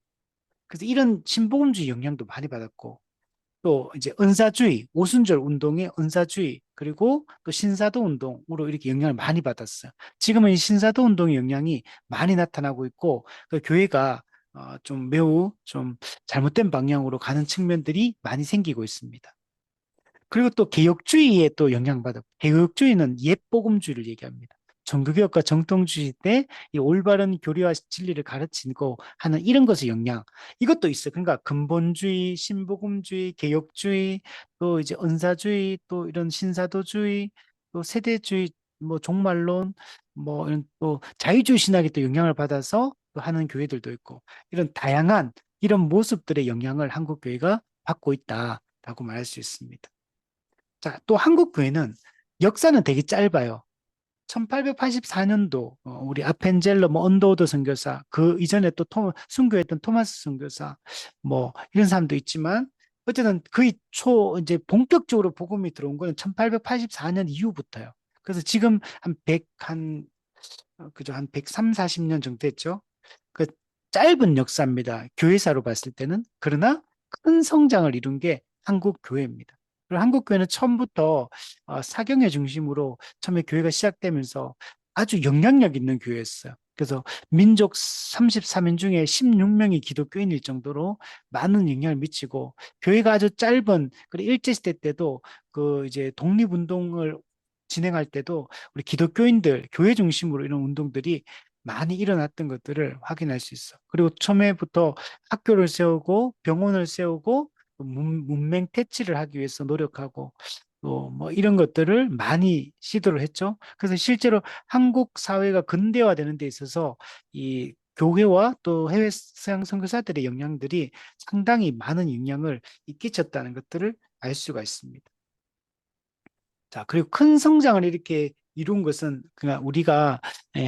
그래서 이런 신복음주의 영향도 많이 받았고 또 이제 은사주의, 오순절 운동의 은사주의 그리고 또 신사도 운동으로 이렇게 영향을 많이 받았어요. 지금은 이 신사도 운동의 영향이 많이 나타나고 있고 그 교회가 좀 매우 좀 잘못된 방향으로 가는 측면들이 많이 생기고 있습니다. 그리고 또 개혁주의에 또 영향받아. 개혁주의는 옛복음주의를 얘기합니다. 정교개혁과 정통주의 때 이 올바른 교리와 진리를 가르치고 하는 이런 것의 영향. 이것도 있어요. 그러니까 근본주의, 신복음주의, 개혁주의, 또 이제 은사주의, 또 이런 신사도주의, 또 세대주의, 뭐 종말론, 뭐 이런 또 자유주의 신학이 또 영향을 받아서 또 하는 교회들도 있고 이런 다양한 이런 모습들의 영향을 한국 교회가 받고 있다라고 말할 수 있습니다. 자, 또 한국 교회는 역사는 되게 짧아요. 1884년도 우리 아펜젤러 뭐 언더우드 선교사 그 이전에 또 순교했던 토마스 선교사 뭐 이런 사람도 있지만 어쨌든 거의 이제 본격적으로 복음이 들어온 거는 1884년 이후부터요. 그래서 지금 한 100, 그죠? 한 103, 40년 정도 됐죠. 그 짧은 역사입니다. 교회사로 봤을 때는. 그러나 큰 성장을 이룬 게 한국 교회입니다. 그리고 한국 교회는 처음부터 사경회 중심으로 처음에 교회가 시작되면서 아주 영향력 있는 교회였어요. 그래서 민족 33인 중에 16명이 기독교인일 정도로 많은 영향을 미치고 교회가 아주 짧은 그리고 일제시대 때도 그 이제 독립운동을 진행할 때도 우리 기독교인들 교회 중심으로 이런 운동들이 많이 일어났던 것들을 확인할 수 있어. 그리고 처음에부터 학교를 세우고 병원을 세우고 문맹 퇴치를 하기 위해서 노력하고 또 뭐 이런 것들을 많이 시도를 했죠. 그래서 실제로 한국 사회가 근대화되는 데 있어서 이 교회와 또 해외 서양 선교사들의 영향들이 상당히 많은 영향을 끼쳤다는 것들을 알 수가 있습니다. 자, 그리고 큰 성장을 이렇게 이룬 것은 그냥 우리가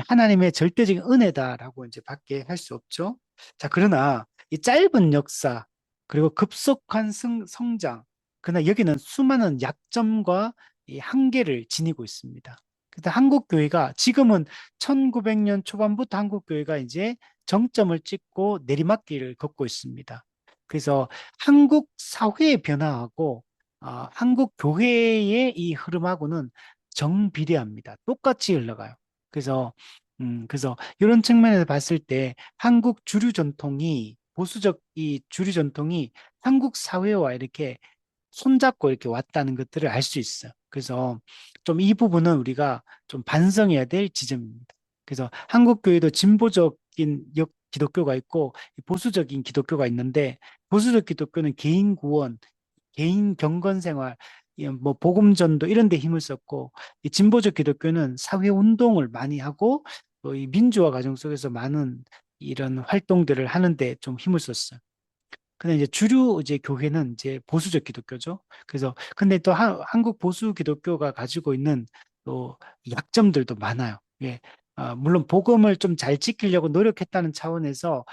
하나님의 절대적인 은혜다라고 이제 밖에 할 수 없죠. 자, 그러나 이 짧은 역사, 그리고 급속한 성장, 그러나 여기는 수많은 약점과 이 한계를 지니고 있습니다. 근데 한국 교회가 지금은 1900년 초반부터 한국 교회가 이제 정점을 찍고 내리막길을 걷고 있습니다. 그래서 한국 사회의 변화하고 한국 교회의 이 흐름하고는 정비례합니다. 똑같이 흘러가요. 그래서 이런 측면에서 봤을 때 한국 주류 전통이 보수적 이 주류 전통이 한국 사회와 이렇게 손잡고 이렇게 왔다는 것들을 알 수 있어요. 그래서 좀 이 부분은 우리가 좀 반성해야 될 지점입니다. 그래서 한국 교회도 진보적인 기독교가 있고 보수적인 기독교가 있는데 보수적 기독교는 개인 구원, 개인 경건 생활, 뭐 복음 전도 이런 데 힘을 썼고 이 진보적 기독교는 사회 운동을 많이 하고 또 이 민주화 과정 속에서 많은 이런 활동들을 하는데 좀 힘을 썼어요. 근데 이제 주류 이제 교회는 이제 보수적 기독교죠. 그래서 근데 또 한국 보수 기독교가 가지고 있는 또 약점들도 많아요. 예. 물론 복음을 좀 잘 지키려고 노력했다는 차원에서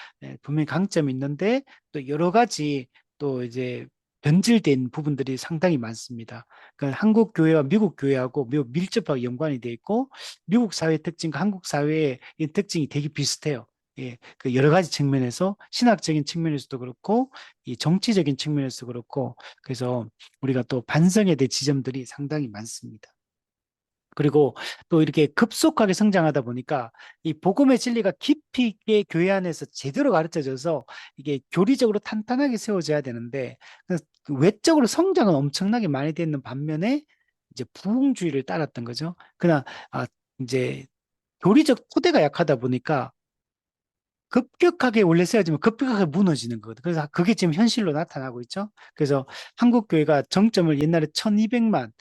분명히 강점이 있는데 또 여러 가지 또 이제 변질된 부분들이 상당히 많습니다. 그러니까 한국 교회와 미국 교회하고 매우 밀접하게 연관이 돼 있고 미국 사회 특징과 한국 사회의 이 특징이 되게 비슷해요. 예, 그 여러 가지 측면에서 신학적인 측면에서도 그렇고 이 정치적인 측면에서 그렇고 그래서 우리가 또 반성해야 될 지점들이 상당히 많습니다. 그리고 또 이렇게 급속하게 성장하다 보니까 이 복음의 진리가 깊이 있게 교회 안에서 제대로 가르쳐져서 이게 교리적으로 탄탄하게 세워져야 되는데 그 외적으로 성장은 엄청나게 많이 되는 반면에 이제 부흥주의를 따랐던 거죠. 그러나 이제 교리적 토대가 약하다 보니까 급격하게 원래 세워지면 급격하게 무너지는 거거든. 그래서 그게 지금 현실로 나타나고 있죠. 그래서 한국 교회가 정점을 옛날에 1200만,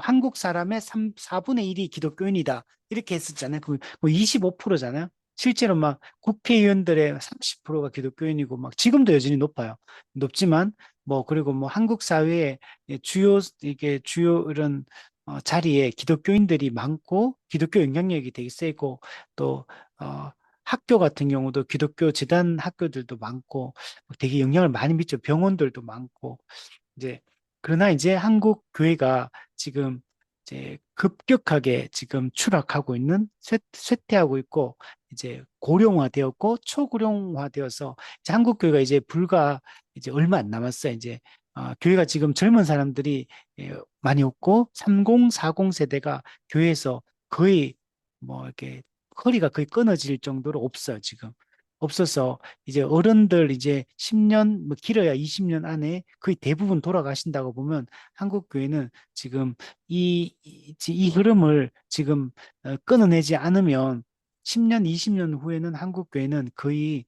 한국 사람의 4분의 1이 기독교인이다. 이렇게 했었잖아요. 그 25%잖아요. 실제로 막 국회의원들의 30%가 기독교인이고 막 지금도 여전히 높아요. 높지만 뭐 그리고 뭐 한국 사회에 주요 이런 자리에 기독교인들이 많고 기독교 영향력이 되게 세고 또 어, 학교 같은 경우도 기독교 재단 학교들도 많고 되게 영향을 많이 미쳐 병원들도 많고 이제 그러나 이제 한국 교회가 지금 이제 급격하게 지금 추락하고 있는 쇠퇴하고 있고 이제 고령화되었고 초고령화되어서 이제 한국 교회가 이제 불과 이제 얼마 안 남았어요. 이제 교회가 지금 젊은 사람들이 많이 없고 30, 40 세대가 교회에서 거의 뭐 이렇게 허리가 거의 끊어질 정도로 없어요, 지금. 없어서 이제 어른들 이제 10년, 뭐 길어야 20년 안에 거의 대부분 돌아가신다고 보면 한국 교회는 지금 이 흐름을 지금 끊어내지 않으면 10년, 20년 후에는 한국 교회는 거의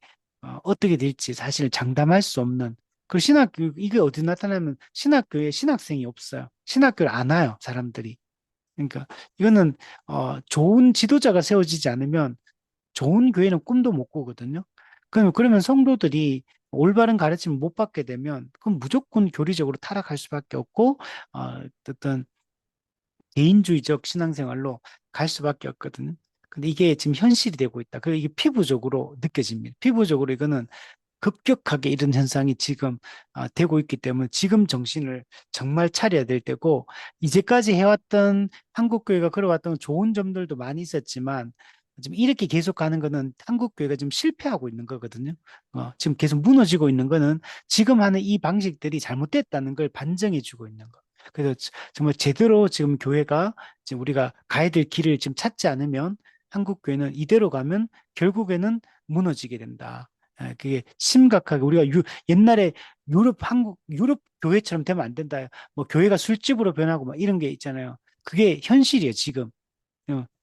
어떻게 될지 사실 장담할 수 없는 그 신학교육 이게 어디 나타나면 신학교에 신학생이 없어요. 신학교를 안 와요, 사람들이. 그러니까 이거는 좋은 지도자가 세워지지 않으면 좋은 교회는 꿈도 못 꾸거든요. 그러면 성도들이 올바른 가르침을 못 받게 되면 그럼 무조건 교리적으로 타락할 수밖에 없고 어떤 개인주의적 신앙생활로 갈 수밖에 없거든요. 근데 이게 지금 현실이 되고 있다. 그리고 이게 피부적으로 느껴집니다. 피부적으로 이거는 급격하게 이런 현상이 지금 되고 있기 때문에 지금 정신을 정말 차려야 될 때고 이제까지 해왔던 한국 교회가 걸어왔던 좋은 점들도 많이 있었지만 지금 이렇게 계속 가는 거는 한국 교회가 지금 실패하고 있는 거거든요. 지금 계속 무너지고 있는 거는 지금 하는 이 방식들이 잘못됐다는 걸 반증해 주고 있는 거. 그래서 정말 제대로 지금 교회가 지금 우리가 가야 될 길을 지금 찾지 않으면 한국 교회는 이대로 가면 결국에는 무너지게 된다. 그게 심각하게 우리가 옛날에 유럽 교회처럼 되면 안 된다. 뭐 교회가 술집으로 변하고 막 이런 게 있잖아요. 그게 현실이에요, 지금.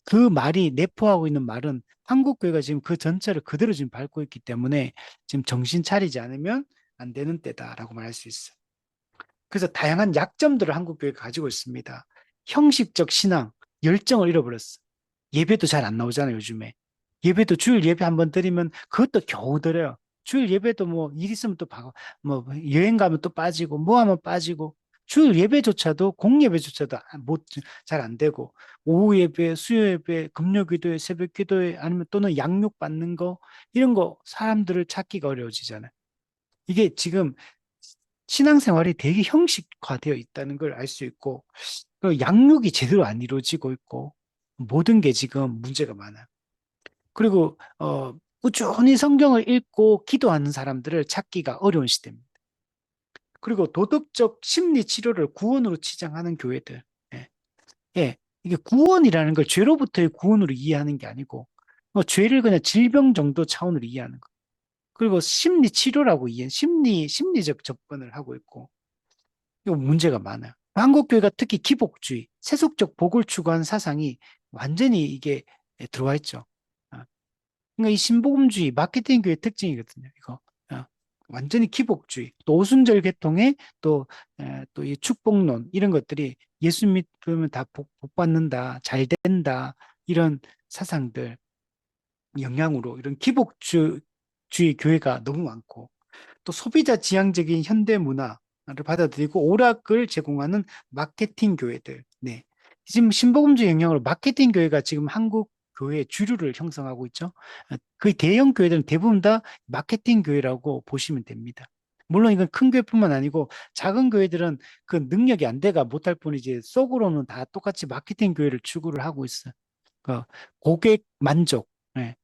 그 말이 내포하고 있는 말은 한국 교회가 지금 그 전체를 그대로 지금 밟고 있기 때문에 지금 정신 차리지 않으면 안 되는 때다라고 말할 수 있어요. 그래서 다양한 약점들을 한국 교회가 가지고 있습니다. 형식적 신앙, 열정을 잃어버렸어. 예배도 잘 안 나오잖아요, 요즘에. 예배도 주일 예배 한번 드리면 그것도 겨우 드려요. 주일 예배도 뭐 일 있으면 또 뭐 여행 가면 또 빠지고 뭐 하면 빠지고 주일 예배조차도 공예배조차도 잘 안 되고 오후 예배, 수요 예배, 금요 기도회, 새벽 기도회 아니면 또는 양육 받는 거 이런 거 사람들을 찾기가 어려워지잖아요. 이게 지금 신앙생활이 되게 형식화되어 있다는 걸 알 수 있고 그 양육이 제대로 안 이루어지고 있고 모든 게 지금 문제가 많아요. 그리고 꾸준히 성경을 읽고 기도하는 사람들을 찾기가 어려운 시대입니다. 그리고 도덕적 심리 치료를 구원으로 치장하는 교회들. 예. 예. 이게 구원이라는 걸 죄로부터의 구원으로 이해하는 게 아니고 뭐 죄를 그냥 질병 정도 차원으로 이해하는 거. 그리고 심리 치료라고 심리적 접근을 하고 있고 이거 문제가 많아요. 한국 교회가 특히 기복주의, 세속적 복을 추구하는 사상이 완전히 이게 들어와 있죠. 아, 그러니까 이 신복음주의 마케팅 교회 특징이거든요. 이거 완전히 기복주의, 또 오순절 계통의 또 이 축복론 이런 것들이 예수 믿으면 다 복 받는다, 잘 된다 이런 사상들 영향으로 이런 기복주의 교회가 너무 많고 또 소비자 지향적인 현대 문화를 받아들이고 오락을 제공하는 마케팅 교회들. 네. 지금 신복음주의 영향으로 마케팅 교회가 지금 한국 교회의 주류를 형성하고 있죠. 그 대형 교회들은 대부분 다 마케팅 교회라고 보시면 됩니다. 물론 이건 큰 교회뿐만 아니고 작은 교회들은 그 능력이 안 돼가 못할 뿐이지 속으로는 다 똑같이 마케팅 교회를 추구를 하고 있어요. 그 고객 만족, 예,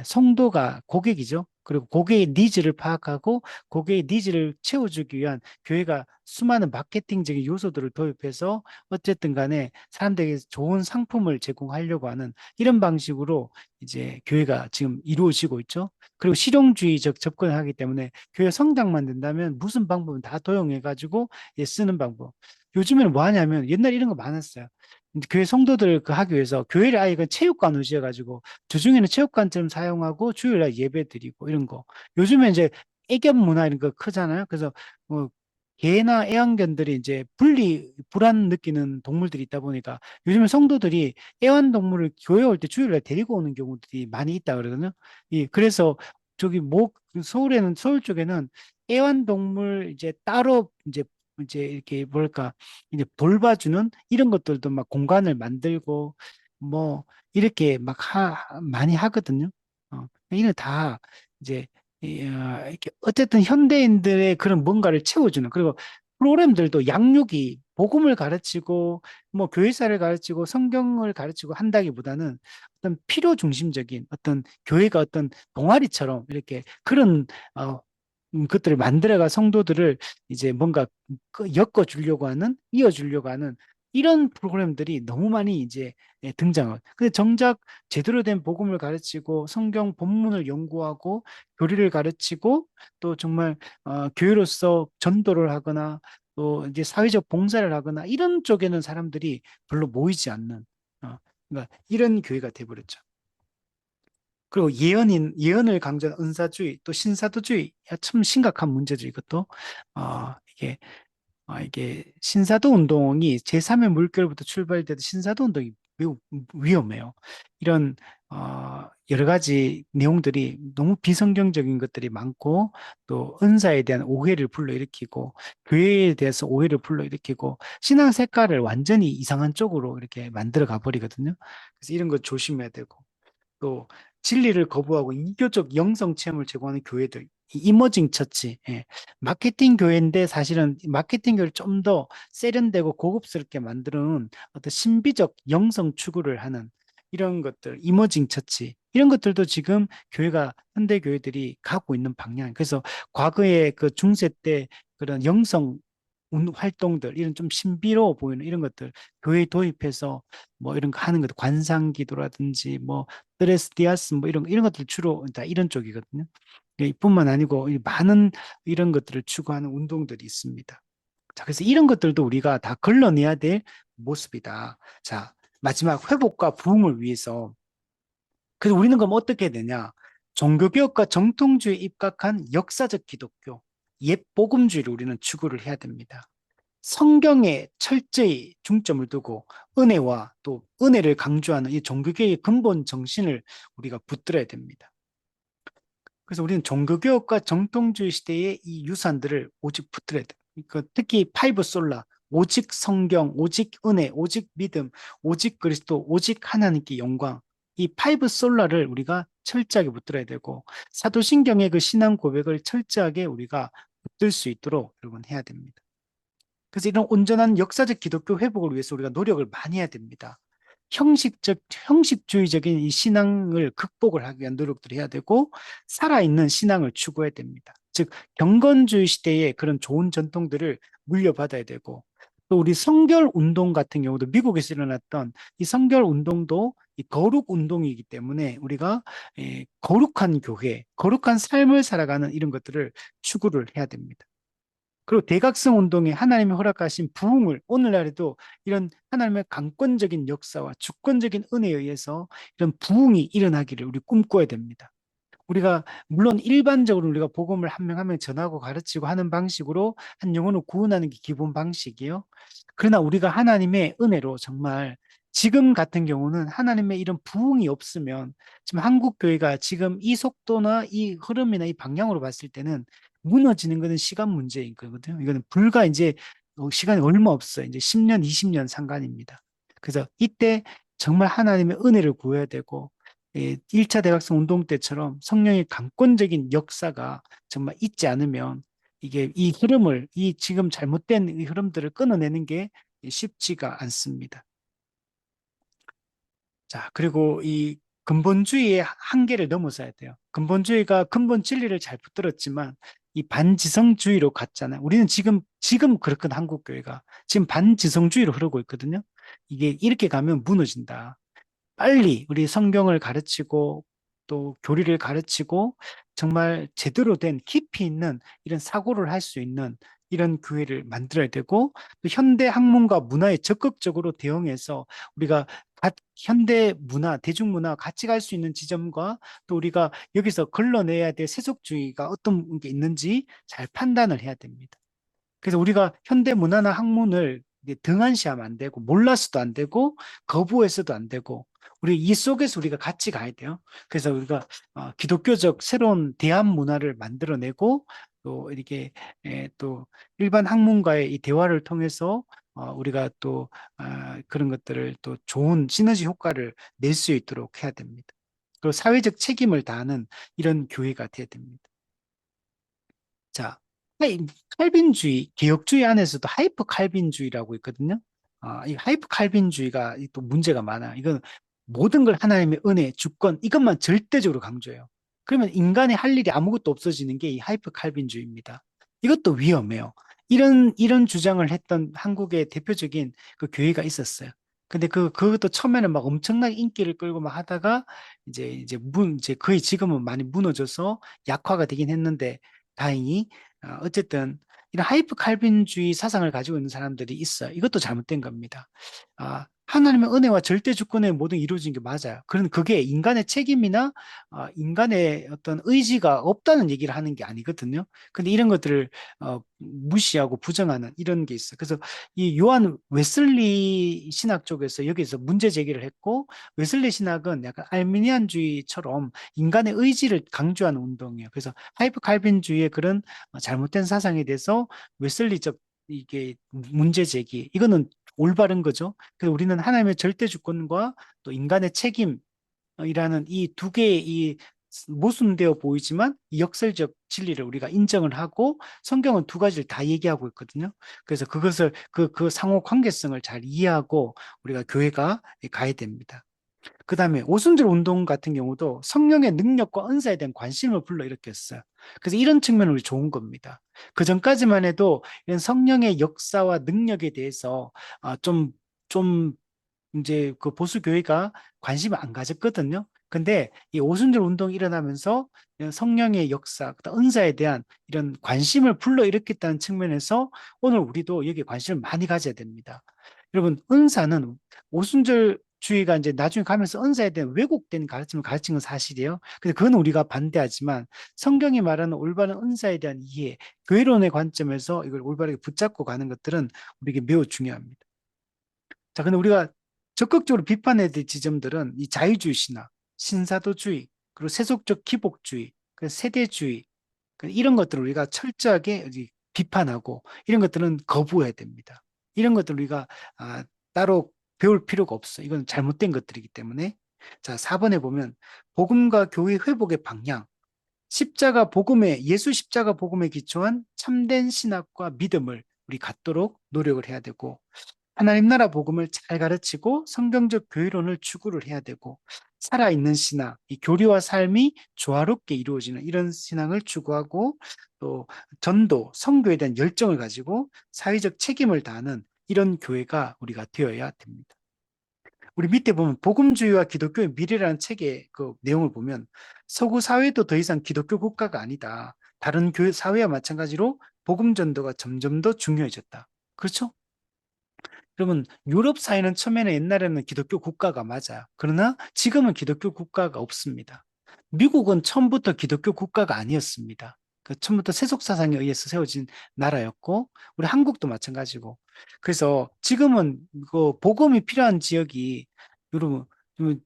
성도가 고객이죠. 그리고 고객의 니즈를 파악하고 고객의 니즈를 채워주기 위한 교회가 수많은 마케팅적인 요소들을 도입해서 어쨌든 간에 사람들에게 좋은 상품을 제공하려고 하는 이런 방식으로 이제 교회가 지금 이루어지고 있죠. 그리고 실용주의적 접근을 하기 때문에 교회 성장만 된다면 무슨 방법은 다 도용해가지고 쓰는 방법. 요즘에는 뭐 하냐면 옛날에 이런 거 많았어요. 교회 성도들 그 하기 위해서 교회를 아예 그 체육관으로 지어가지고 주중에는 체육관처럼 사용하고 주일날 예배 드리고 이런 거. 요즘에 이제 애견 문화 이런 거 크잖아요. 그래서 뭐 개나 애완견들이 이제 불안 느끼는 동물들이 있다 보니까 요즘에 성도들이 애완동물을 교회 올 때 주일날 데리고 오는 경우들이 많이 있다 그러거든요. 그래서 저기 서울에는 서울 쪽에는 애완동물 이제 따로 이제 이렇게 뭘까 이제 돌봐주는 이런 것들도 막 공간을 만들고 뭐 이렇게 막 많이 하거든요. 이는 다 이제 이렇게 어쨌든 현대인들의 그런 뭔가를 채워주는 그리고 프로그램들도 양육이 복음을 가르치고 뭐 교회사를 가르치고 성경을 가르치고 한다기보다는 어떤 필요 중심적인 어떤 교회가 어떤 동아리처럼 이렇게 그런 것들을 만들어가 성도들을 이제 뭔가 엮어 주려고 하는 이어 주려고 하는 이런 프로그램들이 너무 많이 이제 등장을. 근데 정작 제대로 된 복음을 가르치고 성경 본문을 연구하고 교리를 가르치고 또 정말 교회로서 전도를 하거나 또 이제 사회적 봉사를 하거나 이런 쪽에는 사람들이 별로 모이지 않는 그러니까 이런 교회가 돼버렸죠. 그리고 예언을 강조한 은사주의, 또 신사도주의, 참 심각한 문제죠, 이것도. 이게, 이게 신사도 운동이 제3의 물결부터 출발돼도 신사도 운동이 매우 위험해요. 이런, 여러 가지 내용들이 너무 비성경적인 것들이 많고, 또 은사에 대한 오해를 불러일으키고, 교회에 대해서 오해를 불러일으키고, 신앙 색깔을 완전히 이상한 쪽으로 이렇게 만들어 가버리거든요. 그래서 이런 거 조심해야 되고. 또 진리를 거부하고 이교적 영성 체험을 제공하는 교회들, 이 이머징 처치, 마케팅 교회인데 사실은 마케팅 교회를 좀 더 세련되고 고급스럽게 만드는 어떤 신비적 영성 추구를 하는 이런 것들, 이머징 처치, 이런 것들도 지금 현대 교회들이 가고 있는 방향. 그래서 과거에 그 중세 때 그런 영성 활동들, 이런 좀 신비로워 보이는 이런 것들, 교회에 도입해서 뭐 이런 거 하는 것도 관상기도라든지 뭐 드레스 디아스 뭐 이런 것들 주로 다 이런 쪽이거든요. 이뿐만 아니고 많은 이런 것들을 추구하는 운동들이 있습니다. 자, 그래서 이런 것들도 우리가 다 걸러내야 될 모습이다. 자, 마지막 회복과 부흥을 위해서 그래서 우리는 그럼 어떻게 해야 되냐? 종교개혁과 정통주의에 입각한 역사적 기독교, 옛 복음주의를 우리는 추구를 해야 됩니다. 성경에 철저히 중점을 두고 은혜와 또 은혜를 강조하는 이 종교개혁의 근본 정신을 우리가 붙들어야 됩니다. 그래서 우리는 종교개혁과 정통주의 시대의 이 유산들을 오직 붙들어야 돼요. 특히 파이브 솔라, 오직 성경, 오직 은혜, 오직 믿음, 오직 그리스도, 오직 하나님께 영광. 이 파이브 솔라를 우리가 철저하게 붙들어야 되고 사도신경의 그 신앙 고백을 철저하게 우리가 붙들 수 있도록 여러분 해야 됩니다. 그래서 이런 온전한 역사적 기독교 회복을 위해서 우리가 노력을 많이 해야 됩니다. 형식주의적인 이 신앙을 극복을 하기 위한 노력들을 해야 되고, 살아있는 신앙을 추구해야 됩니다. 즉, 경건주의 시대의 그런 좋은 전통들을 물려받아야 되고, 또 우리 성결 운동 같은 경우도 미국에서 일어났던 이 성결 운동도 이 거룩 운동이기 때문에 우리가 거룩한 교회, 거룩한 삶을 살아가는 이런 것들을 추구를 해야 됩니다. 그리고 대각성 운동에 하나님이 허락하신 부흥을 오늘날에도 이런 하나님의 강권적인 역사와 주권적인 은혜에 의해서 이런 부흥이 일어나기를 우리 꿈꿔야 됩니다. 우리가 물론 일반적으로 우리가 복음을 한 명 한 명 전하고 가르치고 하는 방식으로 한 영혼을 구원하는 게 기본 방식이에요. 그러나 우리가 하나님의 은혜로 정말 지금 같은 경우는 하나님의 이런 부흥이 없으면 지금 한국 교회가 지금 이 속도나 이 흐름이나 이 방향으로 봤을 때는 무너지는 것은 시간 문제인 거거든요. 이거는 불과 이제 시간이 얼마 없어요. 이제 10년, 20년 상관입니다. 그래서 이때 정말 하나님의 은혜를 구해야 되고 1차 대각성 운동 때처럼 성령의 강권적인 역사가 정말 있지 않으면 이게 이 흐름을, 이 지금 잘못된 이 흐름들을 끊어내는 게 쉽지가 않습니다. 자, 그리고 이 근본주의의 한계를 넘어서야 돼요. 근본주의가 근본 진리를 잘 붙들었지만 이 반지성주의로 갔잖아요. 우리는 지금 그렇거든, 한국교회가. 지금 반지성주의로 흐르고 있거든요. 이게 이렇게 가면 무너진다. 빨리 우리 성경을 가르치고 또 교리를 가르치고 정말 제대로 된 깊이 있는 이런 사고를 할 수 있는 이런 교회를 만들어야 되고 또 현대 학문과 문화에 적극적으로 대응해서 우리가 현대 문화, 대중문화 같이 갈 수 있는 지점과 또 우리가 여기서 걸러내야 될 세속주의가 어떤 게 있는지 잘 판단을 해야 됩니다. 그래서 우리가 현대 문화나 학문을 등한시하면 안 되고 몰라서도 안 되고 거부해서도 안 되고 우리 이 속에서 우리가 같이 가야 돼요. 그래서 우리가 기독교적 새로운 대한 문화를 만들어내고 또 이렇게 또 일반 학문과의 이 대화를 통해서 우리가 또 그런 것들을 또 좋은 시너지 효과를 낼 수 있도록 해야 됩니다. 그리고 사회적 책임을 다하는 이런 교회가 돼야 됩니다. 자, 칼빈주의, 개혁주의 안에서도 하이퍼 칼빈주의라고 있거든요. 이 하이퍼 칼빈주의가 또 문제가 많아. 이건 모든 걸 하나님의 은혜, 주권, 이것만 절대적으로 강조해요. 그러면 인간이 할 일이 아무것도 없어지는 게 이 하이퍼 칼빈주의입니다. 이것도 위험해요. 이런 주장을 했던 한국의 대표적인 그 교회가 있었어요. 근데 그것도 처음에는 막 엄청나게 인기를 끌고 막 하다가 이제 거의 지금은 많이 무너져서 약화가 되긴 했는데 다행히 어쨌든 이런 하이프 칼빈주의 사상을 가지고 있는 사람들이 있어요. 이것도 잘못된 겁니다. 하나님의 은혜와 절대 주권에 모든 이루어진 게 맞아요. 그런 그게 인간의 책임이나 인간의 어떤 의지가 없다는 얘기를 하는 게 아니거든요. 근데 이런 것들을 무시하고 부정하는 이런 게 있어요. 그래서 이 요한 웨슬리 신학 쪽에서 여기서 문제 제기를 했고 웨슬리 신학은 약간 알미니안주의처럼 인간의 의지를 강조하는 운동이에요. 그래서 하이프 칼빈주의의 그런 잘못된 사상에 대해서 웨슬리적 이게 문제 제기 이거는 올바른 거죠. 그래서 우리는 하나님의 절대 주권과 또 인간의 책임이라는 이 두 개의 이 모순되어 보이지만 이 역설적 진리를 우리가 인정을 하고 성경은 두 가지를 다 얘기하고 있거든요. 그래서 그것을 그 상호 관계성을 잘 이해하고 우리가 교회가 가야 됩니다. 그 다음에 오순절 운동 같은 경우도 성령의 능력과 은사에 대한 관심을 불러일으켰어요. 그래서 이런 측면은 우리 좋은 겁니다. 그 전까지만 해도 이런 성령의 역사와 능력에 대해서 좀 이제 그 보수 교회가 관심을 안 가졌거든요. 근데 이 오순절 운동이 일어나면서 성령의 역사, 그다음 은사에 대한 이런 관심을 불러일으켰다는 측면에서 오늘 우리도 여기에 관심을 많이 가져야 됩니다. 여러분, 은사는 오순절 주의가 이제 나중에 가면서 은사에 대한 왜곡된 가르침을 가르친 건 사실이에요. 근데 그건 우리가 반대하지만 성경이 말하는 올바른 은사에 대한 이해, 교회론의 관점에서 이걸 올바르게 붙잡고 가는 것들은 우리에게 매우 중요합니다. 자, 근데 우리가 적극적으로 비판해야 될 지점들은 이 자유주의 신학, 신사도주의, 그리고 세속적 기복주의, 그 세대주의, 이런 것들을 우리가 철저하게 비판하고 이런 것들은 거부해야 됩니다. 이런 것들 우리가 따로 배울 필요가 없어. 이건 잘못된 것들이기 때문에. 자, 4번에 보면 복음과 교회 회복의 방향. 십자가 복음에 예수 십자가 복음에 기초한 참된 신학과 믿음을 우리 갖도록 노력을 해야 되고 하나님 나라 복음을 잘 가르치고 성경적 교회론을 추구를 해야 되고 살아있는 신앙, 이 교리와 삶이 조화롭게 이루어지는 이런 신앙을 추구하고 또 전도, 선교에 대한 열정을 가지고 사회적 책임을 다하는 이런 교회가 우리가 되어야 됩니다. 우리 밑에 보면 복음주의와 기독교의 미래라는 책의 그 내용을 보면 서구 사회도 더 이상 기독교 국가가 아니다. 다른 교회 사회와 마찬가지로 복음 전도가 점점 더 중요해졌다. 그렇죠? 그러면 유럽 사회는 처음에는 옛날에는 기독교 국가가 맞아요. 그러나 지금은 기독교 국가가 없습니다. 미국은 처음부터 기독교 국가가 아니었습니다. 그 처음부터 세속 사상에 의해서 세워진 나라였고 우리 한국도 마찬가지고 그래서 지금은 그 복음이 필요한 지역이 여러분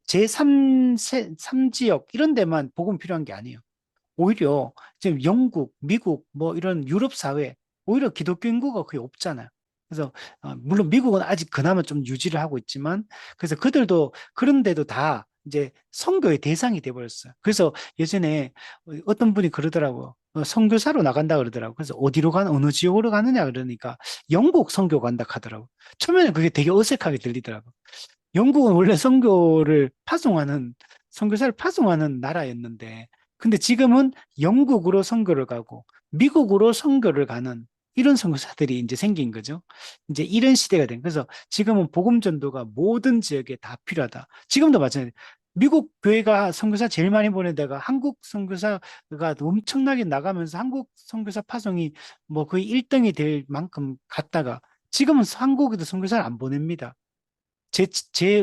제3 삼지역 이런 데만 복음 필요한 게 아니에요. 오히려 지금 영국, 미국, 뭐 이런 유럽 사회, 오히려 기독교 인구가 거의 없잖아요. 그래서 물론 미국은 아직 그나마 좀 유지를 하고 있지만 그래서 그들도 그런데도 다 이제 선교의 대상이 돼버렸어요. 그래서 예전에 어떤 분이 그러더라고요. 선교사로 나간다 그러더라고요. 그래서 어느 지역으로 가느냐 그러니까 영국 선교 간다 하더라고요. 처음에는 그게 되게 어색하게 들리더라고요. 영국은 원래 선교사를 파송하는 나라였는데, 근데 지금은 영국으로 선교를 가고, 미국으로 선교를 가는 이런 선교사들이 이제 생긴 거죠. 이제 이런 시대가 된. 그래서 지금은 복음 전도가 모든 지역에 다 필요하다. 지금도 마찬가지. 미국 교회가 선교사 제일 많이 보낸 데가 한국 선교사가 엄청나게 나가면서 한국 선교사 파송이 뭐 거의 1등이 될 만큼 갔다가 지금은 한국에도 선교사를 안 보냅니다.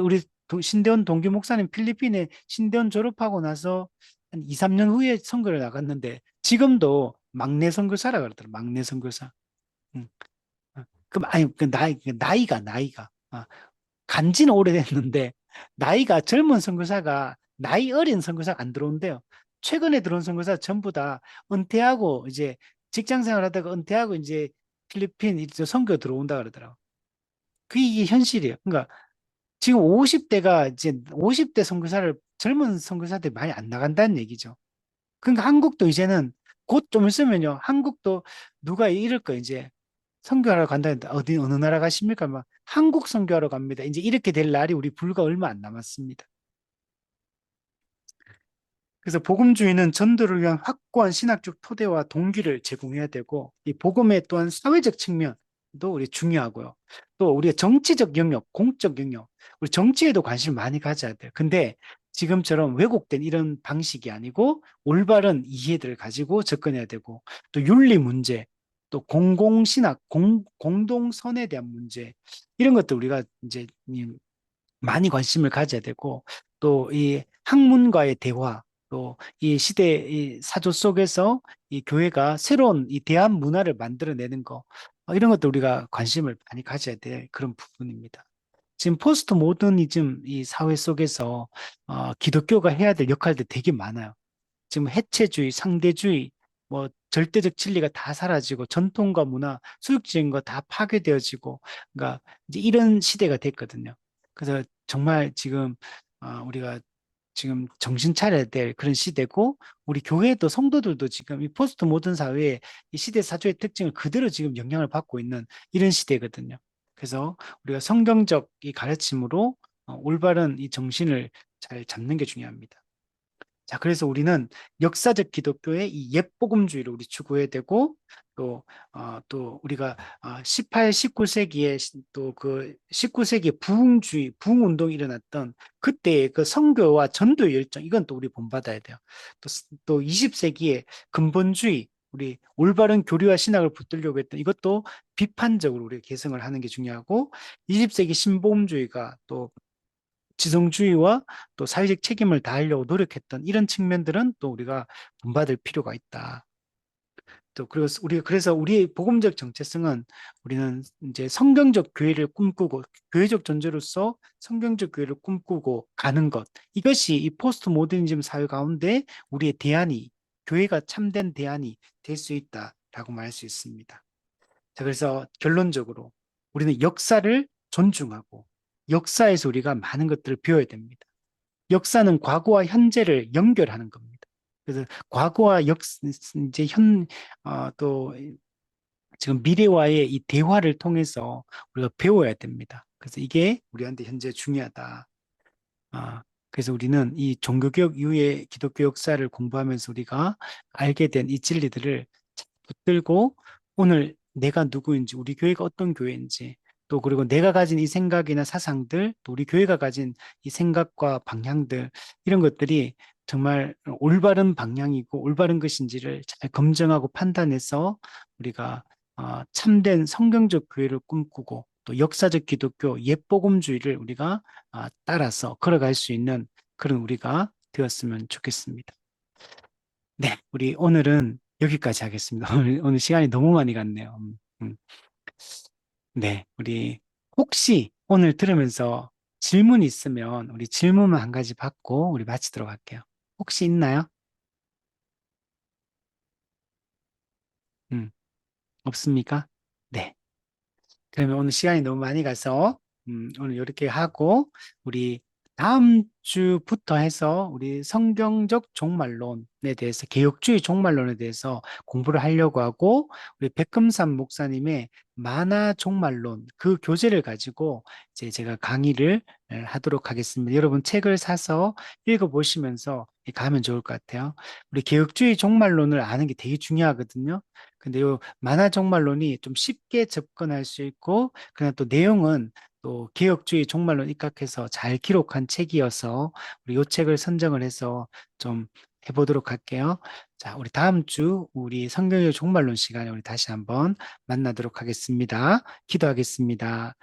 우리 신대원 동기 목사님 필리핀에 신대원 졸업하고 나서 한 2, 3년 후에 선교를 나갔는데 지금도 막내 선교사라 그러더라고요. 막내 선교사. 음. 그럼 아니 그 나이가 간지는 오래됐는데 나이가 젊은 선교사가 나이 어린 선교사가 안 들어온대요. 최근에 들어온 선교사 전부 다 은퇴하고 이제 직장 생활하다가 은퇴하고 이제 필리핀 이제 선교 들어온다 그러더라고. 그게 현실이에요. 그러니까 지금 50대가 이제 50대 선교사를 젊은 선교사들이 많이 안 나간다는 얘기죠. 그러니까 한국도 이제는 곧 좀 있으면요. 한국도 누가 이럴 거 이제 선교하러 간다는데 어느 나라 가십니까? 막 한국 선교하러 갑니다. 이제 이렇게 될 날이 우리 불과 얼마 안 남았습니다. 그래서 복음주의는 전도를 위한 확고한 신학적 토대와 동기를 제공해야 되고, 이 복음의 또한 사회적 측면도 우리 중요하고요. 또 우리가 정치적 영역, 공적 영역, 우리 정치에도 관심을 많이 가져야 돼요. 근데 지금처럼 왜곡된 이런 방식이 아니고 올바른 이해들을 가지고 접근해야 되고, 또 윤리 문제, 또 공공신학, 공동선에 대한 문제, 이런 것도 우리가 이제 많이 관심을 가져야 되고 또 이 학문과의 대화 또 이 시대 이 사조 속에서 이 교회가 새로운 이 대한 문화를 만들어내는 거 이런 것도 우리가 관심을 많이 가져야 될 그런 부분입니다. 지금 포스트 모더니즘 이 사회 속에서 기독교가 해야 될 역할들 되게 많아요. 지금 해체주의, 상대주의, 뭐 절대적 진리가 다 사라지고 전통과 문화, 수육적인 거 다 파괴되어지고, 그러니까 이제 이런 시대가 됐거든요. 그래서 정말 지금 우리가 지금 정신 차려야 될 그런 시대고, 우리 교회도 성도들도 지금 이 포스트 모던 사회의 이 시대 사조의 특징을 그대로 지금 영향을 받고 있는 이런 시대거든요. 그래서 우리가 성경적 이 가르침으로 올바른 이 정신을 잘 잡는 게 중요합니다. 자, 그래서 우리는 역사적 기독교의 이 옛복음주의를 우리 추구해야 되고, 또 우리가 18, 19세기에 또 그 19세기 부흥주의, 부흥운동이 일어났던 그때의 그 선교와 전도의 열정, 이건 또 우리 본받아야 돼요. 또 20세기에 근본주의, 우리 올바른 교리와 신학을 붙들려고 했던 이것도 비판적으로 우리가 개성을 하는 게 중요하고, 20세기 신복음주의가 또 지성주의와 또 사회적 책임을 다하려고 노력했던 이런 측면들은 또 우리가 본받을 필요가 있다. 또 그래서 우리의 복음적 정체성은 우리는 이제 성경적 교회를 꿈꾸고 교회적 존재로서 성경적 교회를 꿈꾸고 가는 것 이것이 이 포스트 모더니즘 사회 가운데 우리의 대안이 교회가 참된 대안이 될 수 있다라고 말할 수 있습니다. 자, 그래서 결론적으로 우리는 역사를 존중하고 역사에서 우리가 많은 것들을 배워야 됩니다. 역사는 과거와 현재를 연결하는 겁니다. 그래서 과거와 이제 또 지금 미래와의 이 대화를 통해서 우리가 배워야 됩니다. 그래서 이게 우리한테 현재 중요하다. 아, 그래서 우리는 이 종교개혁 이후의 기독교 역사를 공부하면서 우리가 알게 된 이 진리들을 붙들고 오늘 내가 누구인지, 우리 교회가 어떤 교회인지, 또 그리고 내가 가진 이 생각이나 사상들, 또 우리 교회가 가진 이 생각과 방향들, 이런 것들이 정말 올바른 방향이고 올바른 것인지를 잘 검증하고 판단해서 우리가 참된 성경적 교회를 꿈꾸고 또 역사적 기독교 옛복음주의를 우리가 따라서 걸어갈 수 있는 그런 우리가 되었으면 좋겠습니다. 네, 우리 오늘은 여기까지 하겠습니다. 오늘 시간이 너무 많이 갔네요. 네, 우리 혹시 오늘 들으면서 질문 있으면 우리 질문만 한 가지 받고 우리 마치도록 할게요. 혹시 있나요? 음, 없습니까? 네. 그러면 오늘 시간이 너무 많이 가서 오늘 이렇게 하고 우리 다음 주부터 해서 우리 성경적 종말론에 대해서 개혁주의 종말론에 대해서 공부를 하려고 하고 우리 백금산 목사님의 만화 종말론 그 교재를 가지고 이제 제가 강의를 하도록 하겠습니다. 여러분 책을 사서 읽어보시면서 가면 좋을 것 같아요. 우리 개혁주의 종말론을 아는 게 되게 중요하거든요. 근데 요 만화 종말론이 좀 쉽게 접근할 수 있고 그냥 또 내용은 또 개혁주의 종말론 입각해서 잘 기록한 책이어서 우리 요 책을 선정을 해서 좀 해보도록 할게요. 자, 우리 다음 주 우리 성경의 종말론 시간에 우리 다시 한번 만나도록 하겠습니다. 기도하겠습니다.